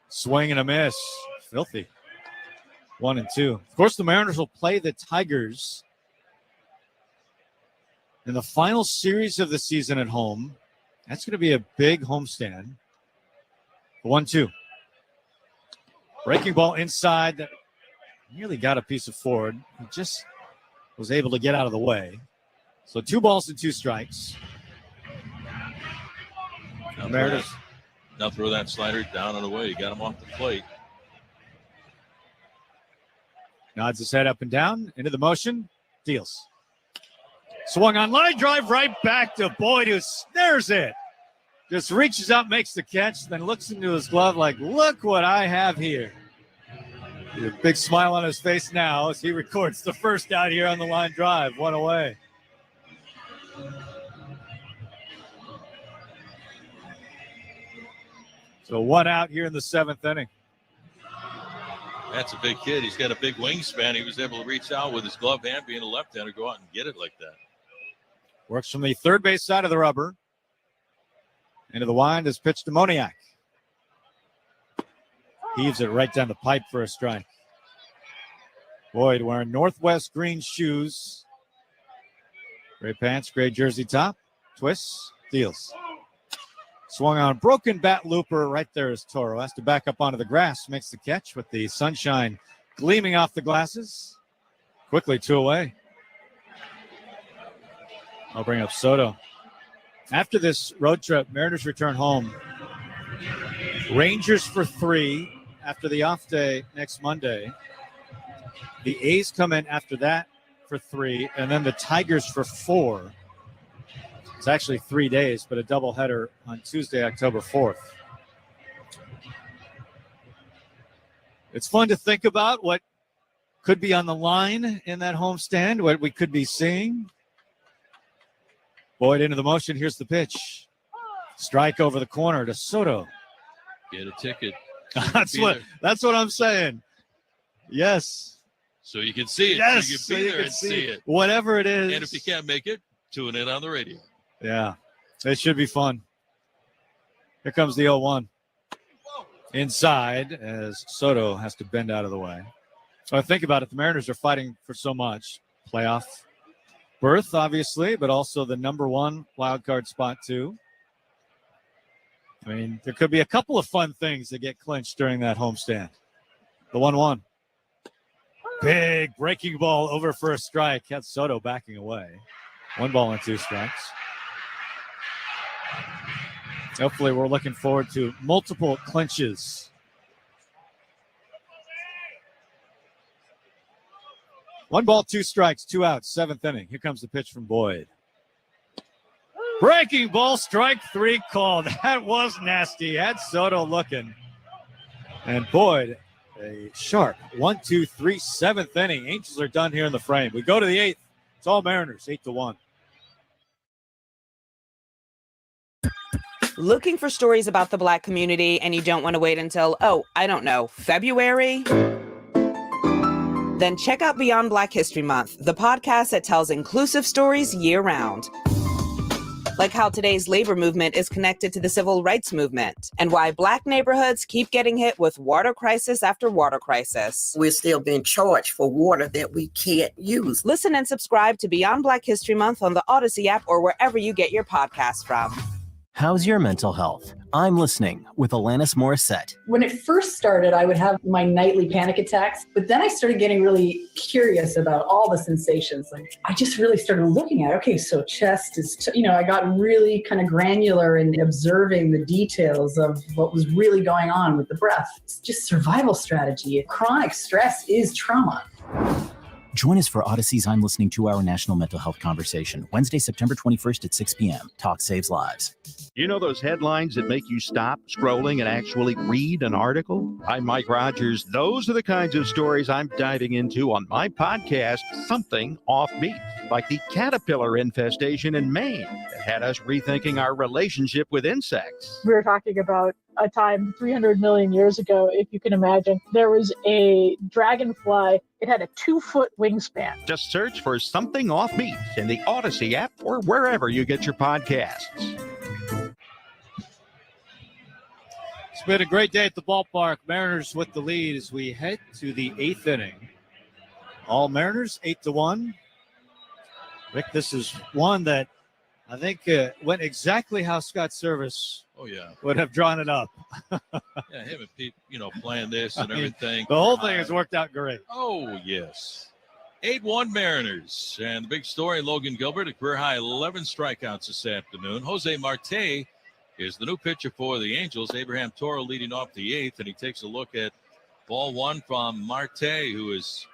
Speaker 2: Swing and a miss. Filthy. 1-2. Of course, the Mariners will play the Tigers in the final series of the season at home. That's going to be a big homestand. 1-2. Breaking ball inside that nearly got a piece of Ford. He just was able to get out of the way. So 2 balls and 2 strikes.
Speaker 3: Now throw that slider down and away. You got him off the plate.
Speaker 2: Nods his head up and down into the motion. Deals. Swung on line drive right back to Boyd, who snares it. Just reaches out, makes the catch, then looks into his glove like, look what I have here. A big smile on his face now as he records the first out here on the line drive. 1 away. So 1 out here in the 7th inning.
Speaker 3: That's a big kid. He's got a big wingspan. He was able to reach out with his glove hand, being a left-hander, go out and get it like that.
Speaker 2: Works from the third base side of the rubber. Into the wind is pitched to Moniak. Heaves it right down the pipe for a strike. Boyd wearing Northwest green shoes. Gray pants, gray jersey top. Twists, deals. Swung on, broken bat looper. Right there is Toro. Has to back up onto the grass. Makes the catch with the sunshine gleaming off the glasses. Quickly 2 away. I'll bring up Soto. After this road trip, Mariners return home. Rangers for 3 after the off day next Monday. The A's come in after that for 3, and then the Tigers for 4. It's actually 3 days, but a doubleheader on Tuesday, October 4th. It's fun to think about what could be on the line in that homestand, what we could be seeing. Boyd into the motion. Here's the pitch. Strike over the corner to Soto.
Speaker 3: Get a ticket.
Speaker 2: That's what I'm saying. Yes.
Speaker 3: So you can see it.
Speaker 2: Yes.
Speaker 3: So you can be there and see it.
Speaker 2: Whatever it is.
Speaker 3: And if you can't make it, tune in on the radio.
Speaker 2: Yeah. It should be fun. Here comes the 0-1. Inside as Soto has to bend out of the way. So I think about it. The Mariners are fighting for so much. Playoff berth, obviously, but also the number 1 wild card spot, too. I mean, there could be a couple of fun things that get clinched during that homestand. The 1-1. Big breaking ball over for a strike. Had Soto backing away. 1 ball and 2 strikes. Hopefully, we're looking forward to multiple clinches. One ball, 2 strikes, 2 outs, 7th inning. Here comes the pitch from Boyd. Breaking ball, strike 3 called. That was nasty. Had Soto looking. And Boyd, a sharp 1-2-3, 7th inning. Angels are done here in the frame. We go to the 8th. It's all Mariners, 8-1.
Speaker 13: Looking for stories about the Black community and you don't want to wait until, February? Then check out Beyond Black History Month, the podcast that tells inclusive stories year-round. Like how today's labor movement is connected to the civil rights movement, and why Black neighborhoods keep getting hit with water crisis after water crisis.
Speaker 14: We're still being charged for water that we can't use.
Speaker 13: Listen and subscribe to Beyond Black History Month on the Odyssey app or wherever you get your podcasts from.
Speaker 10: How's your mental health? I'm listening with Alanis Morissette.
Speaker 15: When it first started, I would have my nightly panic attacks, but then I started getting really curious about all the sensations. Like I just really started looking at, okay, so chest is, I got really kind of granular in observing the details of what was really going on with the breath. It's just survival strategy. Chronic stress is trauma.
Speaker 24: Join us for Odyssey's I'm Listening 2-hour national mental health conversation, Wednesday, September 21st at 6 p.m. Talk saves lives.
Speaker 25: You know those headlines that make you stop scrolling and actually read an article? I'm Mike Rogers. Those are the kinds of stories I'm diving into on my podcast, Something Offbeat, like the caterpillar infestation in Maine that had us rethinking our relationship with insects.
Speaker 26: We were talking about a time 300 million years ago, if you can imagine. There was a dragonfly. It had a 2-foot wingspan.
Speaker 25: Just search for Something Offbeat in the Odyssey app or wherever you get your podcasts.
Speaker 2: It's been a great day at the ballpark. Mariners with the lead as we head to the 8th inning. All Mariners, 8-1. Rick, this is one that I think went exactly how Scott Service would have drawn it up.
Speaker 3: Yeah, him and Pete, playing this and everything.
Speaker 2: The whole thing has worked out great.
Speaker 3: Oh, yes. 8-1 Mariners. And the big story, Logan Gilbert, a career-high 11 strikeouts this afternoon. Jose Marte is the new pitcher for the Angels. Abraham Toro leading off the 8th, and he takes a look at ball 1 from Marte, who is,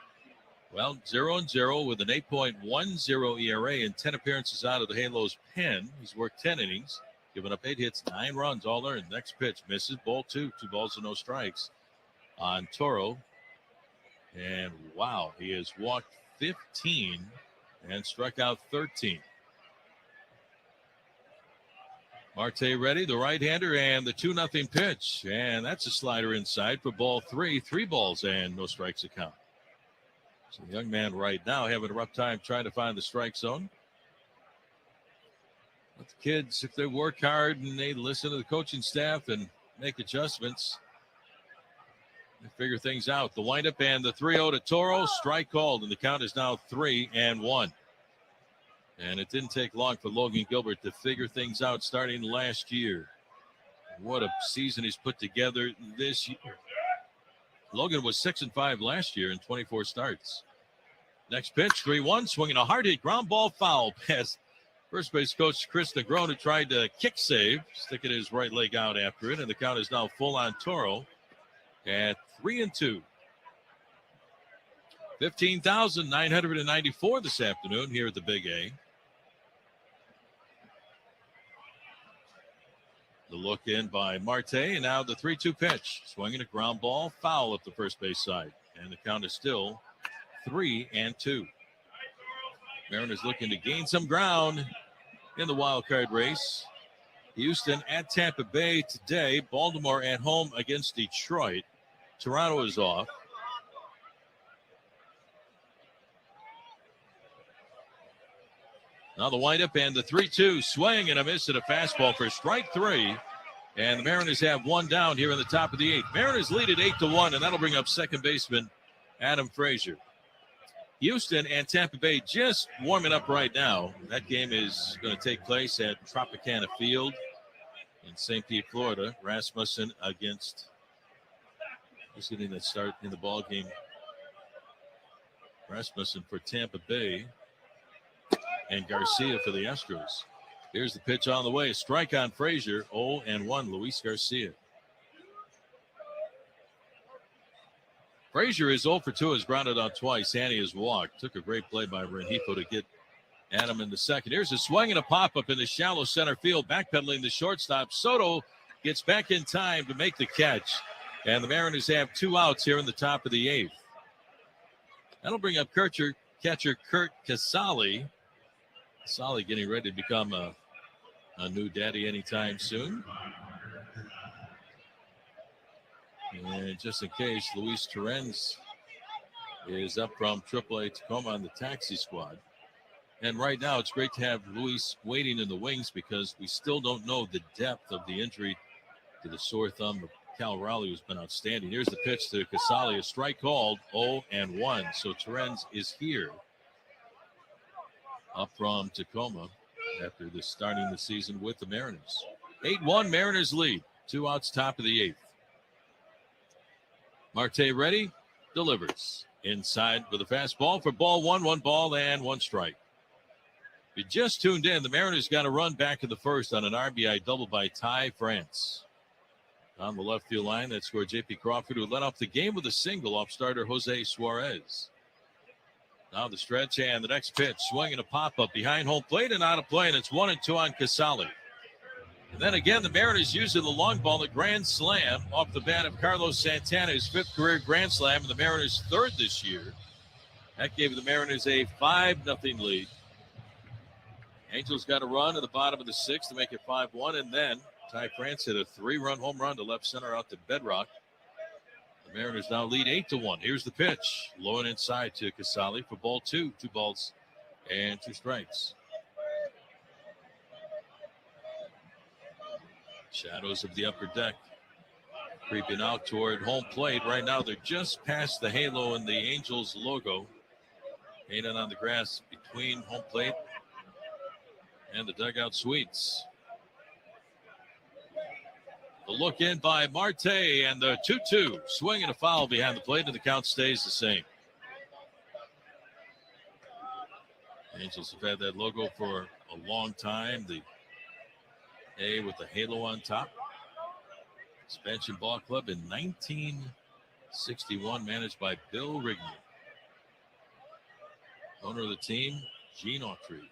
Speaker 3: 0-0 with an 8.10 ERA and 10 appearances out of the Halos pen. He's worked 10 innings, given up 8 hits, 9 runs, all earned. Next pitch, misses, ball 2, 2 balls and no strikes on Toro. And wow, he has walked 15 and struck out 13. Marte ready, the right-hander, and the 2-0 pitch. And that's a slider inside for ball 3. 3 balls and no strikes to count. So the young man right now having a rough time trying to find the strike zone. But the kids, if they work hard and they listen to the coaching staff and make adjustments, they figure things out. The windup and the 3-0 to Toro. Strike called, and the count is now 3-1. And it didn't take long for Logan Gilbert to figure things out starting last year. What a season he's put together this year. Logan was 6-5 last year in 24 starts. Next pitch, 3-1, swinging a hard hit ground ball foul past First base coach Chris Negron tried to kick save, sticking his right leg out after it, and the count is now full on Toro at 3-2. 15,994 this afternoon here at the Big A. The look in by Marte, and now the 3-2 pitch. Swinging a ground ball, foul up the first base side. And the count is still 3-2. Mariners looking to gain some ground in the wild card race. Houston at Tampa Bay today. Baltimore at home against Detroit. Toronto is off. Now the windup and the 3-2 swing and a miss at a fastball for strike 3. And the Mariners have one down here in the top of the 8th. Mariners lead at 8-1, and that'll bring up second baseman Adam Frazier. Houston and Tampa Bay just warming up right now. That game is going to take place at Tropicana Field in St. Pete, Florida. Rasmussen against, just getting that start in the ball game. Rasmussen for Tampa Bay and Garcia for the Astros. Here's the pitch on the way. Strike on Frazier. 0-1, Luis Garcia. Frazier is 0 for 2, has grounded out twice. Hanny has walked. Took a great play by Rengifo to get Adam in the second. Here's a swing and a pop-up in the shallow center field. Backpedaling the shortstop. Soto gets back in time to make the catch. And the Mariners have 2 outs here in the top of the 8th. That'll bring up catcher Kurt Casale. Casale getting ready to become a new daddy anytime soon. And just in case, Luis Torrens is up from AAA Tacoma on the taxi squad. And right now, it's great to have Luis waiting in the wings because we still don't know the depth of the injury to the sore thumb of Cal Raleigh, who's been outstanding. Here's the pitch to Casale, a strike called, 0-1. So Torrens is here up from Tacoma after starting the season with the Mariners. 8-1, Mariners lead. 2 outs, top of the 8th. Marte ready, delivers. Inside with a fastball for ball 1, 1 ball and 1 strike. If you just tuned in, the Mariners got a run back in the first on an RBI double by Ty France. On the left field line, that scored J.P. Crawford, who led off the game with a single off starter Jose Suarez. Now the stretch and the next pitch, swinging a pop-up behind home plate and out of play, and it's 1-2 on Casale. And then again, the Mariners using the long ball, a grand slam off the bat of Carlos Santana, his 5th career grand slam, and the Mariners' 3rd this year. That gave the Mariners a 5-0 lead. Angels got a run at the bottom of the 6th to make it 5-1, and then Ty France hit a 3-run home run to left center out to bedrock. The Mariners now lead 8-1. Here's the pitch, low and inside to Casale for ball 2. 2 balls and 2 strikes. Shadows of the upper deck creeping out toward home plate. Right now, they're just past the halo and the Angels logo painted on the grass between home plate and the dugout suites. The look in by Marte and the 2-2. Swing and a foul behind the plate, and the count stays the same. Angels have had that logo for a long time. The A with the halo on top. Expansion Ball Club in 1961, managed by Bill Rigney. Owner of the team, Gene Autry.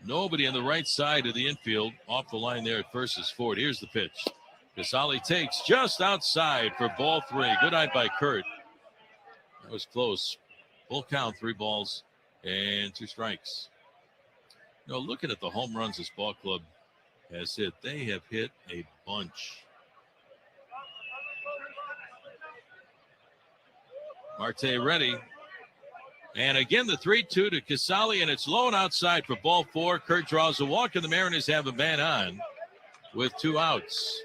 Speaker 3: Nobody on the right side of the infield. Off the line there at first is Ford. Here's the pitch. Casale takes just outside for ball 3. Good eye by Kurt. That was close. Full count, 3 balls and 2 strikes. You know, looking at the home runs this ball club has hit, they have hit a bunch. Marte ready. And again, the 3-2 to Casale, and it's low and outside for ball 4. Kurt draws a walk, and the Mariners have a man on with 2 outs.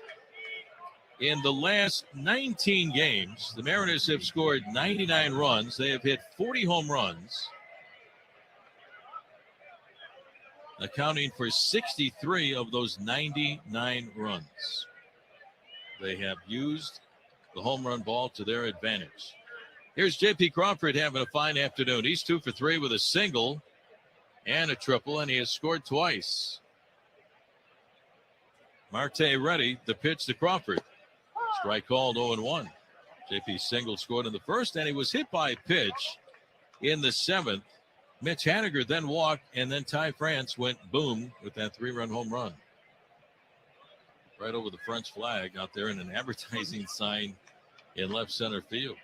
Speaker 3: In the last 19 games, the Mariners have scored 99 runs. They have hit 40 home runs, accounting for 63 of those 99 runs. They have used the home run ball to their advantage. Here's J.P. Crawford having a fine afternoon. He's 2 for 3 with a single and a triple, and he has scored twice. Marte ready. The pitch to Crawford. Strike called 0-1. J.P. single scored in the first, and he was hit by a pitch in the seventh. Mitch Haniger then walked, and then Ty France went boom with that 3-run home run. Right over the French flag out there in an advertising sign in left center field.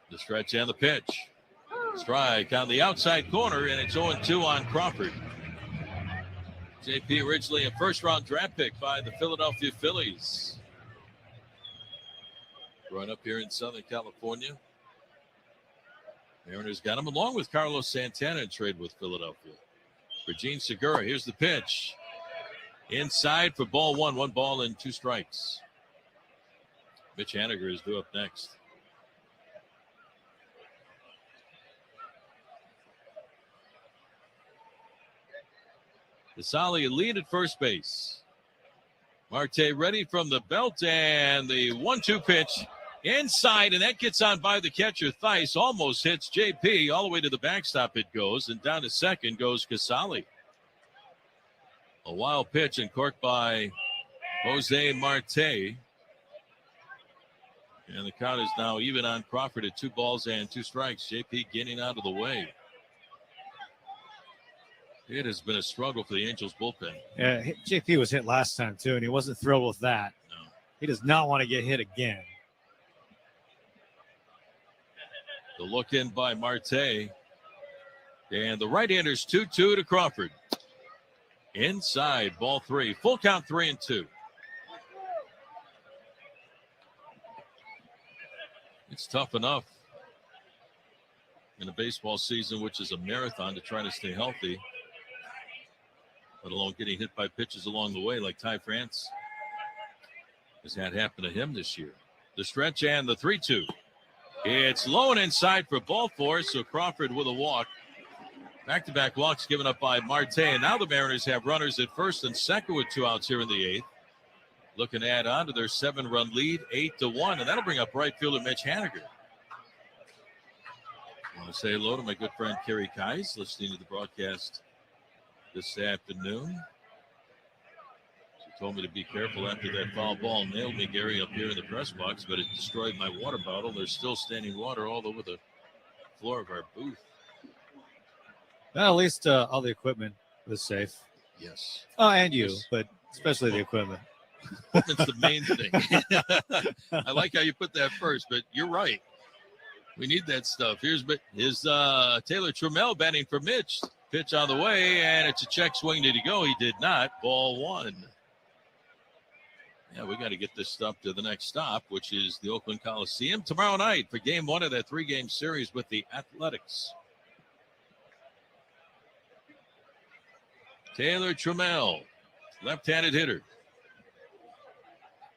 Speaker 3: The stretch and the pitch. Strike on the outside corner, and it's 0-2 on Crawford. JP originally a first-round draft pick by the Philadelphia Phillies. Growing up here in Southern California. Mariners got him along with Carlos Santana in trade with Philadelphia. For Gene Segura, here's the pitch. Inside for ball one. 1 ball and 2 strikes. Mitch Haniger is due up next. Casali lead at first base. Marte ready from the belt, and the 1-2 pitch inside, and that gets on by the catcher. Theis almost hits JP. All the way to the backstop it goes, and down to second goes Casali. A wild pitch and corked by Jose Marte. And the count is now even on Crawford at 2 balls and 2 strikes. JP getting out of the way. It has been a struggle for the Angels bullpen.
Speaker 2: Yeah, JP was hit last time, too, and he wasn't thrilled with that.
Speaker 3: No.
Speaker 2: He does not want to get hit again.
Speaker 3: The look in by Marte. And the right-hander's 2-2 to Crawford. Inside, ball 3. Full count, 3-2. It's tough enough in a baseball season, which is a marathon, to try to stay healthy, let alone getting hit by pitches along the way like Ty France has had happen to him this year. The stretch and the 3-2. It's low and inside for ball 4, so Crawford with a walk. Back-to-back walks given up by Marte, and now the Mariners have runners at first and second with 2 outs here in the 8th. Looking to add on to their 7-run lead, 8-1, and that'll bring up right fielder Mitch Haniger. I want to say hello to my good friend Kerry Kais, listening to the broadcast this afternoon. She told me to be careful after that foul ball nailed me, Gary, up here in the press box, but it destroyed my water bottle. There's still standing water all over the floor of our booth.
Speaker 2: Well, at least all the equipment was safe.
Speaker 3: Yes.
Speaker 2: Oh, and you, but especially the equipment.
Speaker 3: Equipment's the main thing. I like how you put that first, but you're right. We need that stuff. Here's Taylor Trammell batting for Mitch. Pitch on the way, and it's a check swing. Did he go? He did not. Ball 1. Yeah, we got to get this stuff to the next stop, which is the Oakland Coliseum tomorrow night for game 1 of that 3-game series with the Athletics. Taylor Trammell, left-handed hitter.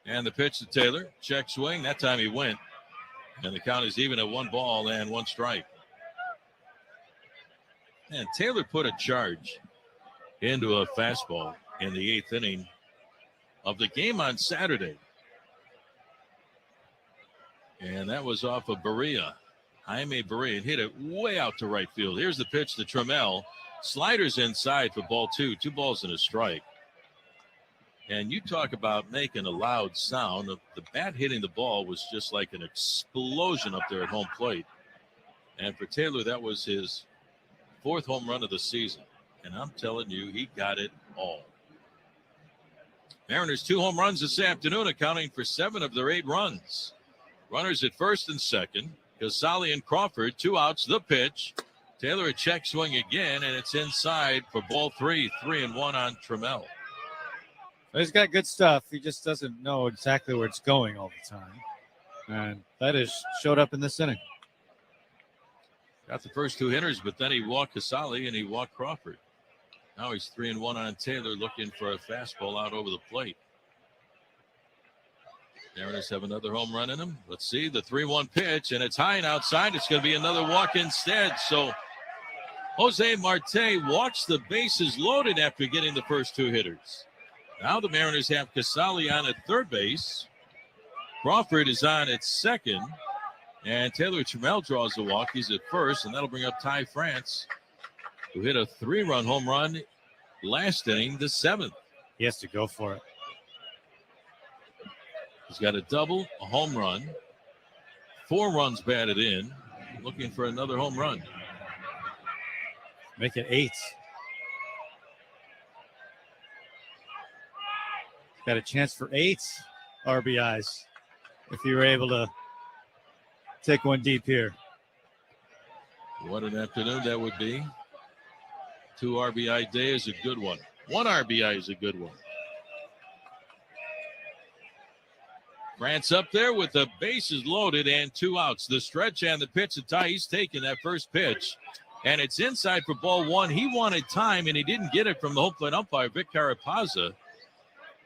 Speaker 3: And the pitch to Taylor. Check swing. That time he went. And the count is even at 1 ball and 1 strike. And Taylor put a charge into a fastball in the 8th inning of the game on Saturday. And that was off of Barria. Jaime Barria hit it way out to right field. Here's the pitch to Trammell. Sliders inside for ball 2. 2 balls and a strike. And you talk about making a loud sound. The bat hitting the ball was just like an explosion up there at home plate. And for Taylor, that was his 4th home run of the season. And I'm telling you, he got it all. Mariners 2 home runs this afternoon, accounting for 7 of their 8 runs. Runners at first and second. Casali and Crawford, 2 outs, the pitch. Taylor a check swing again, and it's inside for ball 3. 3-1 on Trammell.
Speaker 2: He's got good stuff. He just doesn't know exactly where it's going all the time. And that has showed up in this inning.
Speaker 3: Got the first 2 hitters, but then he walked Casali and he walked Crawford. Now he's 3-1 on Taylor, looking for a fastball out over the plate. Mariners have another home run in him. Let's see, the 3-1 pitch, and it's high and outside. It's going to be another walk instead. So Jose Marte walks the bases loaded after getting the first 2 hitters. Now the Mariners have Casali on at third base. Crawford is on at second. And Taylor Trammell draws the walk. He's at first, and that'll bring up Ty France, who hit a 3-run home run last inning, the 7th.
Speaker 2: He has to go for it.
Speaker 3: He's got a double, a home run, 4 runs batted in, looking for another home run.
Speaker 2: Make it 8. Got a chance for 8 RBIs if you were able to take one deep here.
Speaker 3: What an afternoon that would be. 2 RBI day is a good one. 1 RBI is a good one. France up there with the bases loaded and 2 outs. The stretch and the pitch to Ty. He's taking that first pitch, and it's inside for ball 1. He wanted time, and he didn't get it from the home plate umpire, Vic Carapazza.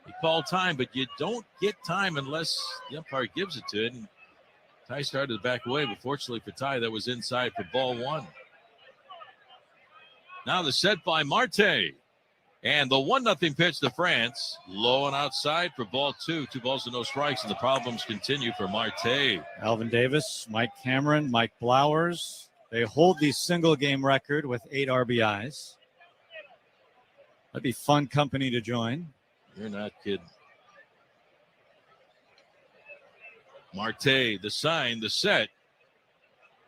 Speaker 3: He called time, but you don't get time unless the umpire gives it to it. And Ty started to back away, but fortunately for Ty, that was inside for ball 1. Now the set by Marte. And the 1-0 pitch to France. Low and outside for ball 2. 2 balls and no strikes, and the problems continue for Marte.
Speaker 2: Alvin Davis, Mike Cameron, Mike Blowers. They hold the single-game record with 8 RBIs. That'd be fun company to join.
Speaker 3: You're not kidding. Marte, the sign, the set.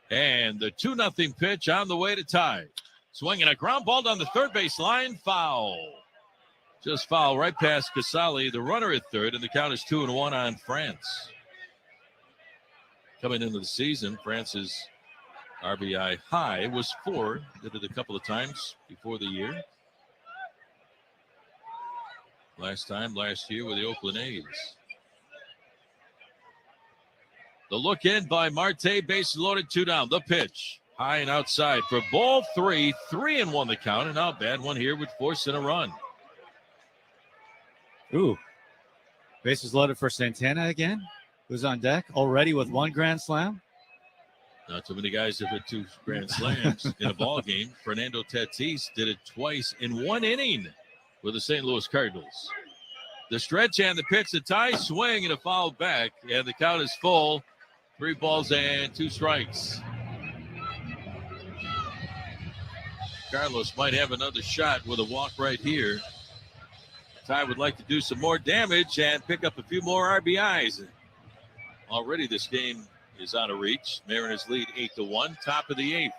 Speaker 3: And the 2-0 pitch on the way to Ty. Swinging a ground ball down the third base line. Foul. Just foul right past Casali, the runner at third, and the count is 2-1 on France. Coming into the season, France's RBI high was 4. Did it a couple of times before the year. Last year with the Oakland A's. The look in by Marte, bases loaded, 2 down. The pitch. High and outside for ball 3, 3-1 the count, and now a bad one here would force in a run.
Speaker 2: Ooh. Bases loaded for Santana again, who's on deck already with 1 grand slam.
Speaker 3: Not too many guys have hit 2 grand slams in a ball game. Fernando Tatis did it twice in 1 inning with the St. Louis Cardinals. The stretch and the pitch to Ty, swing and a foul back, and the count is full. 3 balls and 2 strikes. Carlos might have another shot with a walk right here. Ty would like to do some more damage and pick up a few more RBIs. Already this game is out of reach. Mariners lead 8-1, top of the 8th.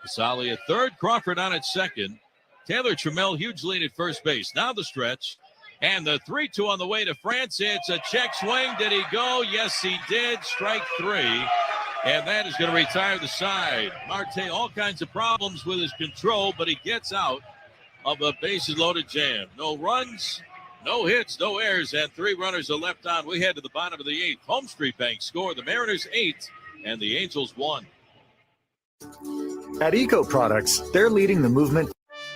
Speaker 3: Casali at third, Crawford on at second. Taylor Trammell, huge lead at first base. Now the stretch. And the 3-2 on the way to France. It's a check swing. Did he go? Yes, he did. Strike 3. And that is going to retire the side. Marte, all kinds of problems with his control, but he gets out of a bases-loaded jam. No runs, no hits, no errors, and 3 runners are left on. We head to the bottom of the 8th. Home Street Bank score. The Mariners 8 and the Angels 1.
Speaker 21: At Eco Products, they're leading the movement.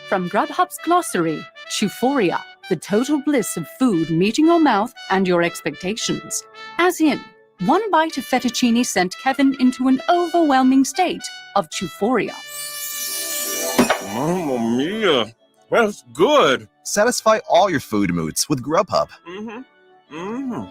Speaker 5: From Grubhub's glossary, Euphoria, the total bliss of food meeting your mouth and your expectations. As in, 1 bite of fettuccine sent Kevin into an overwhelming state of euphoria.
Speaker 6: Mamma mia, that's good.
Speaker 7: Satisfy all your food moods with Grubhub.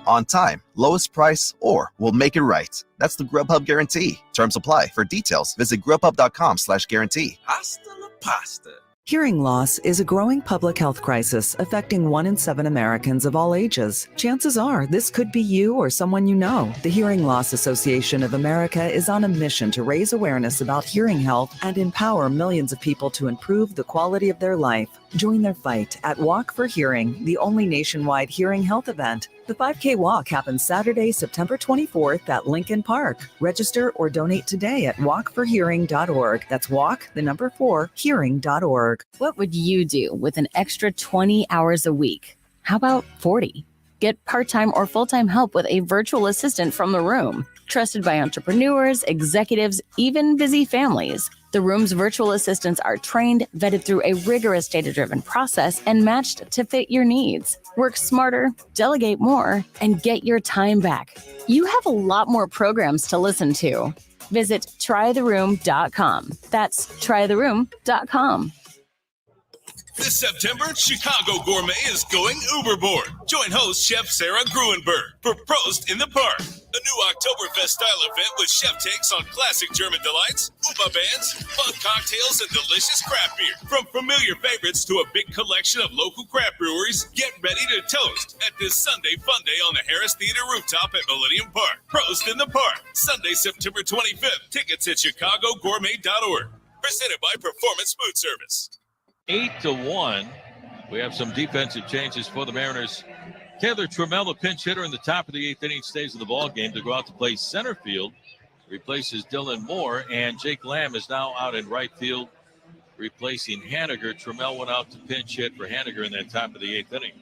Speaker 7: On time, lowest price, or we'll make it right. That's the Grubhub guarantee. Terms apply. For details, visit grubhub.com/guarantee.
Speaker 14: Hasta la pasta.
Speaker 22: Hearing loss is a growing public health crisis affecting 1 in 7 Americans of all ages. Chances are this could be you or someone you know. The Hearing Loss Association of America is on a mission to raise awareness about hearing health and empower millions of people to improve the quality of their life. Join their fight at Walk for Hearing, the only nationwide hearing health event. The 5K walk happens Saturday, September 24th at Lincoln Park. Register or donate today at walkforhearing.org. That's walk, the number 4, hearing.org.
Speaker 8: What would you do with an extra 20 hours a week? How about 40? Get part-time or full-time help with a virtual assistant from The Room. Trusted by entrepreneurs, executives, even busy families. The Room's virtual assistants are trained, vetted through a rigorous data-driven process, and matched to fit your needs. Work smarter, delegate more, and get your time back. You have a lot more programs to listen to. Visit trytheroom.com. That's trytheroom.com.
Speaker 9: This September, Chicago Gourmet is going Uberboard. Join host Chef Sarah Gruenberg for Prost in the Park, A new Oktoberfest-style event with chef takes on classic German delights, Uba bands, fun cocktails, and delicious craft beer. From familiar favorites to a big collection of local craft breweries, get ready to toast at this Sunday Fun Day on the Harris Theater rooftop at Millennium Park. Prost in the Park, Sunday, September 25th. Tickets at chicagogourmet.org. Presented by Performance Food Service.
Speaker 3: 8-1. We have some defensive changes for the Mariners. Taylor Trammell, the pinch hitter in the top of the 8th inning, stays in the ball game to go out to play center field. Replaces Dylan Moore, and Jake Lamb is now out in right field, replacing Haniger. Trammell went out to pinch hit for Haniger in that top of the 8th inning.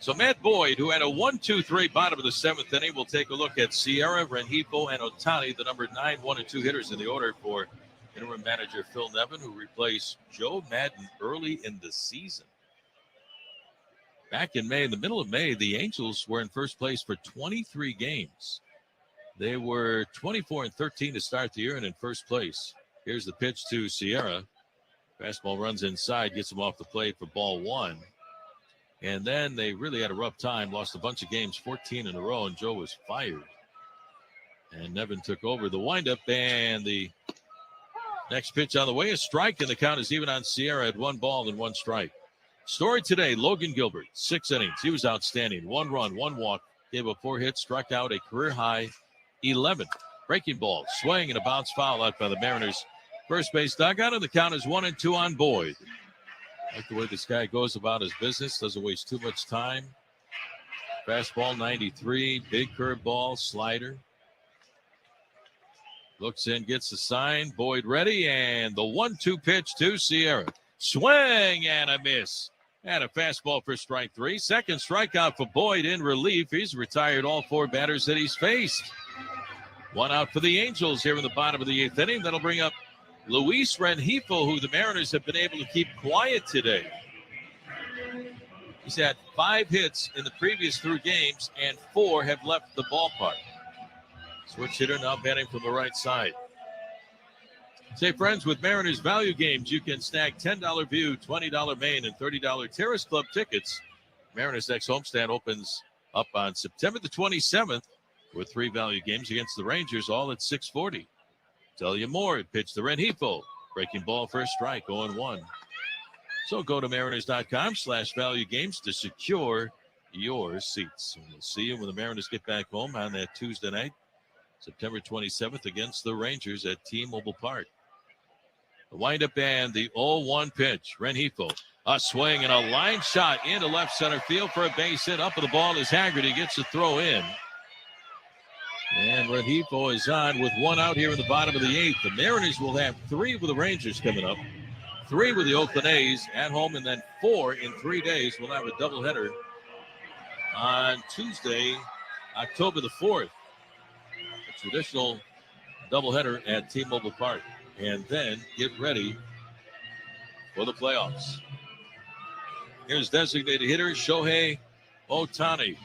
Speaker 3: So Matt Boyd, who had a 1-2-3 bottom of the 7th inning, will take a look at Sierra, Rengifo, and Ohtani, the number 9, 1, and 2 hitters in the order for interim manager Phil Nevin, who replaced Joe Madden early in the season. Back in May, in the middle of May, the Angels were in first place for 23 games. They were 24-13 to start the year and in first place. Here's the pitch to Sierra. Fastball runs inside, gets him off the plate for ball 1. And then they really had a rough time, lost a bunch of games, 14 in a row, and Joe was fired. And Nevin took over the windup, and the next pitch on the way, a strike, and the count is even on Sierra at 1 ball and 1 strike. Story today, Logan Gilbert, 6 innings. He was outstanding. 1 run, 1 walk, gave up 4 hits, struck out a career-high 11. Breaking ball, swing, and a bounce foul out by the Mariners' first base dugout, and the count is 1-2 on Boyd. I like the way this guy goes about his business, doesn't waste too much time. Fastball, 93, big curveball, slider. Looks in, gets the sign. Boyd ready, and the 1-2 pitch to Sierra. Swing and a miss. And a fastball for strike 3. Second strikeout for Boyd in relief. He's retired all 4 batters that he's faced. 1 out for the Angels here in the bottom of the 8th inning. That'll bring up Luis Rengifo, who the Mariners have been able to keep quiet today. He's had 5 hits in the previous 3 games, and 4 have left the ballpark. Switch hitter now batting from the right side. Say, friends, with Mariners value games, you can snag $10 View, $20 Main, and $30 Terrace Club tickets. Mariners' next homestand opens up on September the 27th with 3 value games against the Rangers, all at 6:40. Tell you more. Pitch to Rengifo. Breaking ball, first strike, 0-1. So go to mariners.com/value games to secure your seats. And we'll see you when the Mariners get back home on that Tuesday night, September 27th, against the Rangers at T-Mobile Park. The windup and the 0-1 pitch. Rengifo, a swing and a line shot into left center field for a base hit. Up with the ball is Haggerty, gets the throw in. And Rengifo is on with 1 out here in the bottom of the 8th. The Mariners will have 3 with the Rangers coming up, 3 with the Oakland A's at home, and then 4 in 3 days. We'll have a doubleheader on Tuesday, October the 4th. A traditional doubleheader at T-Mobile Park. And then get ready for the playoffs. Here's designated hitter Shohei Ohtani.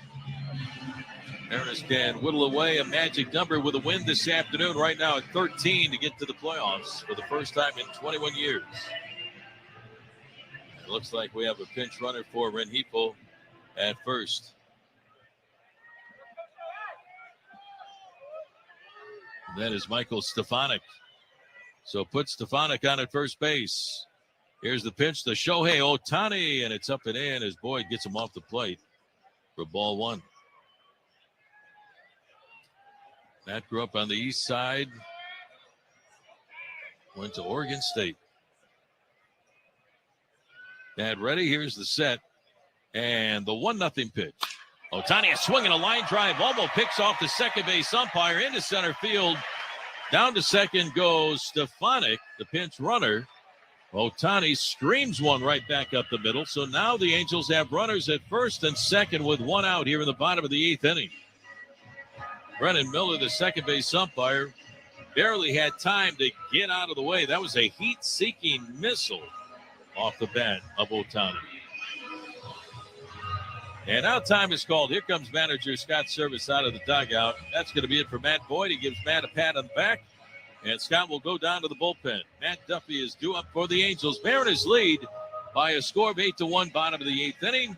Speaker 3: Mariners can whittle away a magic number with a win this afternoon, right now at 13 to get to the playoffs for the first time in 21 years. It looks like we have a pinch runner for Rengifo at first. And that is Michael Stefanik. So put Stefanik on at first base. Here's the pitch to Shohei Ohtani, and it's up and in as Boyd gets him off the plate for ball 1. Matt grew up on the east side, went to Oregon State. Matt ready, here's the set, and the 1-0 pitch. Ohtani is swinging a line drive, almost picks off the second base umpire into center field. Down to second goes Stefanik, the pinch runner. Ohtani screams one right back up the middle. So now the Angels have runners at first and second with 1 out here in the bottom of the 8th inning. Brennan Miller, the second base umpire, barely had time to get out of the way. That was a heat-seeking missile off the bat of Ohtani. And now time is called. Here comes manager Scott Service out of the dugout. That's going to be it for Matt Boyd. He gives Matt a pat on the back, and Scott will go down to the bullpen. Matt Duffy is due up for the Angels. Mariners lead by a score of 8-1, bottom of the 8th inning.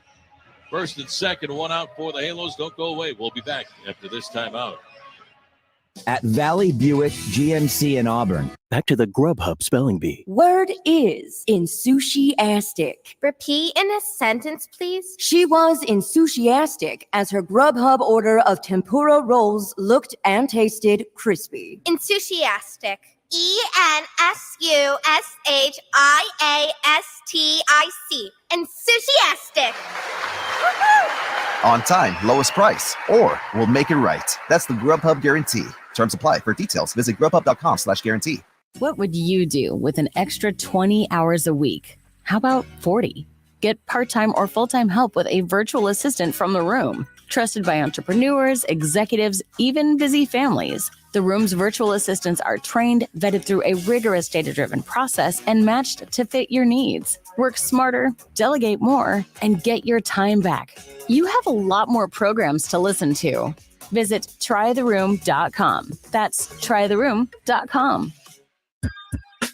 Speaker 3: First and second, 1 out for the Halos. Don't go away. We'll be back after this timeout.
Speaker 11: at Valley Buick GMC in Auburn.
Speaker 10: Back to the Grubhub spelling bee.
Speaker 12: Word is enthusiastic.
Speaker 16: Repeat in a sentence, please.
Speaker 12: She was enthusiastic as her Grubhub order of tempura rolls looked and tasted crispy.
Speaker 16: Enthusiastic. ENSUSHIASTIC. Enthusiastic.
Speaker 7: On time, lowest price, or we'll make it right. That's the Grubhub guarantee. Terms apply. For details, visit grubhub.com/guarantee.
Speaker 8: What would you do with an extra 20 hours a week? How about 40? Get part-time or full-time help with a virtual assistant from The Room. Trusted by entrepreneurs, executives, even busy families. The Room's virtual assistants are trained, vetted through a rigorous data-driven process, and matched to fit your needs. Work smarter, delegate more, and get your time back. You have a lot more programs to listen to. Visit trytheroom.com. That's trytheroom.com.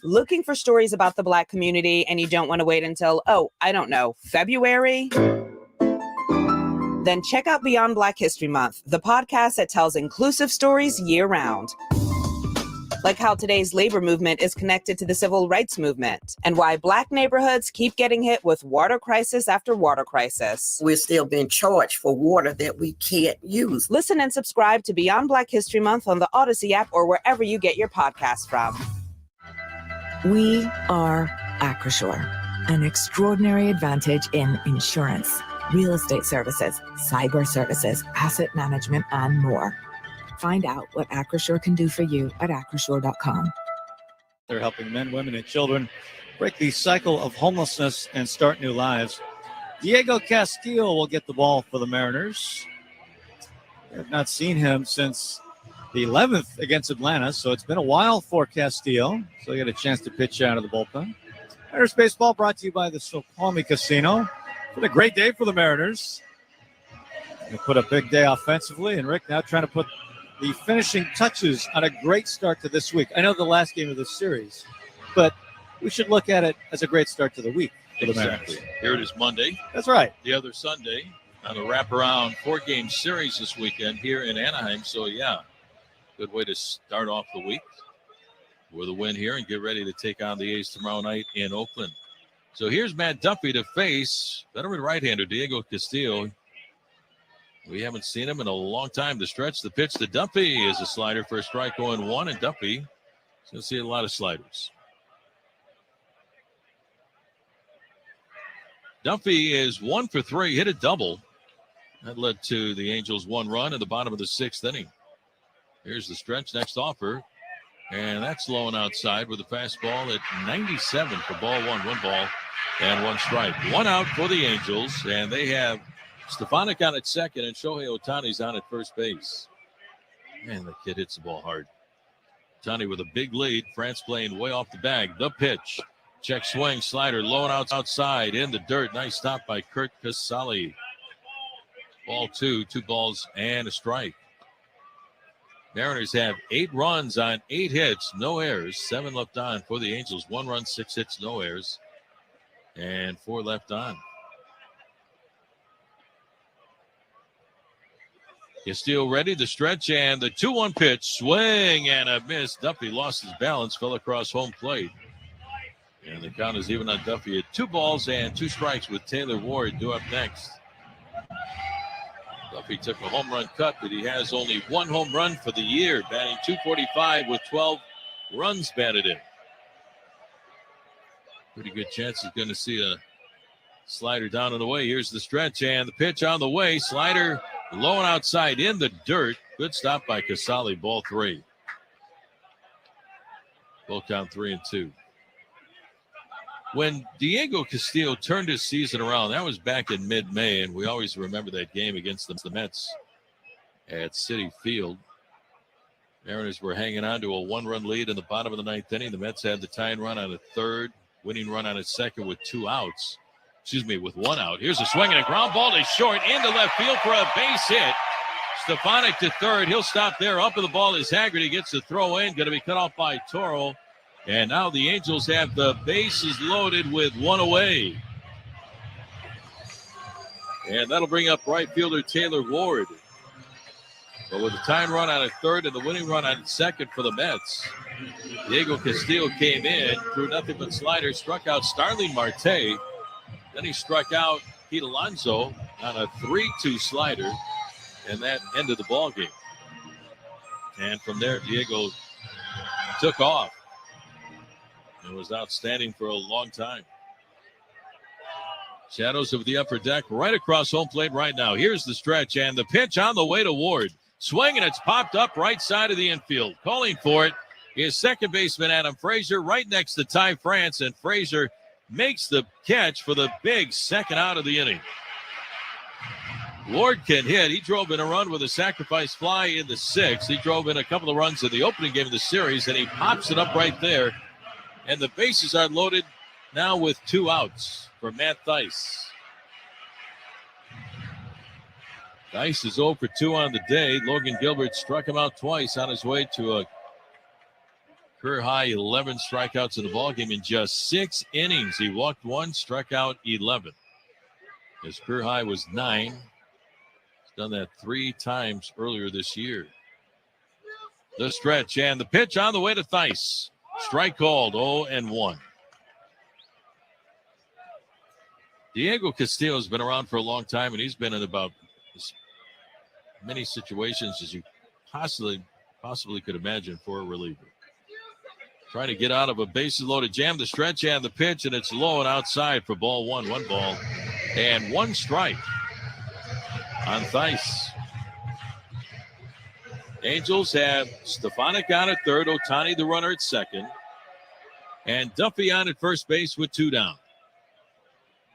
Speaker 13: Looking for stories about the Black community and you don't want to wait until, February? Then check out Beyond Black History Month, the podcast that tells inclusive stories year-round. Like how today's labor movement is connected to the civil rights movement, and why Black neighborhoods keep getting hit with water crisis after water crisis.
Speaker 14: We're still being charged for water that we can't use.
Speaker 13: Listen and subscribe to Beyond Black History Month on the Odyssey app or wherever you get your podcasts from.
Speaker 4: We are Acrisure, an extraordinary advantage in insurance, real estate services, cyber services, asset management, and more. Find out what Acrisure can do for you at acrisure.com.
Speaker 2: They're helping men, women, and children break the cycle of homelessness and start new lives. Diego Castillo will get the ball for the Mariners. I have not seen him since the 11th against Atlanta, so it's been a while for Castillo. So he got a chance to pitch out of the bullpen. Mariners baseball brought to you by the Snoqualmie Casino. It's been a great day for the Mariners. They put a big day offensively, and Rick now trying to put the finishing touches on a great start to this week. I know the last game of the series, but we should look at it as a great start to the week for the Mariners.
Speaker 3: Here it is Monday.
Speaker 2: That's right.
Speaker 3: The other Sunday on the wraparound 4-game series this weekend here in Anaheim. So, good way to start off the week with a win here and get ready to take on the A's tomorrow night in Oakland. So here's Matt Duffy to face veteran right-hander Diego Castillo. We haven't seen him in a long time. The stretch, the pitch to Duffy is a slider for a strike going one, and Duffy is going to see a lot of sliders. Duffy is 1 for 3, hit a double. That led to the Angels' one run in the bottom of the 6th inning. Here's the stretch, next offer. And that's low and outside with a fastball at 97 for ball one ball and 1 strike. 1 out for the Angels, and they have Stefanik on at second and Shohei Ohtani's on at first base. Man, the kid hits the ball hard. Ohtani with a big lead. France playing way off the bag. The pitch. Check swing, slider, low and outside in the dirt. Nice stop by Kurt Casale. Ball 2, 2 balls and a strike. Mariners have 8 runs on 8 hits, no errors. 7 left on for the Angels. 1 run, 6 hits, no errors. And 4 left on. Castillo ready, the stretch, and the 2-1 pitch. Swing and a miss. Duffy lost his balance, fell across home plate. And the count is even on Duffy at 2 balls and 2 strikes with Taylor Ward due up next. Duffy took a home run cut, but he has only 1 home run for the year, batting .245 with 12 runs batted in. Pretty good chance he's going to see a slider down and away. Here's the stretch and the pitch on the way. Slider low and outside in the dirt. Good stop by Casale, ball 3. Ball count 3-2. When Diego Castillo turned his season around, that was back in mid-May, and we always remember that game against the Mets at Citi Field. Mariners were hanging on to a 1-run lead in the bottom of the 9th inning. The Mets had the tying run on a third, winning run on a second with 2 outs. With 1 out. Here's a swing and a ground ball to short into left field for a base hit. Stefanik to third. He'll stop there. Up with the ball is Haggerty. Gets the throw in. Going to be cut off by Toro. And now the Angels have the bases loaded with 1 away. And that'll bring up right fielder Taylor Ward. But with the tying run on at third and the winning run on second for the Mets, Diego Castillo came in, threw nothing but sliders, struck out Starling Marte. Then he struck out Pete Alonso on a 3-2 slider, and that ended the ball game. And from there, Diego took off. It was outstanding for a long time. Shadows of the upper deck right across home plate right now. Here's the stretch and the pitch on the way to Ward. Swing, and it's popped up right side of the infield. Calling for it is second baseman Adam Frazier right next to Ty France, and Frazier makes the catch for the big second out of the inning. Ward can hit. He drove in a run with a sacrifice fly in the sixth. He drove in a couple of runs in the opening game of the series, and he pops it up right there. And the bases are loaded now with 2 outs for Matt Thaiss. Thaiss is 0 for 2 on the day. Logan Gilbert struck him out twice on his way to a career-high 11 strikeouts in the ballgame in just 6 innings. He walked 1, struck out 11. His career high was 9. He's done that 3 times earlier this year. The stretch and the pitch on the way to Thaiss. Strike called, 0-1. Diego Castillo has been around for a long time, and he's been in about as many situations as you possibly could imagine for a reliever. Trying to get out of a bases-loaded jam. The stretch and the pitch, and it's low and outside for ball 1. 1 ball and 1 strike on Thaiss. Angels have Stefanik on at third, Ohtani the runner at second, and Duffy on at first base with 2 down.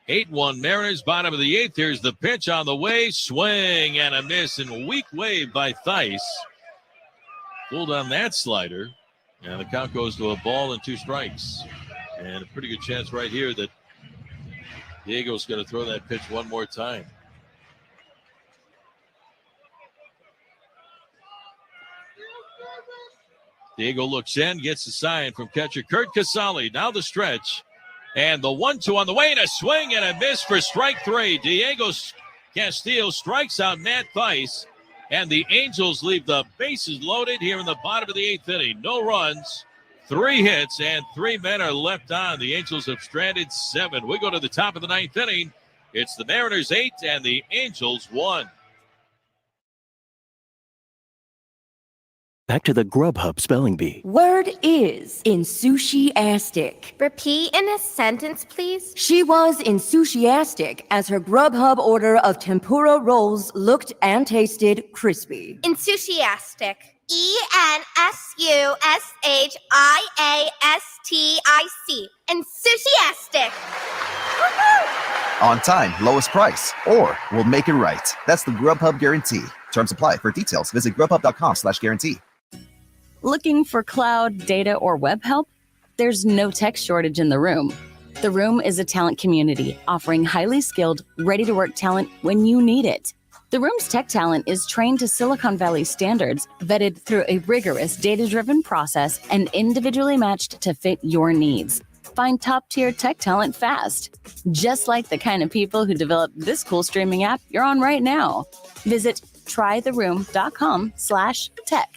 Speaker 3: 8-1 Mariners, bottom of the 8th. Here's the pitch on the way. Swing and a miss, and a weak wave by Thaiss. Pulled on that slider, and the count goes to a ball and 2 strikes. And a pretty good chance right here that Diego's going to throw that pitch one more time. Diego looks in, gets the sign from catcher Kurt Casale. Now the stretch. And the 1-2 on the way, and a swing and a miss for strike 3. Diego Castillo strikes out Matt Thaiss, and the Angels leave the bases loaded here in the bottom of the 8th inning. No runs, 3 hits, and 3 men are left on. The Angels have stranded 7. We go to the top of the 9th inning. It's the Mariners 8 and the Angels 1.
Speaker 1: Back to the Grubhub spelling bee.
Speaker 12: Word is enthusiastic.
Speaker 16: Repeat in a sentence, please.
Speaker 12: She was enthusiastic as her Grubhub order of tempura rolls looked and tasted crispy.
Speaker 16: Enthusiastic. ENSUSHIASTIC. Enthusiastic.
Speaker 7: On time, lowest price, or we'll make it right. That's the Grubhub guarantee. Terms apply. For details, visit grubhub.com/guarantee.
Speaker 8: Looking for cloud, data, or web help? There's no tech shortage in the room. The Room is a talent community offering highly skilled, ready-to-work talent when you need it. The Room's tech talent is trained to Silicon Valley standards, vetted through a rigorous data-driven process, and individually matched to fit your needs. Find top-tier tech talent fast, just like the kind of people who developed this cool streaming app you're on right now. Visit trytheroom.com/tech.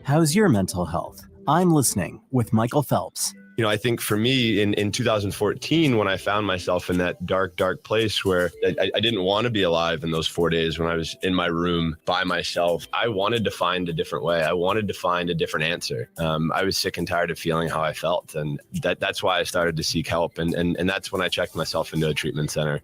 Speaker 10: How's your mental health? I'm listening with Michael Phelps.
Speaker 17: You know, I think for me in 2014, when I found myself in that dark place where I didn't want to be alive in those 4 days when I was in my room by myself, I wanted to find a different way. I wanted to find a different answer. I was sick and tired of feeling how I felt. And that's why I started to seek help. And that's when I checked myself into a treatment center.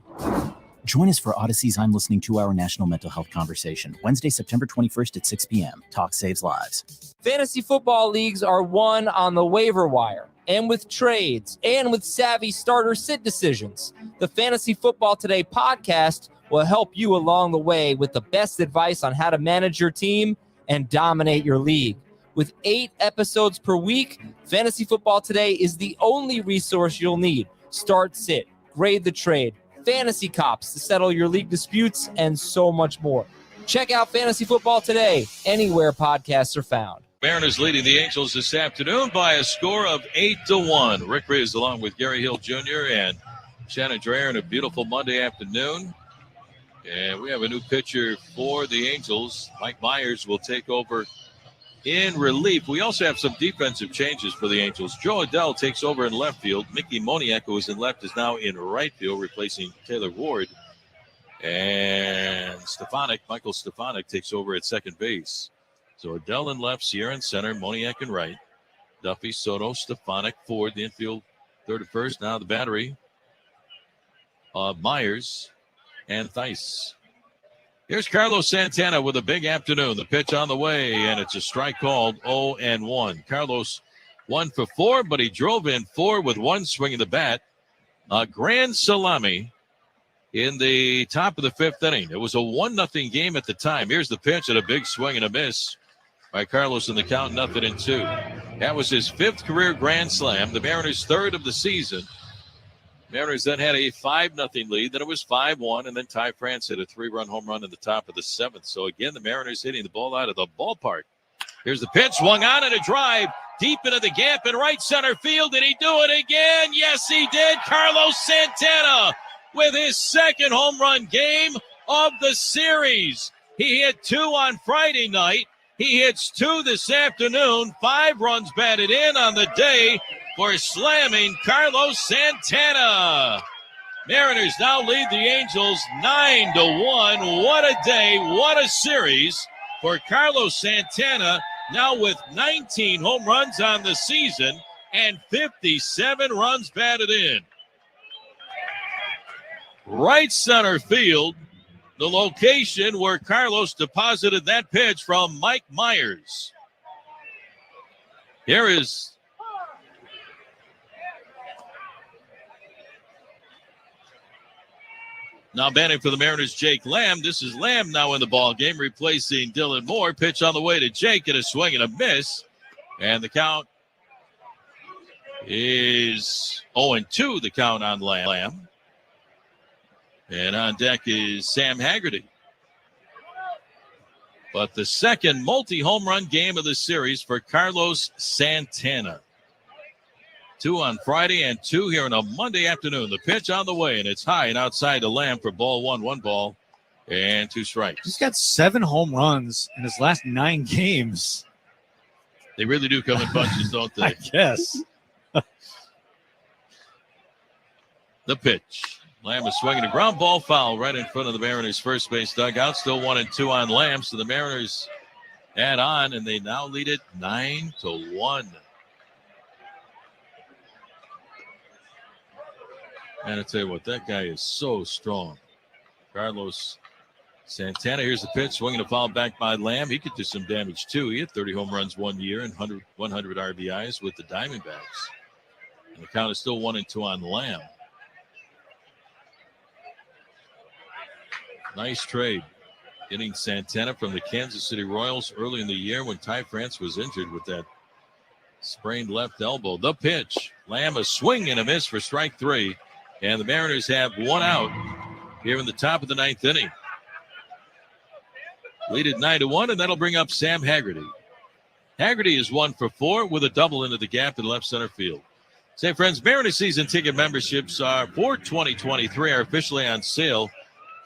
Speaker 24: Join us for Odyssey's I'm Listening 2-hour national mental health conversation, Wednesday, September 21st at 6 p.m. Talk saves lives.
Speaker 18: Fantasy football leagues are won on the waiver wire, and with trades, and with savvy starter sit decisions. The Fantasy Football Today podcast will help you along the way with the best advice on how to manage your team and dominate your league. With 8 episodes per week, Fantasy Football Today is the only resource you'll need. Start, sit, grade the trade, fantasy cops to settle your league disputes, and so much more. Check out Fantasy Football Today anywhere podcasts are found.
Speaker 3: Mariners leading the Angels this afternoon by a score of 8-1. Rick Reeves along with Gary Hill Jr. and Shannon Dreyer on a beautiful Monday afternoon. And we have a new pitcher for the Angels. Mike Myers will take over in relief. We also have some defensive changes for the Angels. Joe Adell takes over in left field. Mickey Moniak, who was in left, is now in right field, replacing Taylor Ward. And Michael Stefanik takes over at second base. So Adell in left, Sierra in center, Moniak in right. Duffy, Soto, Stefanik, Ford, the infield, third and first. Now the battery of Myers and Theis. Here's Carlos Santana with a big afternoon. The pitch on the way, and it's a strike called 0-1. Carlos 1 for 4, but he drove in 4 with one swing of the bat. A grand salami in the top of the fifth inning. It was a 1-0 game at the time. Here's the pitch and a big swing and a miss by Carlos in the count, 0-2. That was his 5th career grand slam, the Mariners' 3rd of the season. Mariners then had a 5-0 lead. Then it was 5-1, and then Ty France hit a 3-run home run in the top of the 7th. So again, the Mariners hitting the ball out of the ballpark. Here's the pitch, swung on and a drive deep into the gap in right center field. Did he do it again? Yes, he did. Carlos Santana with his 2nd home run game of the series. He hit 2 on Friday night. He hits 2 this afternoon. 5 runs batted in on the day for slamming Carlos Santana. Mariners now lead the Angels 9-1. What a day, what a series for Carlos Santana, now with 19 home runs on the season and 57 runs batted in. Right center field, the location where Carlos deposited that pitch from Mike Myers. Here is now batting for the Mariners, Jake Lamb. This is Lamb now in the ball game, replacing Dylan Moore. Pitch on the way to Jake, and a swing and a miss. And the count is 0-2, the count on Lamb. And on deck is Sam Haggerty. But the 2nd multi-home run game of the series for Carlos Santana. 2 on Friday and 2 here on a Monday afternoon. The pitch on the way, and it's high and outside the Lamb for ball 1, 1 ball, and 2 strikes.
Speaker 2: He's got 7 home runs in his last 9 games.
Speaker 3: They really do come in bunches, don't they?
Speaker 2: I guess.
Speaker 3: The pitch. Lamb is swinging a ground ball foul right in front of the Mariners' first base dugout. Still 1-2 on Lamb, so the Mariners add on, and they now lead it 9-1. And I tell you what, that guy is so strong. Carlos Santana, here's the pitch, swinging a foul back by Lamb. He could do some damage too. He had 30 home runs 1 year and 100 RBIs with the Diamondbacks. And the count is still 1-2 on Lamb. Nice trade. Getting Santana from the Kansas City Royals early in the year when Ty France was injured with that sprained left elbow. The pitch. Lamb, a swing and a miss for strike 3. And the Mariners have 1 out here in the top of the 9th inning. Lead it 9-1, and that'll bring up Sam Haggerty. Haggerty is 1 for 4 with a double into the gap in left center field. Say, friends, Mariners season ticket memberships are for 2023 are officially on sale.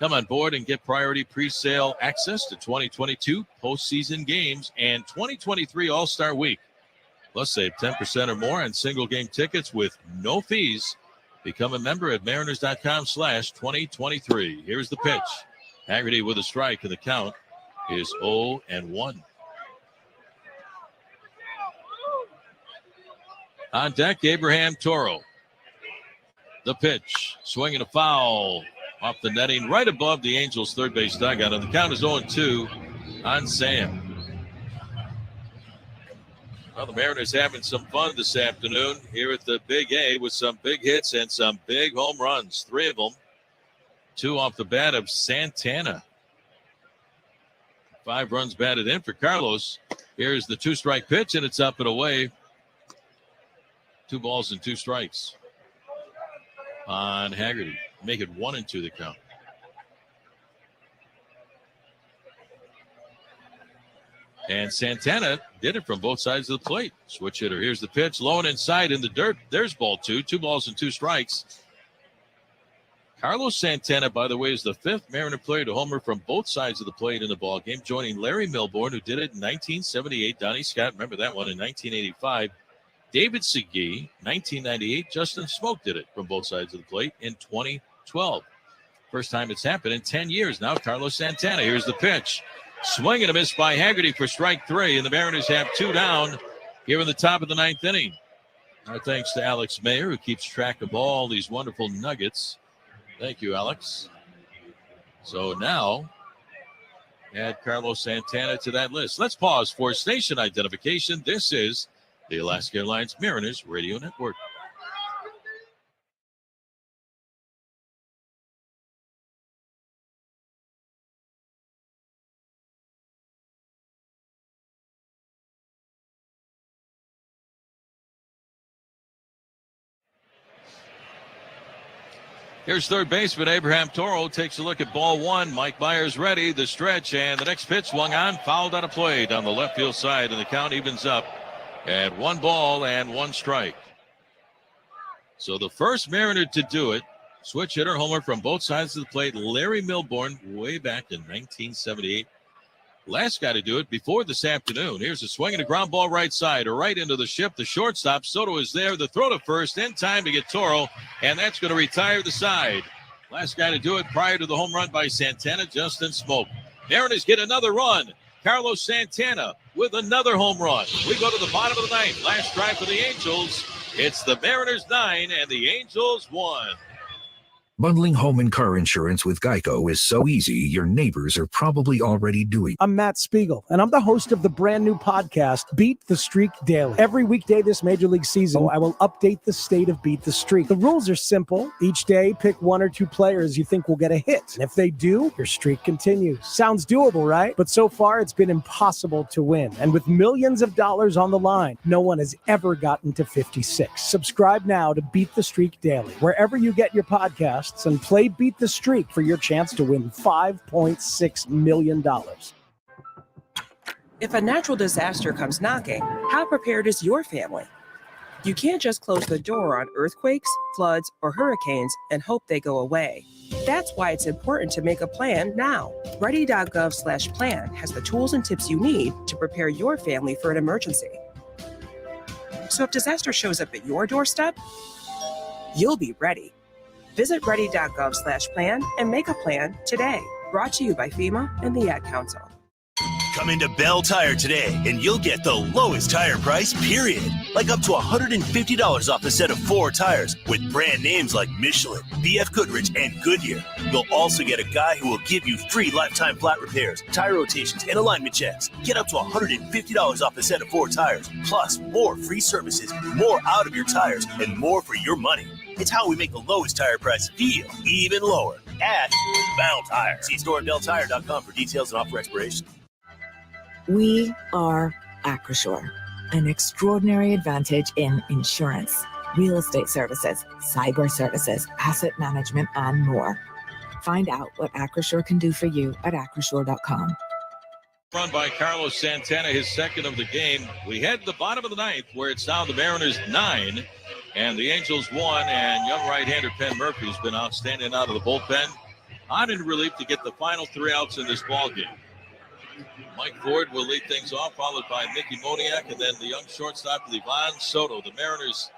Speaker 3: Come on board and get priority pre-sale access to 2022 postseason games and 2023 All-Star Week. Plus, save 10% or more on single game tickets with no fees. Become a member at mariners.com/2023. Here's the pitch. Haggerty with a strike, and the count is 0-1. On deck, Abraham Toro. The pitch, swinging a foul off the netting right above the Angels' third base dugout, and the count is 0-2 on Sam. Well, the Mariners having some fun this afternoon here at the Big A with some big hits and some big home runs. 3 of them. 2 off the bat of Santana. 5 runs batted in for Carlos. Here's the 2-strike pitch, and it's up and away. 2 balls and 2 strikes on Haggerty. Make it 1-2 the count. And Santana did it from both sides of the plate. Switch hitter. Here's the pitch. Low and inside in the dirt. There's ball 2. 2 balls and 2 strikes. Carlos Santana, by the way, is the fifth Mariner player to homer from both sides of the plate in the ballgame, joining Larry Milbourne, who did it in 1978. Donnie Scott, remember that one, in 1985. David Segui, 1998. Justin Smoke did it from both sides of the plate in 2012. First time it's happened in 10 years now. Carlos Santana, here's the pitch. Swing and a miss by Haggerty for strike three, and the Mariners have two down here in the top of the ninth inning. Our thanks to Alex Mayer, who keeps track of all these wonderful nuggets. Thank you, Alex. So now, add Carlos Santana to that list. Let's pause for station identification. This is the Alaska Airlines Mariners Radio Network. Here's third baseman Abraham Toro. Takes a look at ball one. Mike Myers ready. The stretch and the next pitch swung on. Fouled out of play down the left field side, and the count evens up at 1 ball and 1 strike. So the first Mariner to do it, switch hitter homer from both sides of the plate, Larry Milbourne, way back in 1978. Last guy to do it before this afternoon. Here's a swing and a ground ball right side, right into the ship. The shortstop, Soto, is there. The throw to first, in time to get Toro, and that's going to retire the side. Last guy to do it prior to the home run by Santana, Justin Smoke. Mariners get another run. Carlos Santana with another home run. We go to the bottom of the ninth. Last drive for the Angels. It's the Mariners 9 and the Angels 1.
Speaker 15: Bundling home and car insurance with Geico is so easy, your neighbors are probably already doing.
Speaker 19: I'm Matt Spiegel, and I'm the host of the brand new podcast, Beat the Streak Daily. Every weekday this Major League season, I will update the state of Beat the Streak. The rules are simple. Each day, pick 1 or 2 players you think will get a hit. And if they do, your streak continues. Sounds doable, right? But so far, it's been impossible to win. And with millions of dollars on the line, no one has ever gotten to 56. Subscribe now to Beat the Streak Daily, wherever you get your podcasts, and play Beat the Streak for your chance to win $5.6 million.
Speaker 20: If a natural disaster comes knocking, how prepared is your family? You can't just close the door on earthquakes, floods, or hurricanes and hope they go away. That's why it's important to make a plan now. Ready.gov/plan has the tools and tips you need to prepare your family for an emergency. So if disaster shows up at your doorstep, you'll be ready. Visit ready.gov/plan and make a plan today. Brought to you by FEMA and the Ad Council.
Speaker 9: Come into Bell Tire today and you'll get the lowest tire price, period. Like up to $150 off a set of 4 tires with brand names like Michelin, BF Goodrich, and Goodyear. You'll also get a guy who will give you free lifetime flat repairs, tire rotations, and alignment checks. Get up to $150 off a set of 4 tires, plus more free services, more out of your tires, and more for your money. It's how we make the lowest tire price feel even lower at Bell Tire. See store at belltire.com for details and offer expiration.
Speaker 4: We are Acrisure, an extraordinary advantage in insurance, real estate services, cyber services, asset management, and more. Find out what Acrisure can do for you at acrisure.com.
Speaker 3: Run by Carlos Santana, his second of the game. We head to the bottom of the ninth, where it's now the Mariners 9 and the Angels 1, and young right-hander Penn Murphy's been outstanding out of the bullpen. On in relief to get the final 3 outs in this ball game. Mike Ford will lead things off, followed by Mickey Moniak, and then the young shortstop, Livan Soto. The Mariners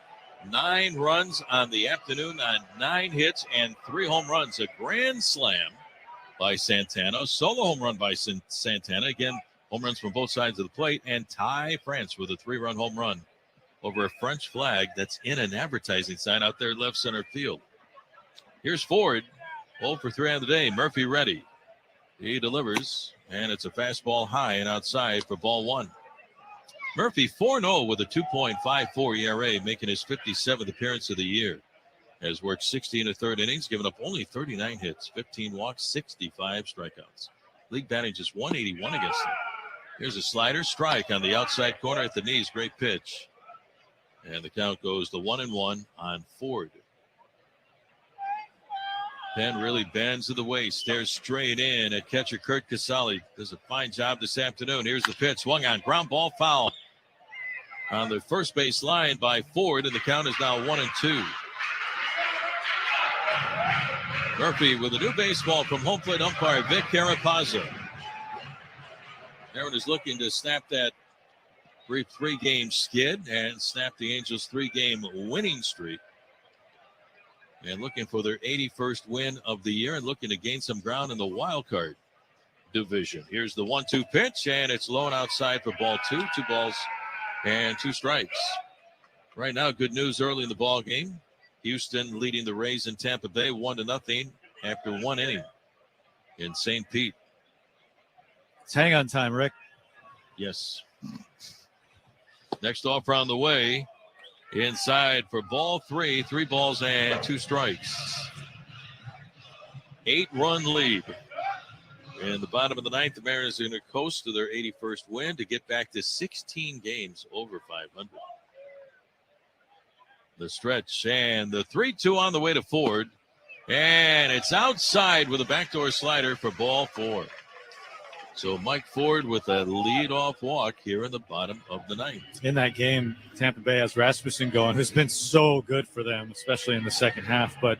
Speaker 3: 9 runs on the afternoon on 9 hits and 3 home runs. A grand slam by Santana, solo home run by Santana. Again, home runs from both sides of the plate, and Ty France with a 3-run home run over a French flag that's in an advertising sign out there left center field. Here's Ford, 0 for 3 on the day. Murphy ready. He delivers, and it's a fastball high and outside for ball 1. Murphy 4-0 with a 2.54 ERA, making his 57th appearance of the year. Has worked 16 1/3 innings, given up only 39 hits, 15 walks, 65 strikeouts. League batting just 181 against him. Here's a slider, strike on the outside corner at the knees. Great pitch. And the count goes to 1-1 on Ford. Penn really bends to the waist, stares straight in at catcher Kurt Casale. Does a fine job this afternoon. Here's the pitch, swung on, ground ball, foul on the first base line by Ford, and the count is now 1-2. Murphy with a new baseball from home plate umpire Vic Carapazza. Mariners looking to snap that brief 3-game skid and snap the Angels' 3-game winning streak. And looking for their 81st win of the year and looking to gain some ground in the wild card division. Here's the 1-2 pitch, and it's low and outside for ball 2. 2 balls and 2 strikes. Right now, good news early in the ball game. Houston leading the Rays in Tampa Bay 1-0 after 1 inning in St. Pete.
Speaker 2: It's hang on time, Rick.
Speaker 3: Yes. Next offer on the way. Inside for ball 3. 3 balls and 2 strikes. 8-run lead. In the bottom of the ninth, the Mariners are going to coast to their 81st win to get back to 16 games over 500. The stretch and the 3-2 on the way to Ford. And it's outside with a backdoor slider for ball 4. So Mike Ford with a leadoff walk here in the bottom of the ninth.
Speaker 2: In that game, Tampa Bay has Rasmussen going, who's been so good for them, especially in the second half. But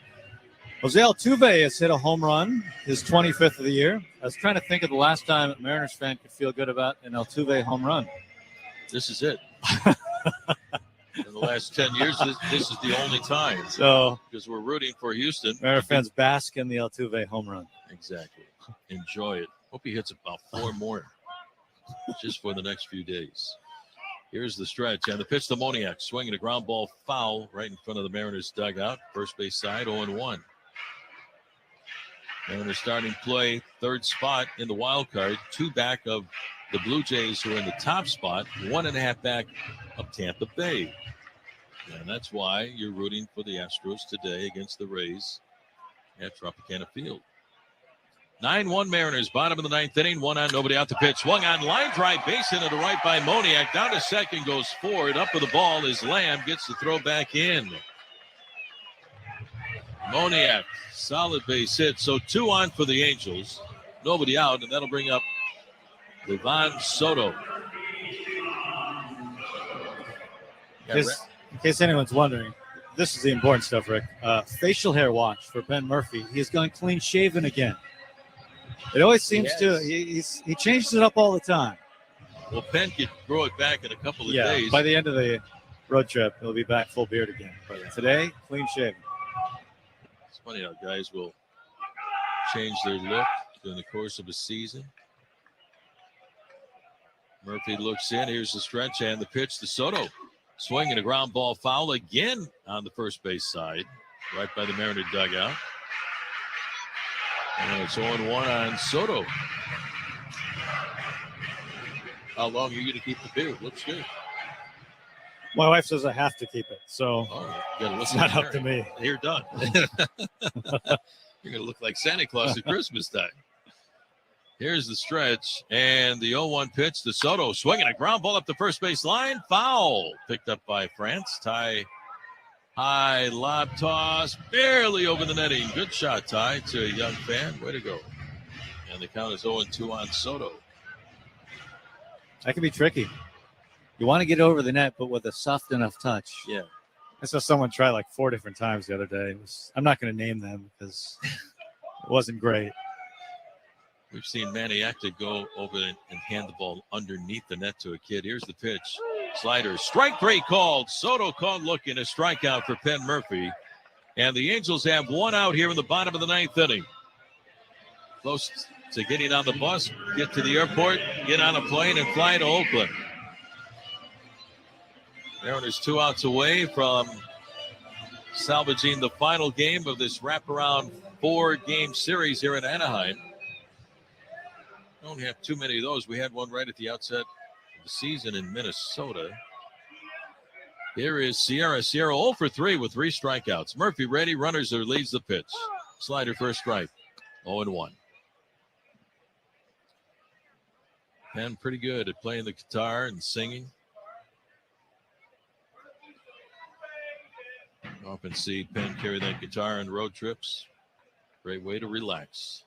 Speaker 2: Jose Altuve has hit a home run, his 25th of the year. I was trying to think of the last time a Mariners fan could feel good about an Altuve home run.
Speaker 3: This is it. In the last 10 years, this is the only time.
Speaker 2: So,
Speaker 3: because we're rooting for Houston.
Speaker 2: Mariner fans bask in the Altuve home run.
Speaker 3: Exactly. Enjoy it. Hope he hits about 4 more just for the next few days. Here's the stretch and the pitch to Moniak. Swinging a ground ball foul right in front of the Mariners dugout. First base side, 0-1. Mariners starting play, 3rd spot in the wild card. 2 back of the Blue Jays, who are in the top spot. 1.5 back of Tampa Bay. And that's why you're rooting for the Astros today against the Rays at Tropicana Field. 9-1 Mariners, bottom of the ninth inning. 1 on, nobody out to pitch. Swung on, line drive, base into the right by Moniak. Down to second goes Ford. Up with the ball is Lamb. Gets the throw back in. Moniak, solid base hit. So 2 on for the Angels. Nobody out, and that'll bring up Livan Soto.
Speaker 2: In case anyone's wondering, this is the important stuff, Rick. Facial hair watch for Ben Murphy. He has gone clean shaven again. It always seems to. He changes it up all the time.
Speaker 3: Well, Penn could grow it back in a couple of days.
Speaker 2: By the end of the road trip, he'll be back full beard again. But today, clean shaven.
Speaker 3: It's funny how guys will change their look during the course of a season. Murphy looks in. Here's the stretch and the pitch to Soto. Swinging a ground ball foul again on the first base side, right by the Mariner dugout. And it's 0-1 on Soto. How long are you going to keep the beard? Looks good.
Speaker 2: My wife says I have to keep it, so
Speaker 3: it's
Speaker 2: not up to me.
Speaker 3: You're done. You're going to look like Santa Claus at Christmas time. Here's the stretch and the 0-1 pitch to Soto. Swinging a ground ball up the first base line. Foul. Picked up by France. Ty. High lob toss, barely over the netting. Good shot, Ty, to a young fan. Way to go. And the count is 0-2 on Soto.
Speaker 2: That can be tricky. You want to get over the net, but with a soft enough touch.
Speaker 3: Yeah.
Speaker 2: I saw someone try like 4 different times the other day. I'm not going to name them because it wasn't great.
Speaker 3: We've seen Manny Acta go over and hand the ball underneath the net to a kid. Here's the pitch. Slider, strike 3 called. Soto called looking, a strikeout for Penn Murphy. And the Angels have 1 out here in the bottom of the ninth inning. Close to getting on the bus, get to the airport, get on a plane, and fly to Oakland. Mariners 2 outs away from salvaging the final game of this wraparound 4-game series here in Anaheim. Don't have too many of those. We had one right at the outset of the season in Minnesota. Here is Sierra. Sierra 0 for 3 with 3 strikeouts. Murphy ready. Runners are leads the pitch. Slider first strike. 0-1. Penn pretty good at playing the guitar and singing. Often see Penn carry that guitar on road trips. Great way to relax.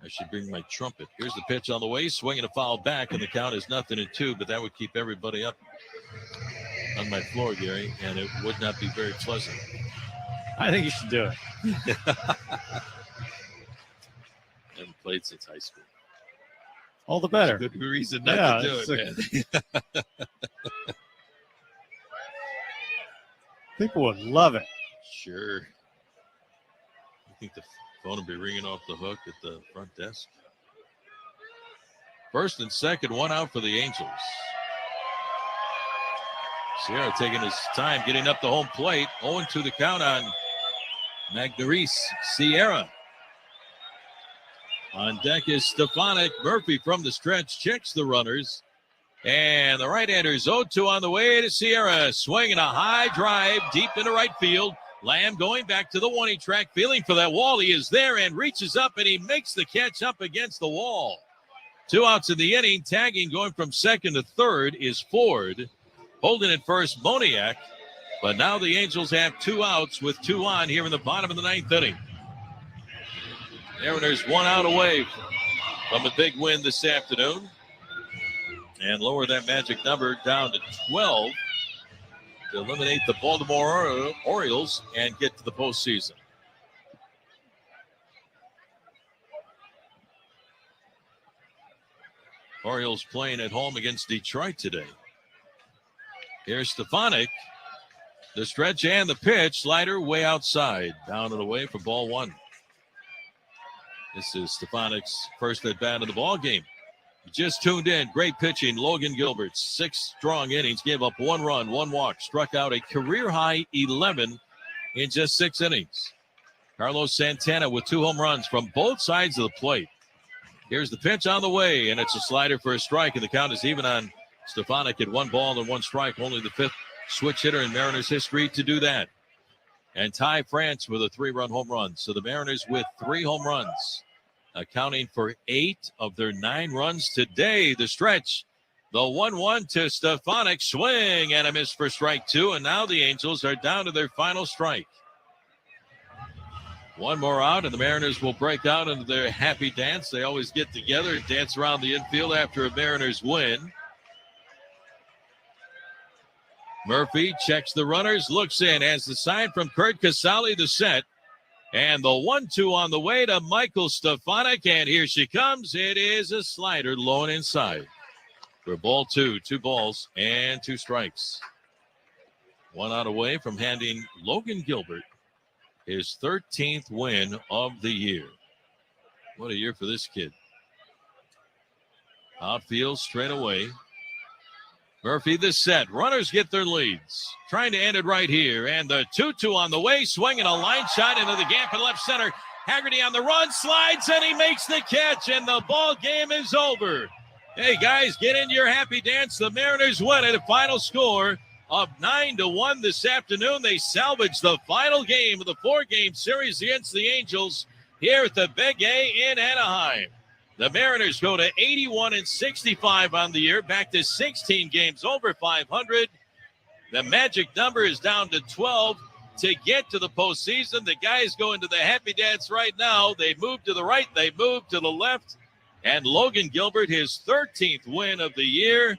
Speaker 3: I should bring my trumpet. Here's the pitch on the way. Swinging a foul back, and the count is 0-2, but that would keep everybody up on my floor, Gary, and it would not be very pleasant.
Speaker 2: I think you should do it.
Speaker 3: played since high school.
Speaker 2: All the better.
Speaker 3: Good reason not to do it, man.
Speaker 2: People would love it.
Speaker 3: Sure. I think the phone will be ringing off the hook at the front desk. First and second, one out for the Angels. Sierra taking his time, getting up the home plate. 0-2 the count on Magnarice Sierra. On deck is Stefanik. Murphy from the stretch checks the runners. And the right-hander is 0-2 on the way to Sierra. Swinging a high drive deep into right field. Lamb going back to the 1-8 track, feeling for that wall. He is there and reaches up, and he makes the catch up against the wall. 2 outs in the inning. Tagging going from second to third is Ford. Holding at first, Moniak. But now the Angels have 2 outs with 2 on here in the bottom of the 9th inning. Mariners 1 out away from a big win this afternoon. And lower that magic number down to 12 to eliminate the Baltimore Orioles and get to the postseason. Orioles playing at home against Detroit today. Here's Stefanik. The stretch and the pitch. Slider way outside. Down and away for ball 1. This is Stefanik's first at bat of the ball game. Just tuned in. Great pitching. Logan Gilbert, 6 strong innings, gave up 1 run, 1 walk, struck out a career-high 11 in just 6 innings. Carlos Santana with 2 home runs from both sides of the plate. Here's the pitch on the way, and it's a slider for a strike, and the count is even on Stefanik at 1 ball and 1 strike, only the 5th switch hitter in Mariners history to do that. And Ty France with a 3-run home run. So the Mariners with 3 home runs, accounting for 8 of their 9 runs today. The stretch, the 1-1 to Stefanik, swing and a miss for strike 2. And now the Angels are down to their final strike. 1 more out, and the Mariners will break out into their happy dance. They always get together and dance around the infield after a Mariners win. Murphy checks the runners, looks in, has the sign from Kurt Casale, the set. And the 1-2 on the way to Michael Stefanik, and here she comes. It is a slider low and inside for ball 2. 2 balls and 2 strikes. 1 out away from handing Logan Gilbert his 13th win of the year. What a year for this kid. Outfield straight away. Murphy the set. Runners get their leads. Trying to end it right here. And the 2-2 on the way. Swinging a line shot into the gap in left center. Haggerty on the run. Slides and he makes the catch. And the ball game is over. Hey, guys, get into your happy dance. The Mariners win it. A final score of 9-1 this afternoon. They salvaged the final game of the 4-game series against the Angels here at the Big A in Anaheim. The Mariners go to 81-65 on the year, back to 16 games over 500. The magic number is down to 12 to get to the postseason. The guys go into the happy dance right now. They move to the right, they move to the left. And Logan Gilbert, his 13th win of the year.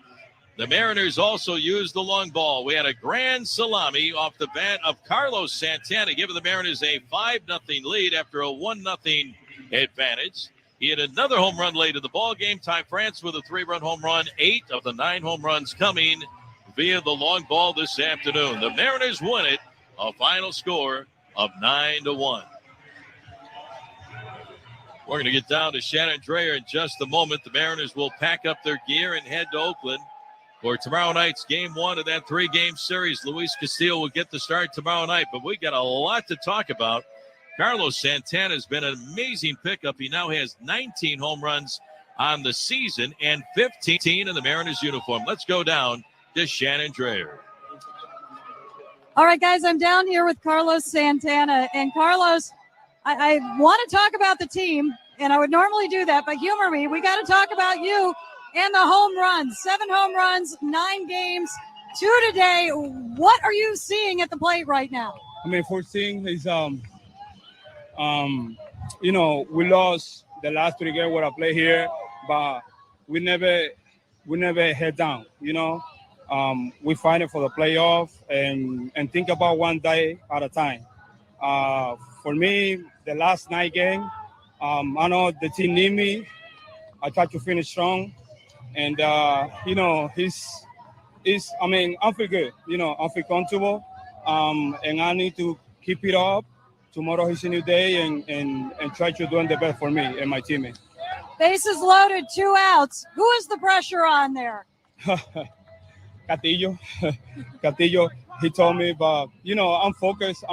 Speaker 3: The Mariners also used the long ball. We had a grand salami off the bat of Carlos Santana, giving the Mariners a 5-0 lead after a 1-0 advantage. He had another home run late in the ball game. Ty France with a 3-run home run. 8 of the 9 home runs coming via the long ball this afternoon. The Mariners win it, a final score of 9-1. We're going to get down to Shannon Drayer in just a moment. The Mariners will pack up their gear and head to Oakland for tomorrow night's game 1 of that 3-game series. Luis Castillo will get the start tomorrow night, but we got a lot to talk about. Carlos Santana has been an amazing pickup. He now has 19 home runs on the season and 15 in the Mariners uniform. Let's go down to Shannon Drayer.
Speaker 5: All right, guys, I'm down here with Carlos Santana. And Carlos, I want to talk about the team, and I would normally do that, but humor me. We got to talk about you and the home runs. 7 home runs, 9 games, 2 today. What are you seeing at the plate right now?
Speaker 6: I mean, 14 is you know, we lost the last 3 games where I play here, but we never head down, you know. We fighting for the playoff and think about one day at a time. For me, the last 9 games, I know the team need me. I try to finish strong, and I feel good. I feel comfortable, and I need to keep it up. Tomorrow is a new day, and try to do the best for me and my teammates.
Speaker 5: Bases loaded, 2 outs. Who is the pressure on there?
Speaker 6: Castillo, Castillo. He told me, but I'm focused.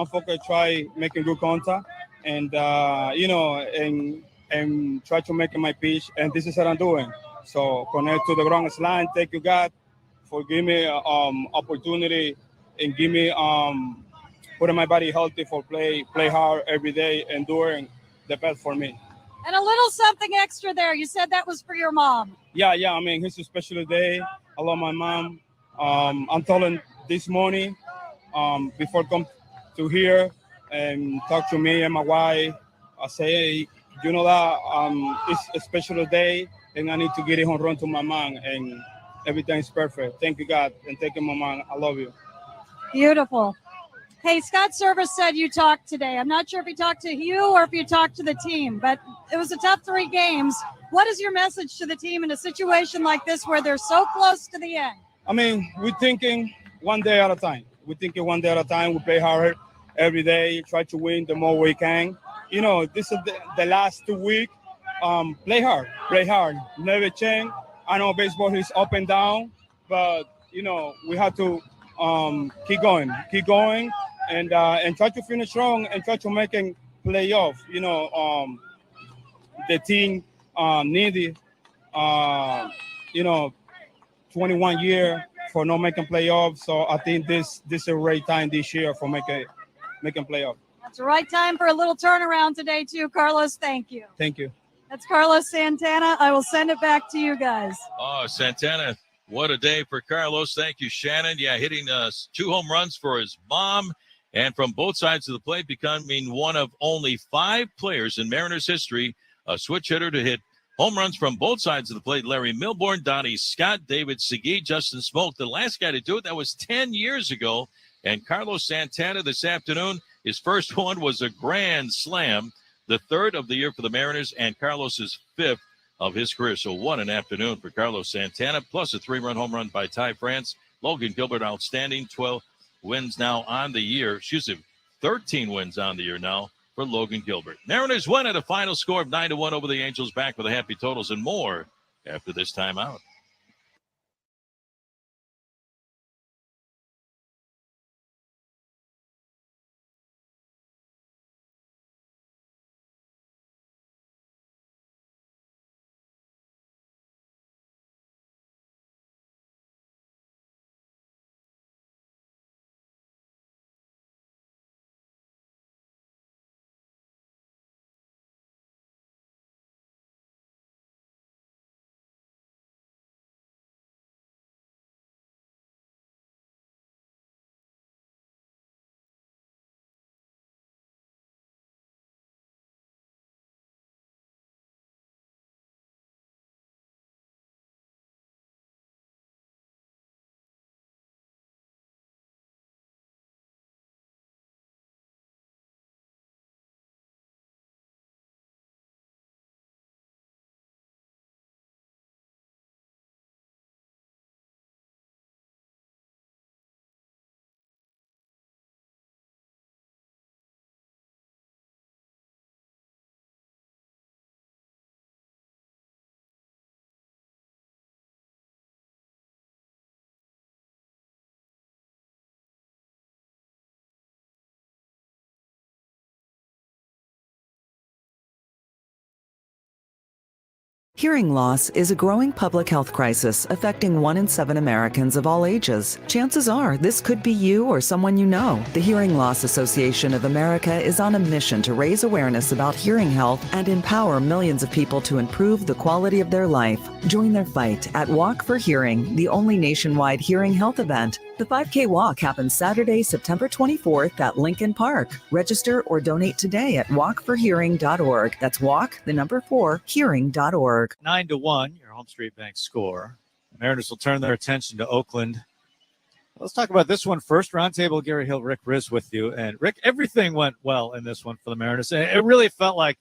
Speaker 6: Try making good contact, and and try to make my pitch. And this is what I'm doing. So connect to the ground line. Thank you, God, for giving me opportunity and give me putting my body healthy for play hard every day and doing the best for me.
Speaker 5: And a little something extra there. You said that was for your mom.
Speaker 6: Yeah. I mean, it's a special day. I love my mom. I'm telling this morning before come to here and talk to me and my wife. I say, hey, that it's a special day and I need to get a home run to my mom and everything is perfect. Thank you, God, and thank you, my mom. I love you.
Speaker 5: Beautiful. Hey, Scott Service said you talked today. I'm not sure if he talked to you or if you talked to the team, but it was a tough 3 games. What is your message to the team in a situation like this where they're so close to the end?
Speaker 6: I mean, we're thinking one day at a time. We play hard every day, try to win the more we can. This is the last 2 weeks. Play hard, never change. I know baseball is up and down, but, we have to keep going, and try to finish strong and try to make a playoff. The team needed, 21 years for not making playoffs. So I think this is a great time this year for making playoffs.
Speaker 5: That's the right time for a little turnaround today, too. Carlos, thank you.
Speaker 6: Thank you.
Speaker 5: That's Carlos Santana. I will send it back to you guys.
Speaker 3: Oh, Santana, what a day for Carlos. Thank you, Shannon. Yeah, hitting 2 home runs for his mom. And from both sides of the plate, becoming one of only 5 players in Mariners history, a switch hitter to hit home runs from both sides of the plate. Larry Milbourne, Donnie Scott, David Segui, Justin Smoke. The last guy to do it, that was 10 years ago. And Carlos Santana this afternoon, his first one was a grand slam, the 3rd of the year for the Mariners, and Carlos's 5th of his career. So what an afternoon for Carlos Santana, plus a 3-run home run by Ty France. Logan Gilbert, outstanding, 12 wins now on the year. 13 wins on the year now for Logan Gilbert. Mariners win at a final score of 9-1 over the Angels. Back with the happy totals and more after this timeout.
Speaker 11: Hearing loss is a growing public health crisis affecting 1 in 7 Americans of all ages. Chances are this could be you or someone you know. The Hearing Loss Association of America is on a mission to raise awareness about hearing health and empower millions of people to improve the quality of their life. Join their fight at Walk for Hearing, the only nationwide hearing health event. The 5K walk happens Saturday, September 24th at Lincoln Park. Register or donate today at walkforhearing.org. That's hearing.org.
Speaker 2: 9-1, your Home Street Bank score. The Mariners will turn their attention to Oakland. Let's talk about this one first. Roundtable, Gary Hill, Rick Riz with you. And Rick, everything went well in this one for the Mariners. It really felt like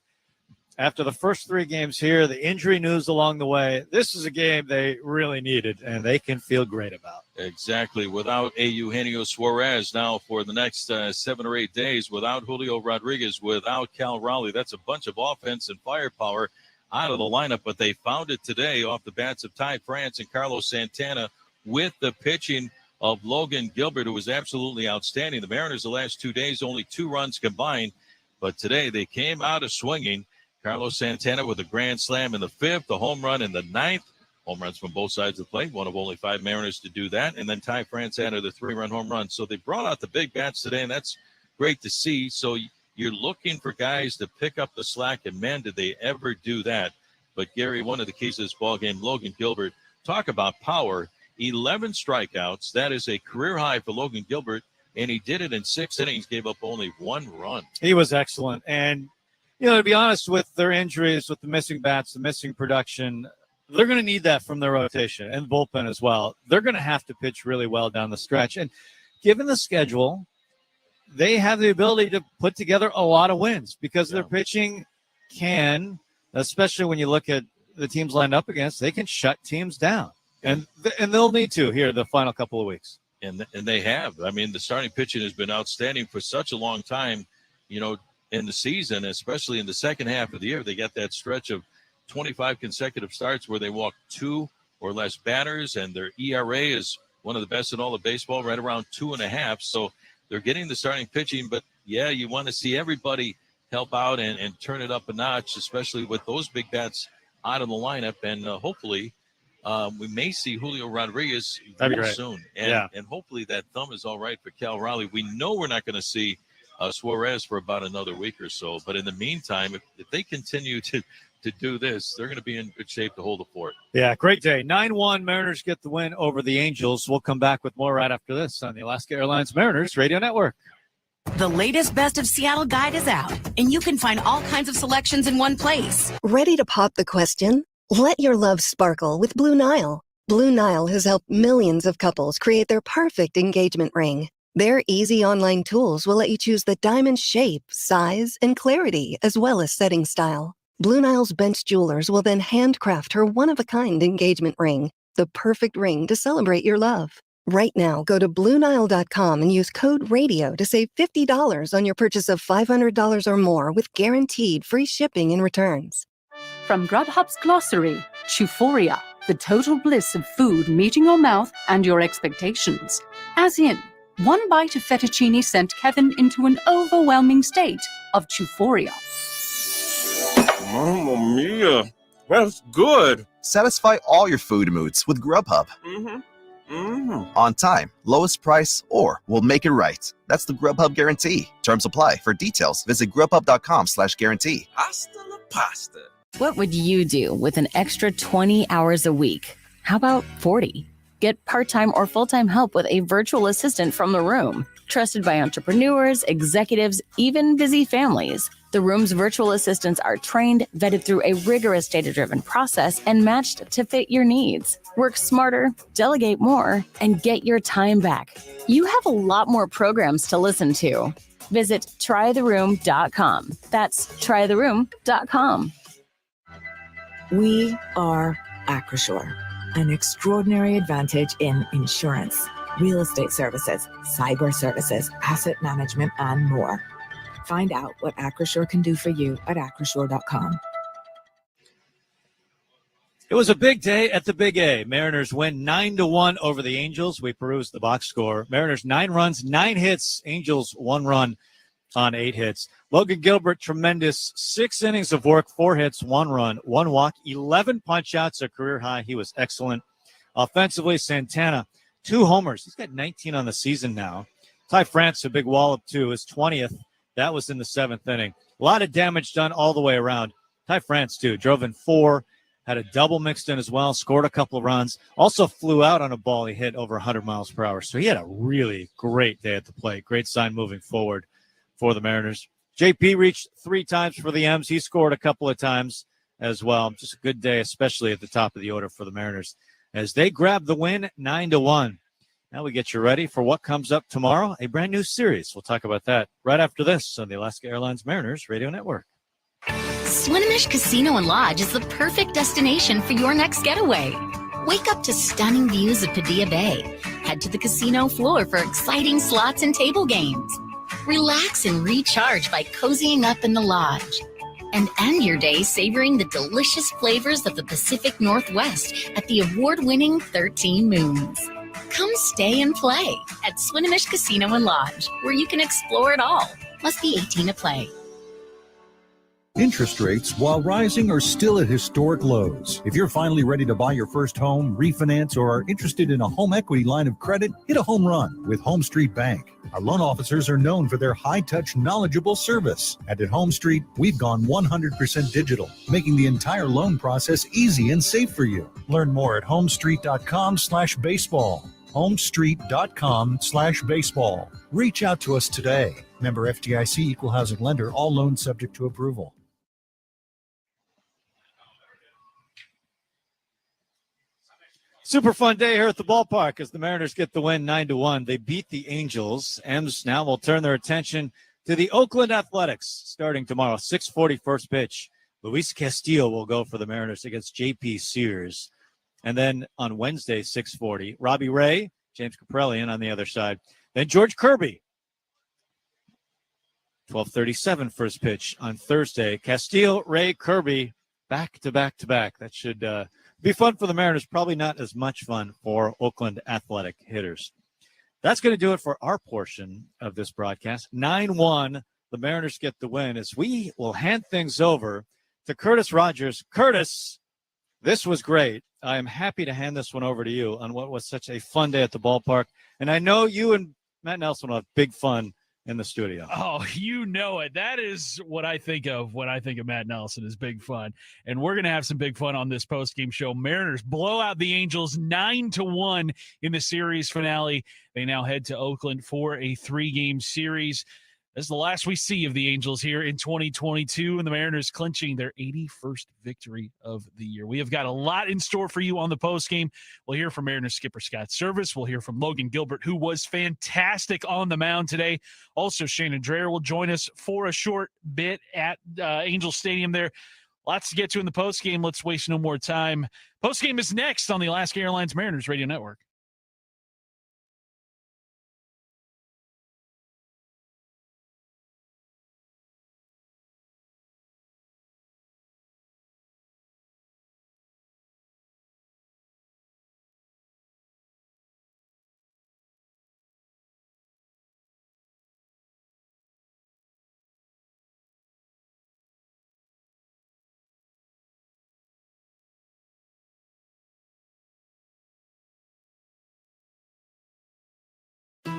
Speaker 2: After the first 3 games here, the injury news along the way, this is a game they really needed, and they can feel great about.
Speaker 3: Exactly. Without Eugenio Suarez now for the next 7 or 8 days, without Julio Rodriguez, without Cal Raleigh, that's a bunch of offense and firepower out of the lineup. But they found it today off the bats of Ty France and Carlos Santana with the pitching of Logan Gilbert, who was absolutely outstanding. The Mariners the last 2 days, only 2 runs combined. But today they came out of swinging. Carlos Santana with a grand slam in the 5th, a home run in the 9th. Home runs from both sides of the plate, one of only 5 Mariners to do that. And then Ty France added the 3-run home run. So they brought out the big bats today, and that's great to see. So you're looking for guys to pick up the slack, and man, did they ever do that. But Gary, one of the keys to this ballgame, Logan Gilbert, talk about power, 11 strikeouts. That is a career high for Logan Gilbert, and he did it in 6 innings, gave up only 1 run.
Speaker 2: He was excellent. And, to be honest, with their injuries, with the missing bats, the missing production, they're going to need that from their rotation and bullpen as well. They're going to have to pitch really well down the stretch. And given the schedule, they have the ability to put together a lot of wins because their pitching can, especially when you look at the teams lined up against, they can shut teams down. And they'll need to here the final couple of weeks.
Speaker 3: And they have. I mean, the starting pitching has been outstanding for such a long time, in the season, especially in the second half of the year. They got that stretch of 25 consecutive starts where they walk 2 or less batters, and their ERA is one of the best in all of baseball, right around 2.5. So they're getting the starting pitching, but yeah, you want to see everybody help out and turn it up a notch, especially with those big bats out of the lineup. And hopefully we may see Julio Rodriguez real soon. And hopefully that thumb is all right for Cal Raleigh. We know we're not going to see Suarez for about another week or so. But in the meantime, if they continue to do this, they're going to be in good shape to hold the fort.
Speaker 2: Yeah, great day. 9-1 Mariners get the win over the Angels. We'll come back with more right after this on the Alaska Airlines Mariners Radio Network.
Speaker 14: The latest Best of Seattle guide is out, and you can find all kinds of selections in one place.
Speaker 21: Ready to pop the question? Let your love sparkle with Blue Nile. Blue Nile has helped millions of couples create their perfect engagement ring. Their easy online tools will let you choose the diamond shape, size, and clarity, as well as setting style. Blue Nile's Bench Jewelers will then handcraft her one-of-a-kind engagement ring, the perfect ring to celebrate your love. Right now, go to BlueNile.com and use code RADIO to save $50 on your purchase of $500 or more with guaranteed free shipping and returns.
Speaker 22: From Grubhub's glossary, Euphoria, the total bliss of food meeting your mouth and your expectations. As in, one bite of fettuccine sent Kevin into an overwhelming state of euphoria.
Speaker 23: Mamma mia, that's good.
Speaker 7: Satisfy all your food moods with Grubhub. On time, lowest price, or we'll make it right. That's the Grubhub guarantee. Terms apply. For details, visit grubhub.com/guarantee.
Speaker 23: Hasta la pasta.
Speaker 8: What would you do with an extra 20 hours a week? How about 40? Get part-time or full-time help with a virtual assistant from The Room. Trusted by entrepreneurs, executives, even busy families. The Room's virtual assistants are trained, vetted through a rigorous data-driven process, and matched to fit your needs. Work smarter, delegate more, and get your time back. You have a lot more programs to listen to. Visit trytheroom.com. That's trytheroom.com.
Speaker 4: We are Acrisure, an extraordinary advantage in insurance, real estate services, cyber services, asset management, and more. Find out what Acrisure can do for you at acrisure.com.
Speaker 2: It was a big day at the Big A. Mariners win 9-1 over the Angels. We perused the box score. Mariners 9 runs, 9 hits. Angels 1 run on 8 hits. Logan Gilbert, tremendous 6 innings of work, 4 hits, 1 run, 1 walk, 11 punch-outs, a career high. He was excellent. Offensively, Santana, 2 homers. He's got 19 on the season now. Ty France, a big wallop, too, his 20th. That was in the 7th inning. A lot of damage done all the way around. Ty France, too, drove in 4, had a double mixed in as well, scored a couple of runs, also flew out on a ball he hit over 100 miles per hour. So he had a really great day at the plate. Great sign moving forward for the Mariners. JP reached 3 times for the M's. He scored a couple of times as well. Just a good day, especially at the top of the order for the Mariners, as they grab the win 9-1. Now we get you ready for what comes up tomorrow, a brand new series. We'll talk about that right after this on the Alaska Airlines Mariners Radio Network.
Speaker 1: Swinomish Casino and Lodge is the perfect destination for your next getaway. Wake up to stunning views of Padilla Bay. Head to the casino floor for exciting slots and table games. Relax and recharge by cozying up in the lodge. And end your day savoring the delicious flavors of the Pacific Northwest at the award-winning 13 Moons. Come stay and play at Swinomish Casino and Lodge, where you can explore it all. Must be 18 to play.
Speaker 12: Interest rates, while rising, are still at historic lows. If you're finally ready to buy your first home, refinance, or are interested in a home equity line of credit, hit a home run with Home Street Bank. Our loan officers are known for their high-touch, knowledgeable service. And at Home Street, we've gone 100% digital, making the entire loan process easy and safe for you. Learn more at homestreet.com/baseball. homestreet.com/baseball. Reach out to us today. Member FDIC, equal housing lender, all loans subject to approval.
Speaker 2: Super fun day here at the ballpark as the Mariners get the win 9-1. They beat the Angels. M's now will turn their attention to the Oakland Athletics starting tomorrow. 6:40 first pitch. Luis Castillo will go for the Mariners against J.P. Sears. And then on Wednesday, 6:40, Robbie Ray, James Kaprelian on the other side. Then George Kirby. 12:37 first pitch on Thursday. Castillo, Ray, Kirby, back to back to back. That should be fun for the Mariners. Probably not as much fun for Oakland Athletic hitters. That's going to do it for our portion of this broadcast. 9-1, the Mariners get the win as we will hand things over to Curtis Rogers. Curtis, this was great. I am happy to hand this one over to you on what was such a fun day at the ballpark. And I know you and Matt Nelson will have big fun in the studio.
Speaker 13: Oh, you know it. That is what I think of when I think of Matt Nelson is big fun. And we're going to have some big fun on this post-game show. Mariners blow out the Angels 9-1 in the series finale. They now head to Oakland for a 3-game series. This is the last we see of the Angels here in 2022, and the Mariners clinching their 81st victory of the year. We have got a lot in store for you on the postgame. We'll hear from Mariners skipper Scott Service. We'll hear from Logan Gilbert, who was fantastic on the mound today. Also, Shannon Dreher will join us for a short bit at Angel Stadium there. Lots to get to in the postgame. Let's waste no more time. Postgame is next on the Alaska Airlines Mariners Radio Network.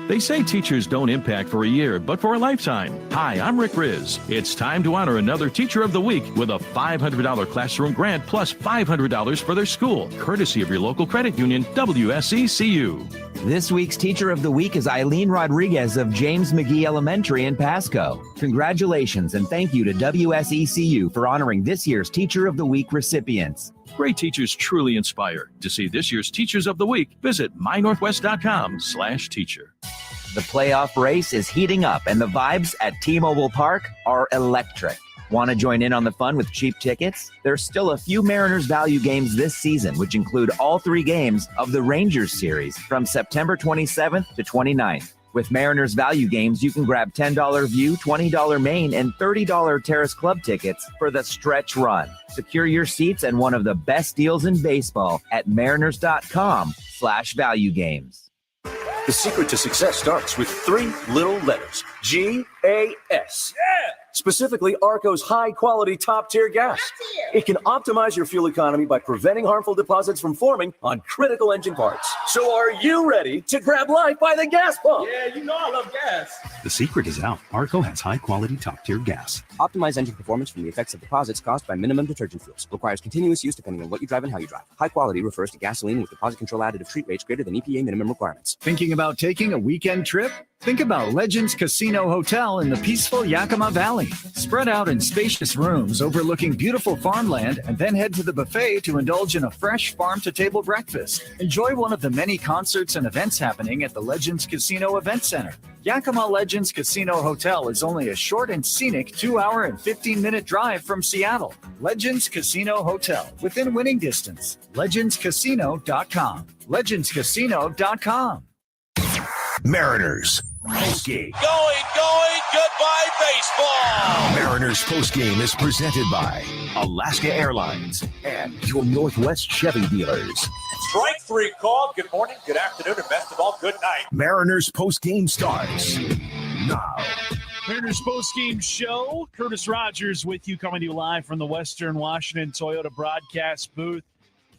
Speaker 3: They say teachers don't impact for a year, but for a lifetime. Hi, I'm Rick Riz. It's time to honor another Teacher of the Week with a $500 classroom grant plus $500 for their school, courtesy of your local credit union, WSECU.
Speaker 16: This week's Teacher of the Week is Eileen Rodriguez of James McGee Elementary in Pasco. Congratulations and thank you to WSECU for honoring this year's Teacher of the Week recipients.
Speaker 3: Great teachers truly inspire. To see this year's Teachers of the Week, visit mynorthwest.com/teacher.
Speaker 16: The playoff race is heating up and the vibes at T-Mobile Park are electric. Want to join in on the fun with cheap tickets? There's still a few Mariners value games this season, which include all 3 games of the Rangers series from September 27th to 29th. With Mariners value games, you can grab $10 View, $20 Main, and $30 Terrace Club tickets for the stretch run. Secure your seats and one of the best deals in baseball at mariners.com/value games.
Speaker 25: The secret to success starts with 3 little letters. G-A-S. Yeah! Specifically, Arco's high-quality, top-tier gas. It can optimize your fuel economy by preventing harmful deposits from forming on critical engine parts. So are you ready to grab life by the gas pump?
Speaker 26: Yeah, you know I love gas.
Speaker 27: The secret is out. Arco has high-quality, top-tier gas.
Speaker 28: Optimize engine performance from the effects of deposits caused by minimum detergent fuels. Requires continuous use depending on what you drive and how you drive. High quality refers to gasoline with deposit control additive treat rates greater than EPA minimum requirements.
Speaker 27: Thinking about taking a weekend trip?
Speaker 10: Think about Legends Casino Hotel in the peaceful Yakima Valley. Spread out in spacious rooms overlooking beautiful farmland, and then head to the buffet to indulge in a fresh farm-to-table breakfast. Enjoy one of the many concerts and events happening at the Legends Casino Event Center. Yakima Legends Casino Hotel is only a short and scenic 2-hour and 15-minute drive from Seattle. Legends Casino Hotel, within winning distance. LegendsCasino.com. LegendsCasino.com.
Speaker 15: Mariners postgame.
Speaker 9: Going, goodbye baseball.
Speaker 15: Mariners postgame is presented by Alaska Airlines and your Northwest Chevy dealers.
Speaker 17: Strike three called. Good morning, good afternoon, and best of all, good night.
Speaker 15: Mariners postgame starts now.
Speaker 13: Mariners postgame show. Curtis Rogers with you, coming to you live from the Western Washington Toyota broadcast booth.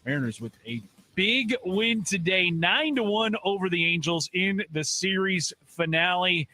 Speaker 13: Mariners with a big win today, 9-1 over the Angels in the series finale.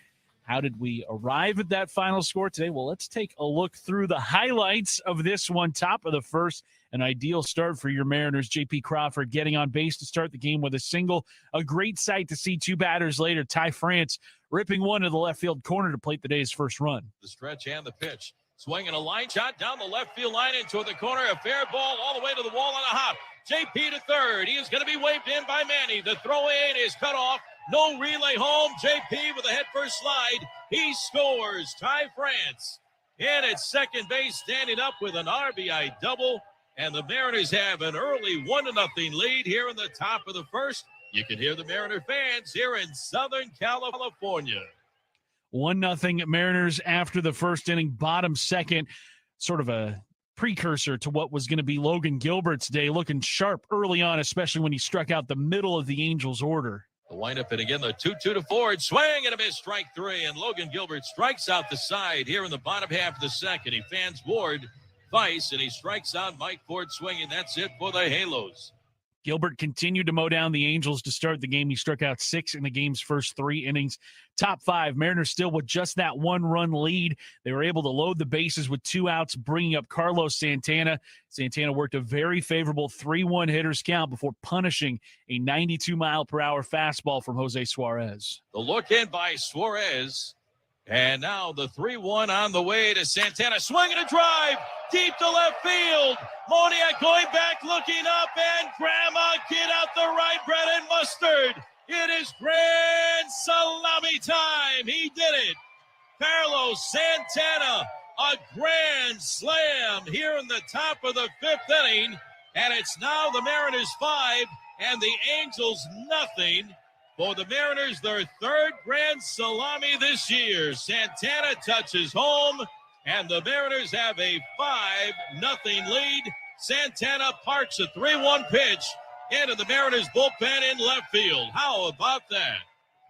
Speaker 13: How did we arrive at that final score today? Well, let's take a look through the highlights of this one. Top of the first, an ideal start for your Mariners. J.P. Crawford getting on base to start the game with a single. A great sight to see two batters later. Ty France ripping one to the left field corner to plate the day's first run.
Speaker 3: The stretch and the pitch. Swinging a line shot down the left field line into the corner. A fair ball all the way to the wall on a hop. JP to third. He is going to be waved in by Manny. The throw in is cut off. No relay home. JP with a head first slide. He scores. Ty France in at second base, standing up with an RBI double. And the Mariners have an early 1-0 lead here in the top of the first. You can hear the Mariner fans here in Southern California.
Speaker 13: 1-0 Mariners after the first inning, bottom second. Sort of a precursor to what was going to be Logan Gilbert's day, looking sharp early on, especially when he struck out the middle of the Angels' order.
Speaker 3: The windup, and again, the 2-2 to Ford. Swing and a miss, strike three. And Logan Gilbert strikes out the side here in the bottom half of the second. He fans Ward twice, and he strikes out Mike Ford swinging. That's it for the Halos.
Speaker 13: Gilbert continued to mow down the Angels to start the game. He struck out 6 in the game's first 3 innings. Top 5, Mariners still with just that 1-run lead. They were able to load the bases with 2 outs, bringing up Carlos Santana. Santana worked a very favorable 3-1 hitters count before punishing a 92-mile-per-hour fastball from Jose Suarez.
Speaker 3: The look in by Suarez. And now the 3-1 on the way to Santana. Swinging a drive deep to left field. Moniak going back, looking up, and Grandma, get out the right bread and mustard. It is grand salami time. He did it. Carlos Santana, a grand slam here in the top of the 5th inning. And it's now the Mariners 5 and the Angels nothing. For the Mariners, their 3rd grand salami this year. Santana touches home, and the Mariners have a 5-0 lead. Santana parks a 3-1 pitch into the Mariners bullpen in left field. How about that?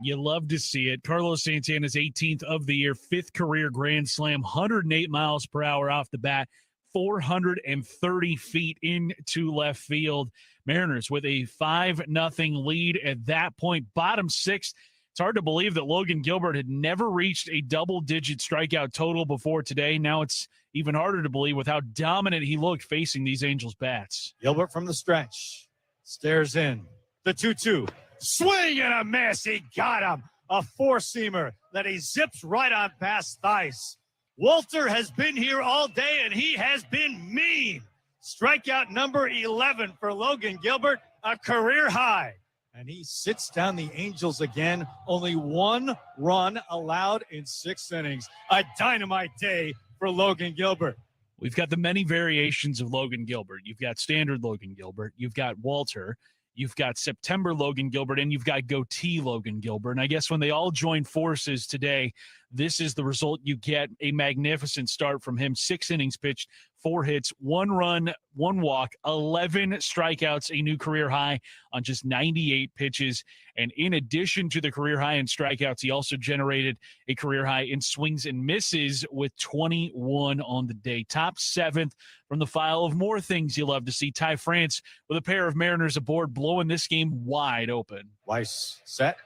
Speaker 13: You love to see it. Carlos Santana's 18th of the year, 5th career grand slam, 108 miles per hour off the bat, 430 feet into left field. Mariners with a 5-0 lead at that point. Bottom 6. It's hard to believe that Logan Gilbert had never reached a double-digit strikeout total before today. Now it's even harder to believe with how dominant he looked facing these Angels bats.
Speaker 2: Gilbert from the stretch. Stares in. The 2-2. Swing and a miss. He got him. A four-seamer that he zips right on past Theis. Walter has been here all day, and he has been mean. Strikeout number 11 for Logan Gilbert, a career high. And he sits down the Angels again. Only 1 run allowed in 6 innings. A dynamite day for Logan Gilbert.
Speaker 13: We've got the many variations of Logan Gilbert. You've got standard Logan Gilbert. You've got Walter. You've got September Logan Gilbert, and you've got goatee Logan Gilbert. And I guess when they all join forces today, this is the result you get. A magnificent start from him. 6 innings pitched, 4 hits, 1 run, 1 walk, 11 strikeouts, a new career high on just 98 pitches. And in addition to the career high in strikeouts, he also generated a career high in swings and misses with 21 on the day. Top 7th from the file of more things you love to see. Ty France with a pair of Mariners aboard, blowing this game wide open.
Speaker 2: Weiss set.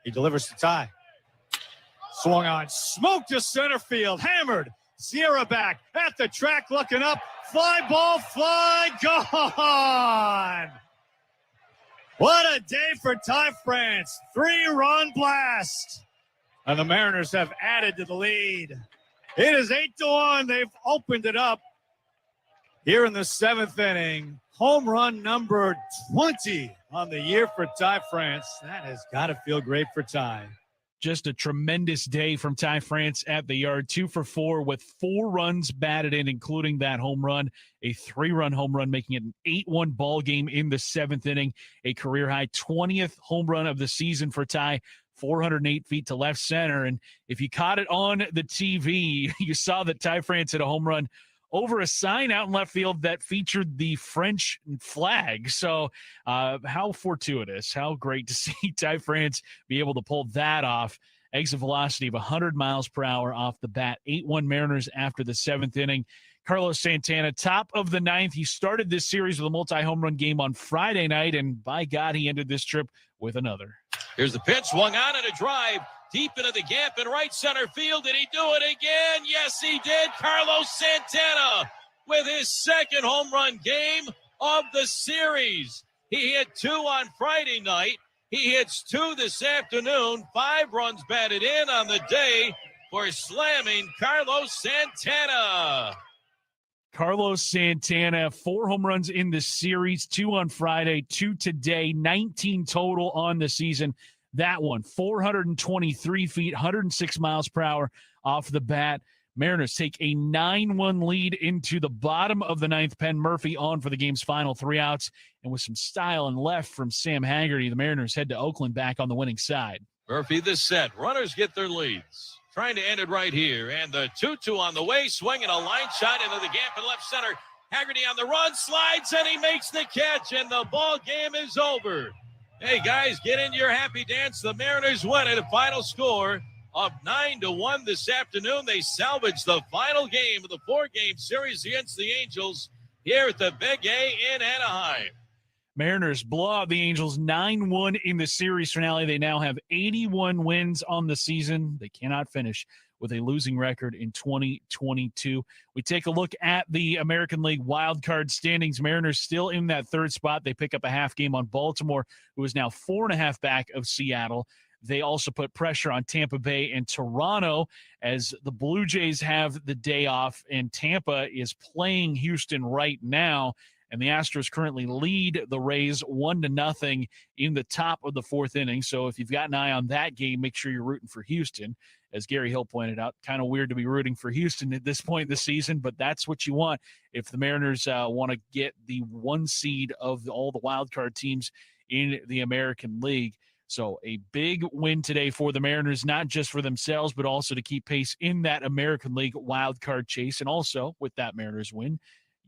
Speaker 2: He delivers to Ty. Swung on. Smoke to center field. Hammered. Sierra back at the track, looking up. Fly ball, fly, gone. What a day for Ty France. 3-run blast. And the Mariners have added to the lead. It is 8-1. They've opened it up here in the 7th inning. Home run number 20 on the year for Ty France. That has got to feel great for Ty.
Speaker 13: Just a tremendous day from Ty France at the yard. 2 for 4 with 4 runs batted in, including that home run, a 3-run home run, making it an 8-1 ball game in the 7th inning, a career high 20th home run of the season for Ty, 408 feet to left center. And if you caught it on the TV, you saw that Ty France hit a home run over a sign out in left field that featured the French flag. So how fortuitous, how great to see Ty France be able to pull that off. Exit velocity of 100 miles per hour off the bat. 8-1 Mariners after the 7th inning. Carlos Santana, top of the 9th. He started this series with a multi-home run game on Friday night, and by God, he ended this trip with another.
Speaker 3: Here's the pitch, swung on and a drive. Deep into the gap in right center field. Did he do it again? Yes, he did. Carlos Santana with his 2nd home run game of the series. He hit 2 on Friday night. He hits 2 this afternoon. 5 runs batted in on the day for slamming Carlos Santana.
Speaker 13: Carlos Santana, 4 home runs in the series, 2 on Friday, 2 today, 19 total on the season. That one, 423 feet, 106 miles per hour off the bat. Mariners take a 9-1 lead into the bottom of the 9th. Penn Murphy on for the game's final 3 outs. And with some style and left from Sam Haggerty, the Mariners head to Oakland back on the winning side.
Speaker 3: Murphy the set. Runners get their leads. Trying to end it right here. And the 2-2 on the way. Swinging a line shot into the gap in left center. Haggerty on the run. Slides and he makes the catch. And the ball game is over. Hey, guys, get into your happy dance. The Mariners win at a final score of 9-1 this afternoon. They salvage the final game of the 4-game series against the Angels here at the Big A in Anaheim.
Speaker 13: Mariners blow out the Angels 9-1 in the series finale. They now have 81 wins on the season. They cannot finish with a losing record in 2022. We take a look at the American League wildcard standings. Mariners still in that 3rd spot. They pick up a half game on Baltimore, who is now 4.5 back of Seattle. They also put pressure on Tampa Bay and Toronto as the Blue Jays have the day off, and Tampa is playing Houston right now. And the Astros currently lead the Rays 1-0 in the top of the 4th inning. So if you've got an eye on that game, make sure you're rooting for Houston. As Gary Hill pointed out, kind of weird to be rooting for Houston at this point in the season, but that's what you want if the Mariners want to get the 1 seed of all the wild card teams in the American League. So a big win today for the Mariners, not just for themselves, but also to keep pace in that American League wild card chase. And also with that Mariners win,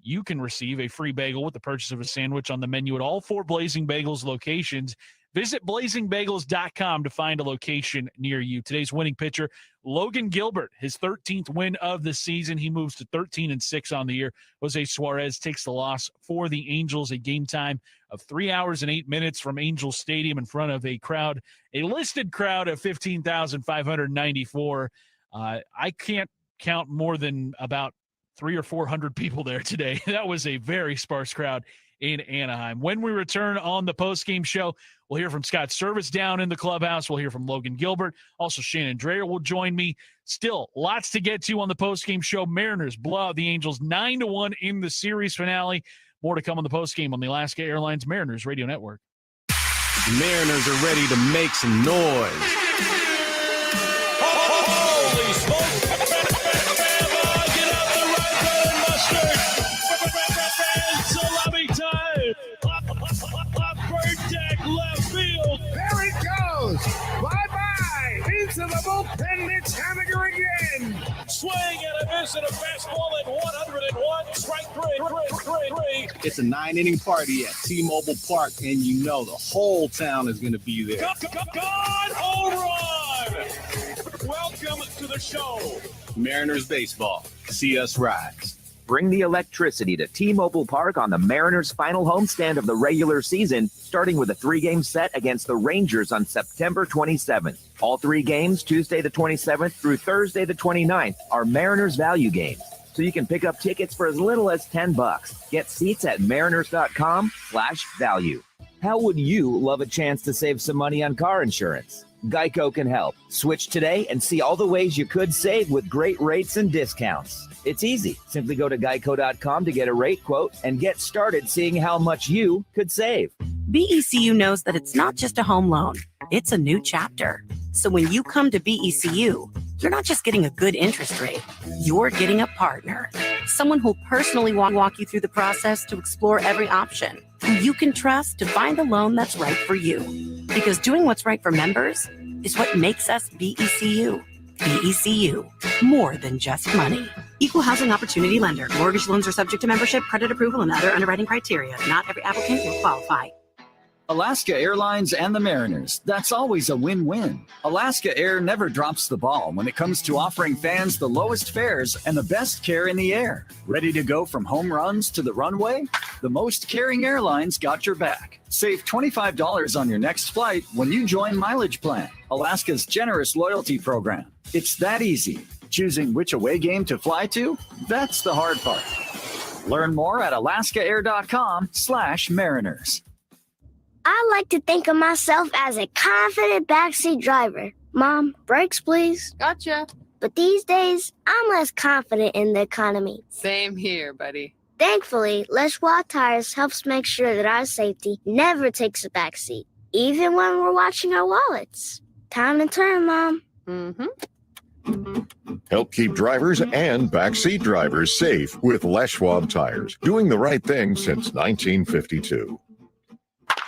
Speaker 13: you can receive a free bagel with the purchase of a sandwich on the menu at all 4 Blazing Bagels locations. Visit BlazingBagels.com to find a location near you. Today's winning pitcher, Logan Gilbert, his 13th win of the season. He moves to 13-6 on the year. Jose Suarez takes the loss for the Angels, a game time of 3 hours and 8 minutes from Angels Stadium in front of a listed crowd of 15,594. I can't count more than about 300 or 400 people there today. That was a very sparse crowd in Anaheim. When we return on the postgame show, we'll hear from Scott Service down in the clubhouse. We'll hear from Logan Gilbert. Also, Shannon Dreyer will join me. Still, lots to get to on the postgame show. Mariners blow out the Angels 9-1 in the series finale. More to come on the postgame on the Alaska Airlines Mariners Radio Network.
Speaker 5: Mariners are ready to make some noise.
Speaker 3: Holy smokes! Get out the right red mustard! Salami time! Upper deck left field!
Speaker 6: There it goes! Bye-bye! Into the bullpen, it's Hamager again!
Speaker 3: Swing and a miss and a fastball at 101. Strike three.
Speaker 5: It's a 9-inning party at T-Mobile Park, and you know the whole town is going to be there.
Speaker 3: Gone home run! Welcome to the show.
Speaker 5: Mariners baseball. See us rise.
Speaker 16: Bring the electricity to T-Mobile Park on the Mariners' final homestand of the regular season, starting with a 3-game set against the Rangers on September 27th. All 3 games, Tuesday the 27th through Thursday the 29th, are Mariners value games. So you can pick up tickets for as little as $10. Get seats at mariners.com/value. How would you love a chance to save some money on car insurance? Geico can help. Switch today and see all the ways you could save with great rates and discounts. It's easy. Simply go to geico.com to get a rate quote and get started seeing how much you could save.
Speaker 11: BECU knows that it's not just a home loan, it's a new chapter. So when you come to BECU, you're not just getting a good interest rate, you're getting a partner. Someone who'll personally walk you through the process to explore every option, who you can trust to find the loan that's right for you. Because doing what's right for members is what makes us BECU. BECU, more than just money. Equal housing opportunity lender. Mortgage loans are subject to membership, credit approval, and other underwriting criteria. Not every applicant will qualify.
Speaker 10: Alaska Airlines and the Mariners. That's always a win-win. Alaska Air never drops the ball when it comes to offering fans the lowest fares and the best care in the air. Ready to go from home runs to the runway? The most caring airlines got your back. Save $25 on your next flight when you join Mileage Plan, Alaska's generous loyalty program. It's that easy. Choosing which away game to fly to? That's the hard part. Learn more at alaskaair.com/mariners.
Speaker 14: I like to think of myself as a confident backseat driver. Mom, brakes, please.
Speaker 18: Gotcha.
Speaker 14: But these days, I'm less confident in the economy.
Speaker 18: Same here, buddy.
Speaker 14: Thankfully, Leschwa Tires helps make sure that our safety never takes a backseat, even when we're watching our wallets. Time to turn, Mom.
Speaker 19: Help keep drivers and backseat drivers safe with Les Schwab Tires, doing the right thing since 1952.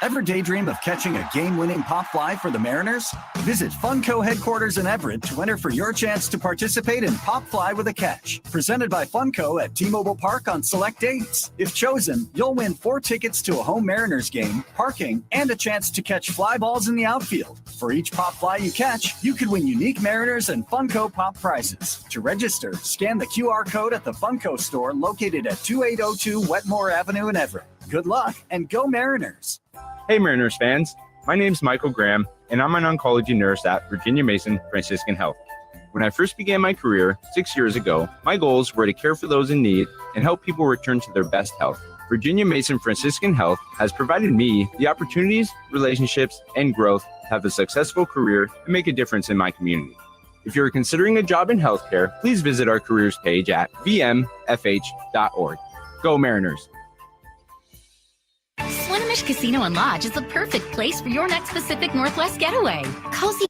Speaker 10: Ever daydream of catching a game-winning pop fly for the Mariners? Visit Funco headquarters in Everett to enter for your chance to participate in Pop Fly with a Catch, presented by Funco at T-Mobile Park on select dates. If chosen, you'll win 4 tickets to a home Mariners game, parking, and a chance to catch fly balls in the outfield. For each pop fly you catch, you could win unique Mariners and Funco pop prizes. To register, scan the QR code at the Funco store located at 2802 Wetmore Avenue in Everett. Good luck and go Mariners!
Speaker 20: Hey Mariners fans, my name's Michael Graham, and I'm an oncology nurse at Virginia Mason Franciscan Health. When I first began my career 6 years ago, my goals were to care for those in need and help people return to their best health. Virginia Mason Franciscan Health has provided me the opportunities, relationships, and growth to have a successful career and make a difference in my community. If you're considering a job in healthcare, please visit our careers page at vmfh.org. Go Mariners!
Speaker 1: Swinomish Casino and Lodge is the perfect place for your next Pacific Northwest getaway. Cozy